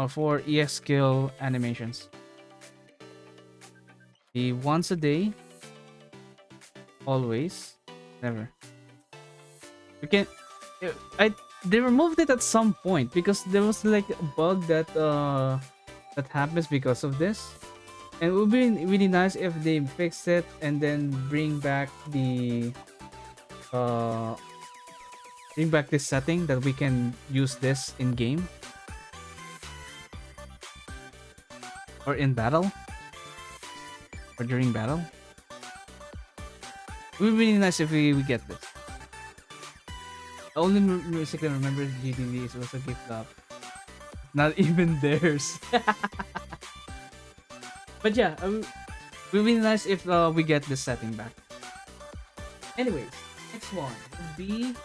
for EX skill animations. The once a day, always, never. We can. They removed it at some point because there was like a bug that that happens because of this, and it would be really nice if they fix it and then bring back the bring back this setting that we can use this in game or in battle or during battle. It would be really nice if we get this. The only music I remember is GTV is also gift up. Not even theirs. But yeah, it would be nice if we get this setting back. Anyways, next one would be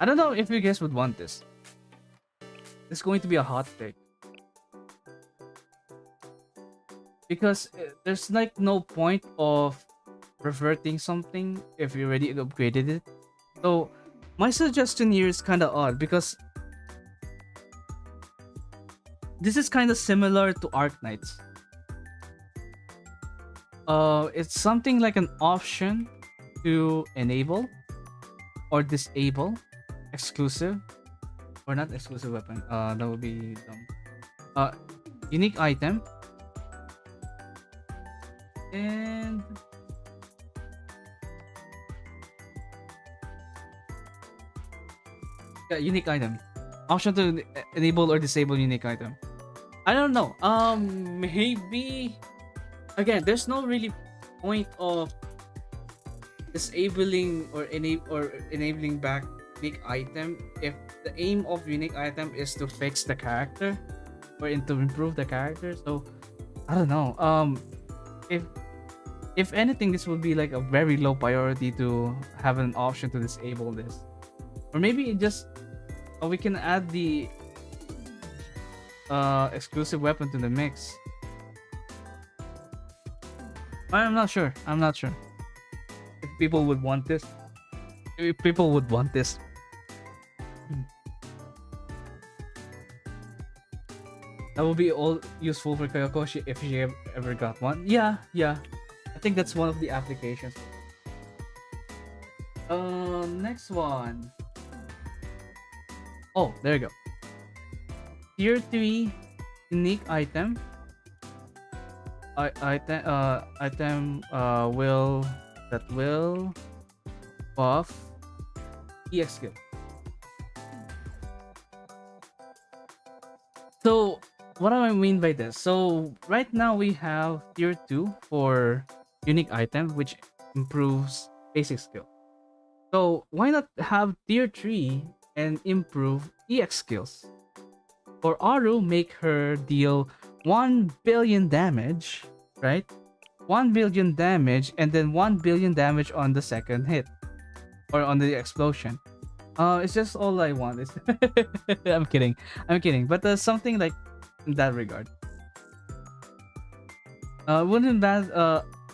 I don't know if you guys would want this. It's going to be a hot take. Because there's like no point of reverting something if you already upgraded it. So my suggestion here is kind of odd because this is kind of similar to Arknights. It's something like an option to enable or disable exclusive or not exclusive weapon. That would be dumb. Unique item. And yeah, unique item. Option to enable or disable unique item. I don't know. Maybe again, there's no really point of disabling or enabling back unique item if the aim of unique item is to fix the character or to improve the character. So I don't know. If if anything, this would be like a very low priority to have an option to disable this. Or maybe it just we can add the exclusive weapon to the mix. I'm not sure. I'm not sure if people would want this. If people would want this. That would be all useful for Kayakoshi if she ever got one. Yeah, yeah. I think that's one of the applications. Next one. Oh, there you go. Tier 3 unique item. Item will buff EX skill. So what do I mean by this? So right now we have tier 2 for unique item, which improves basic skill. So why not have tier 3 and improve EX skills? For Aru, make her deal 1 billion damage, right? 1 billion damage and then 1 billion damage on the second hit or on the explosion. It's just all I want. Is I'm kidding. But something like in that regard. Wouldn't that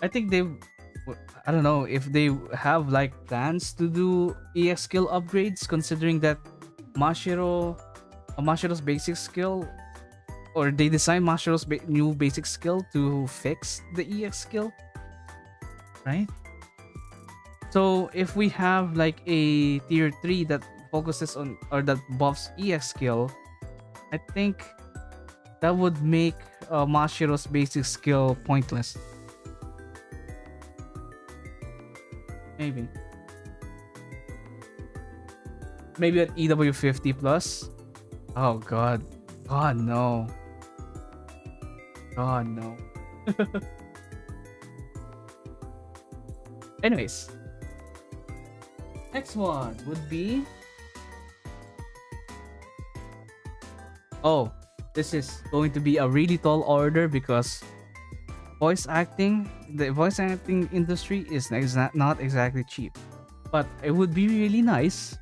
I think I don't know if they have like plans to do EX skill upgrades, considering that Mashiro's basic skill, or they designed Mashiro's new basic skill to fix the EX skill, right? So if we have like a tier 3 that focuses on or that buffs EX skill, I think that would make Mashiro's basic skill pointless. Maybe at EW50 plus. Oh god. God no. God no. Anyways, next one would be, oh, this is going to be a really tall order because the voice acting industry is not exactly cheap. But it would be really nice,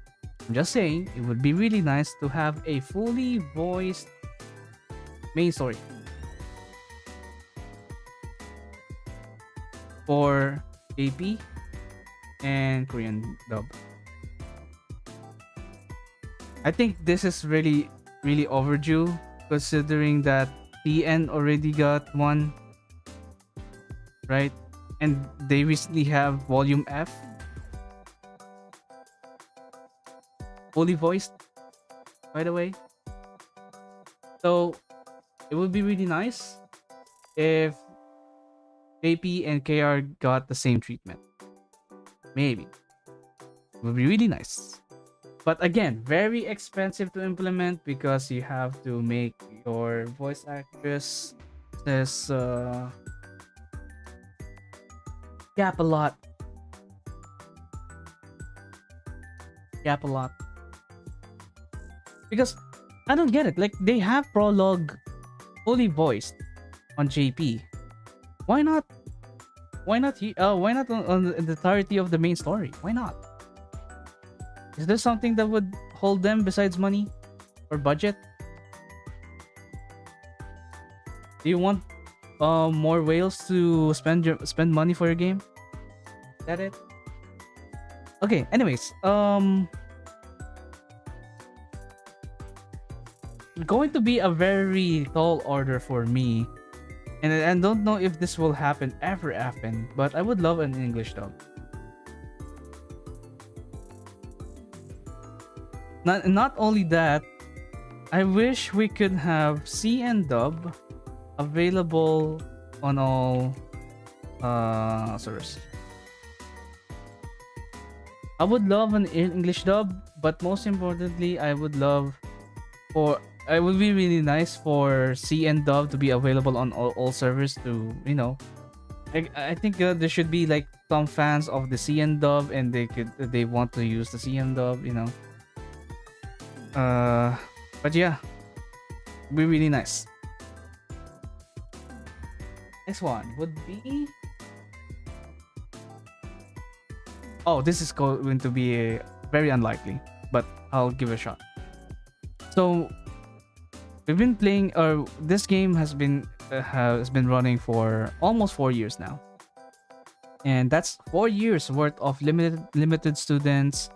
I'm just saying, it would be really nice to have a fully voiced main story for AP and Korean dub. I think this is really overdue, considering that TN already got one, right? And they recently have Volume F fully voiced, by the way. So it would be really nice if JP and KR got the same treatment. Maybe. It would be really nice. But again, very expensive to implement because you have to make your voice actress gap a lot. Because I don't get it. Like, they have prologue fully voiced on JP. Why not on the entirety of the main story? Why not? Is there something that would hold them besides money or budget? Do you want more whales to spend money for your game? Is that it? Okay, anyways, going to be a very tall order for me, and I don't know if this will ever happen, but I would love an English dub. Not only that, I wish we could have CN dub available on all servers. I would love an English dub, but most importantly, it would be really nice for CN dub to be available on all servers to, I think there should be like some fans of the CN dub and they want to use the CN dub, but yeah, it'd be really nice. Next one would be Oh, this is going to be very unlikely, but I'll give it a shot. So we've been playing, or this game has been running for almost 4 years now, and that's 4 years worth of limited students,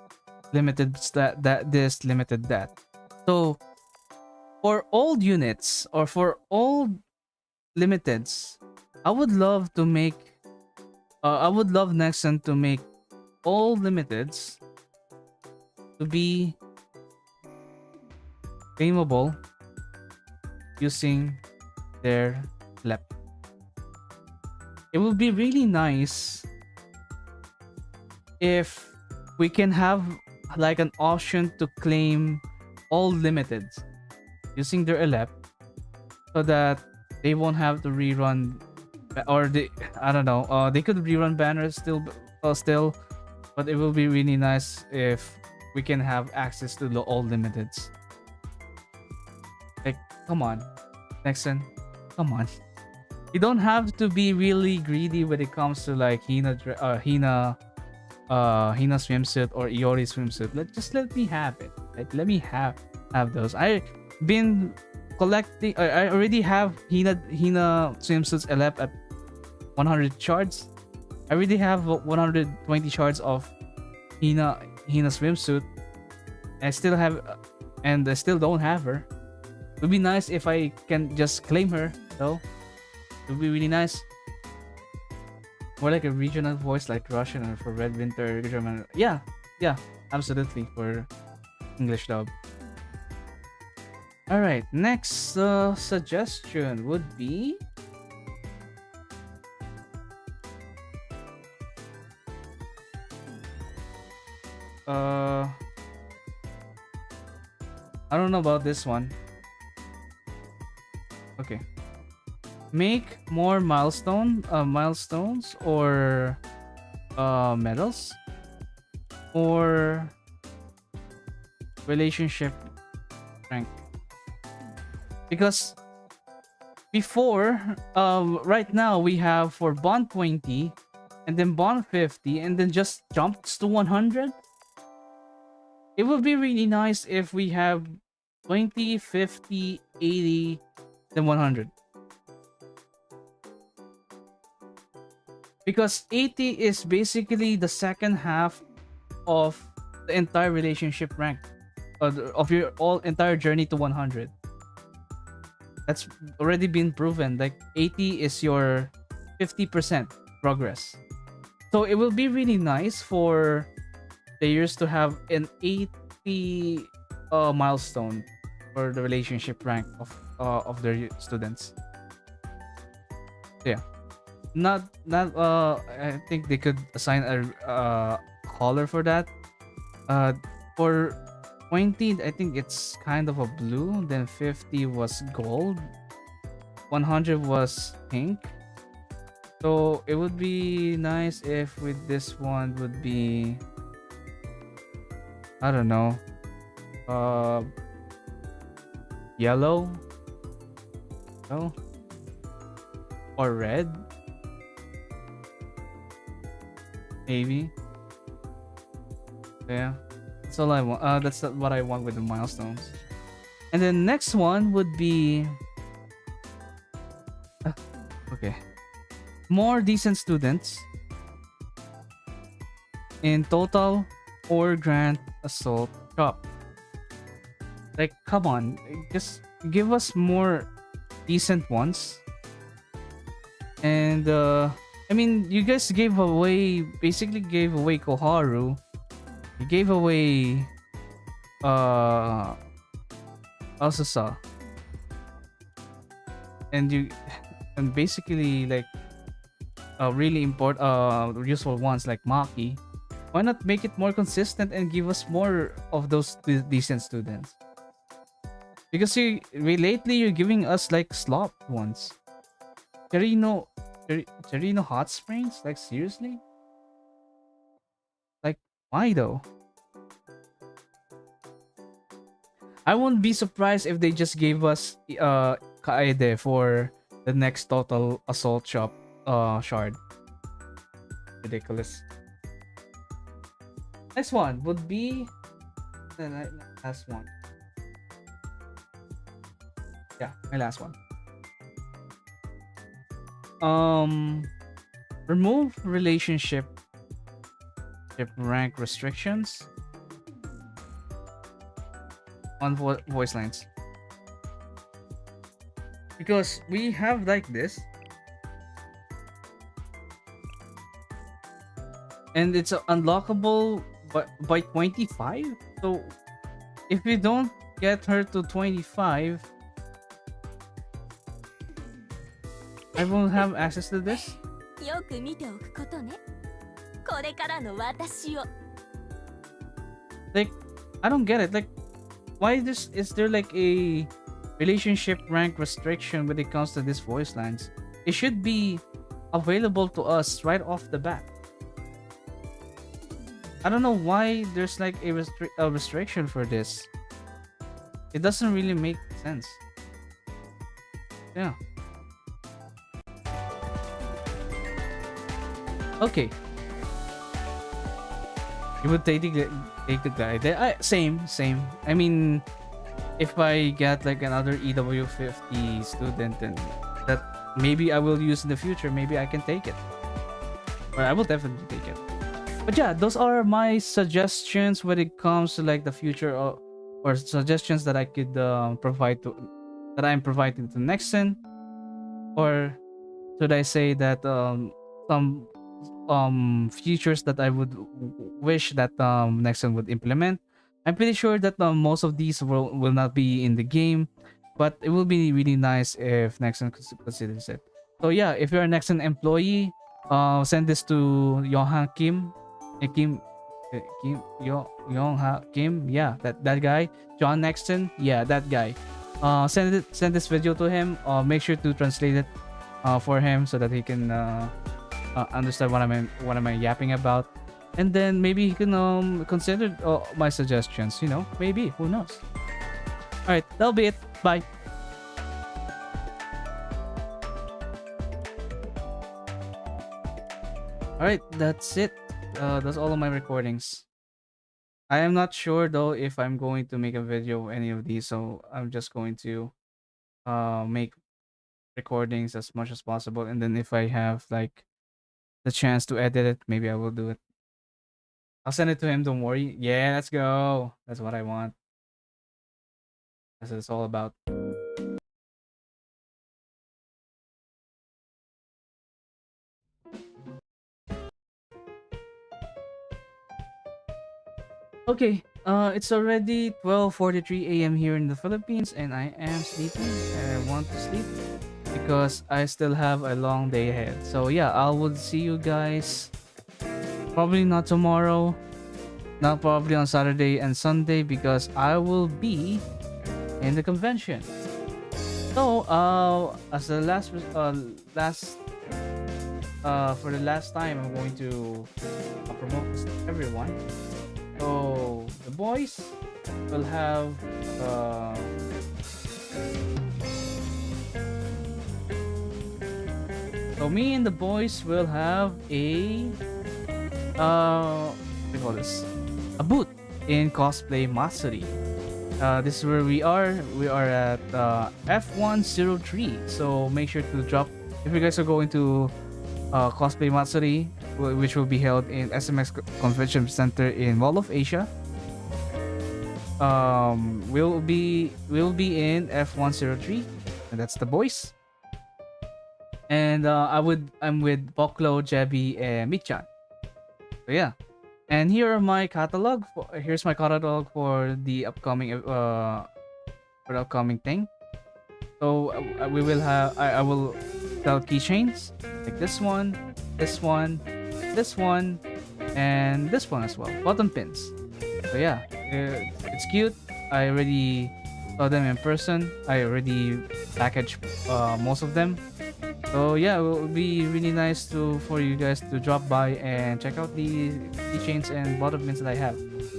limited this, limited that. So for old units or for old limiteds, I would love to make. I would love Nexon to make all limiteds to be claimable using their lep. It would be really nice if we can have like an option to claim all limiteds using their elep, so that they won't have to rerun, or I don't know, they could rerun banners still, but it will be really nice if we can have access to the all limiteds. Like, come on, Nexon, come on. You don't have to be really greedy when it comes to like Hina swimsuit or Iori swimsuit. Just let me have it. Like, let me have those. I've been collecting. I already have Hina swimsuits elep at 100 shards. I already have 120 shards of Hina swimsuit. I still have, and I still don't have her. It would be nice if I can just claim her, though. It would be really nice. More like a regional voice, like Russian, or for Red Winter, German. Yeah, absolutely, for English dub. All right, next suggestion would be I don't know about this one. Okay. Make more milestones or medals or relationship rank. Because before, right now we have for bond 20 and then bond 50 and then just jumps to 100. It would be really nice if we have 20, 50, 80, then 100. Because 80 is basically the second half of the entire relationship rank, of your entire journey to 100. That's already been proven. Like 80 is your 50% progress. So it will be really nice for players to have an 80 milestone for the relationship rank of their students. So yeah. Not I think they could assign a color for that. For 20, I think it's kind of a blue. Then 50 was gold. 100 was pink. So it would be nice if with this one would be, I don't know, yellow, no, or red. Maybe. Yeah, that's all I want. That's what I want with the milestones. And then next one would be okay, more decent students in total or grant assault shop. Like, come on, just give us more decent ones. And I mean, you guys basically gave away Koharu. You gave away Asusa. And basically like really useful ones like Maki. Why not make it more consistent and give us more of those decent students? Because lately you're giving us like slop ones. Cherino Hot Springs? Like, seriously? Like, why though? I won't be surprised if they just gave us Kaede for the next total assault shop shard. Ridiculous. Next one would be the last one. Yeah, my last one. Remove relationship rank restrictions on voice lines, because we have like this, and it's unlockable by 25. So if we don't get her to 25, I won't have access to this. よく見ておくことね。これからの私を。 Like, I don't get it. Like, why is there like a relationship rank restriction when it comes to these voice lines? It should be available to us right off the bat. I don't know why there's like a restriction for this. It doesn't really make sense. Yeah. Okay. You would take the guy. Same. I mean, if I get like another EW50 student, then that maybe I will use in the future. Maybe I can take it. Or I will definitely take it. But yeah, those are my suggestions when it comes to like the future, or suggestions that I could provide to, that I'm providing to Nexon. Or should I say that some features that I would wish that Nexon would implement. I'm pretty sure that most of these will not be in the game, but it will be really nice if Nexon considers it. So yeah, if you're a Nexon employee, send this to Yongha Kim, Yongha Kim, yeah, that guy, John Nexon, yeah, that guy. Send this video to him. Make sure to translate it for him so that he can understand what am I yapping about, and then maybe he can consider my suggestions. You know, maybe, who knows. All right, that'll be it. Bye. All right, that's it. That's all of my recordings. I am not sure though if I'm going to make a video of any of these, so I'm just going to make recordings as much as possible, and then if I have like the chance to edit it, maybe I will do it. I'll send it to him, don't worry. Yeah, let's go. That's what I want. That's what it's all about. Okay, it's already 12:43 a.m. here in the Philippines, and I am sleepy. I want to sleep because I still have a long day ahead. So yeah, I will see you guys probably not tomorrow, not probably on Saturday and Sunday, because I will be in the convention. So as the for the last time, I'm going to promote this to everyone. So the boys will have so me and the boys will have a what do you call this? A booth in Cosplay Matsuri. This is where we are. We are at F103. So make sure to drop if you guys are going to Cosplay Matsuri, which will be held in SMX Convention Center in Mall of Asia. We'll be in F103, and that's the boys. And I'm with Boklo, Jebi, and Michan. So yeah, and here's my catalog for the upcoming thing. So we will have I will sell keychains like this one, this one, this one, and this one as well. Bottom pins. So yeah, it's cute. I already saw them in person. I already packaged most of them. So yeah, it will be really nice for you guys to drop by and check out the keychains and bottom pins that I have.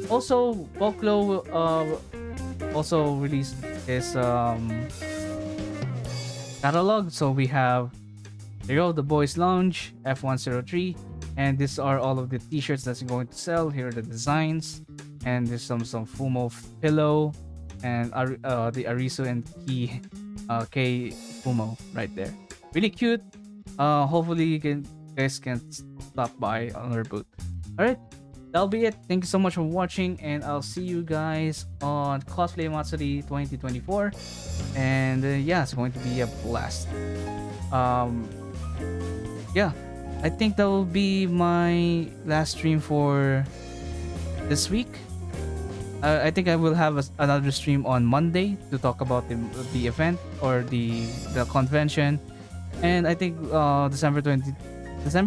Also, Boklo will also release his catalog. So we have here you go, the Boys Lounge, F103, And these are all of the t-shirts that's going to sell. Here are the designs, and there's some Fumo pillow, and the Arisu and K Fumo right there. Really cute. Hopefully you guys can stop by on our booth. All right, that'll be it. Thank you so much for watching, and I'll see you guys on Cosplay Matsuri 2024. And yeah, it's going to be a blast. Yeah, I think that will be my last stream for this week. I think I will have another stream on Monday to talk about the event or the convention, and I think December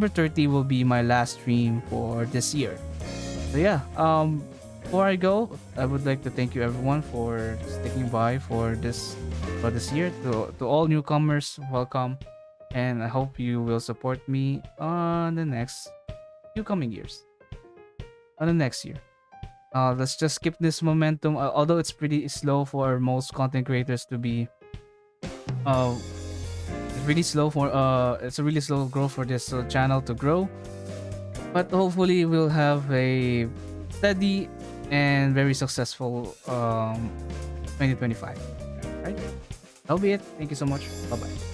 30 will be my last stream for this year. So yeah, before I go, I would like to thank you everyone for sticking by for this year. To all newcomers, welcome, and I hope you will support me on the next few coming years. On the next year. Let's just keep this momentum. Although it's pretty slow for most content creators to be, it's really slow for it's a really slow growth for this channel to grow. But hopefully we'll have a steady and very successful 2025. Right? That'll be it. Thank you so much. Bye bye.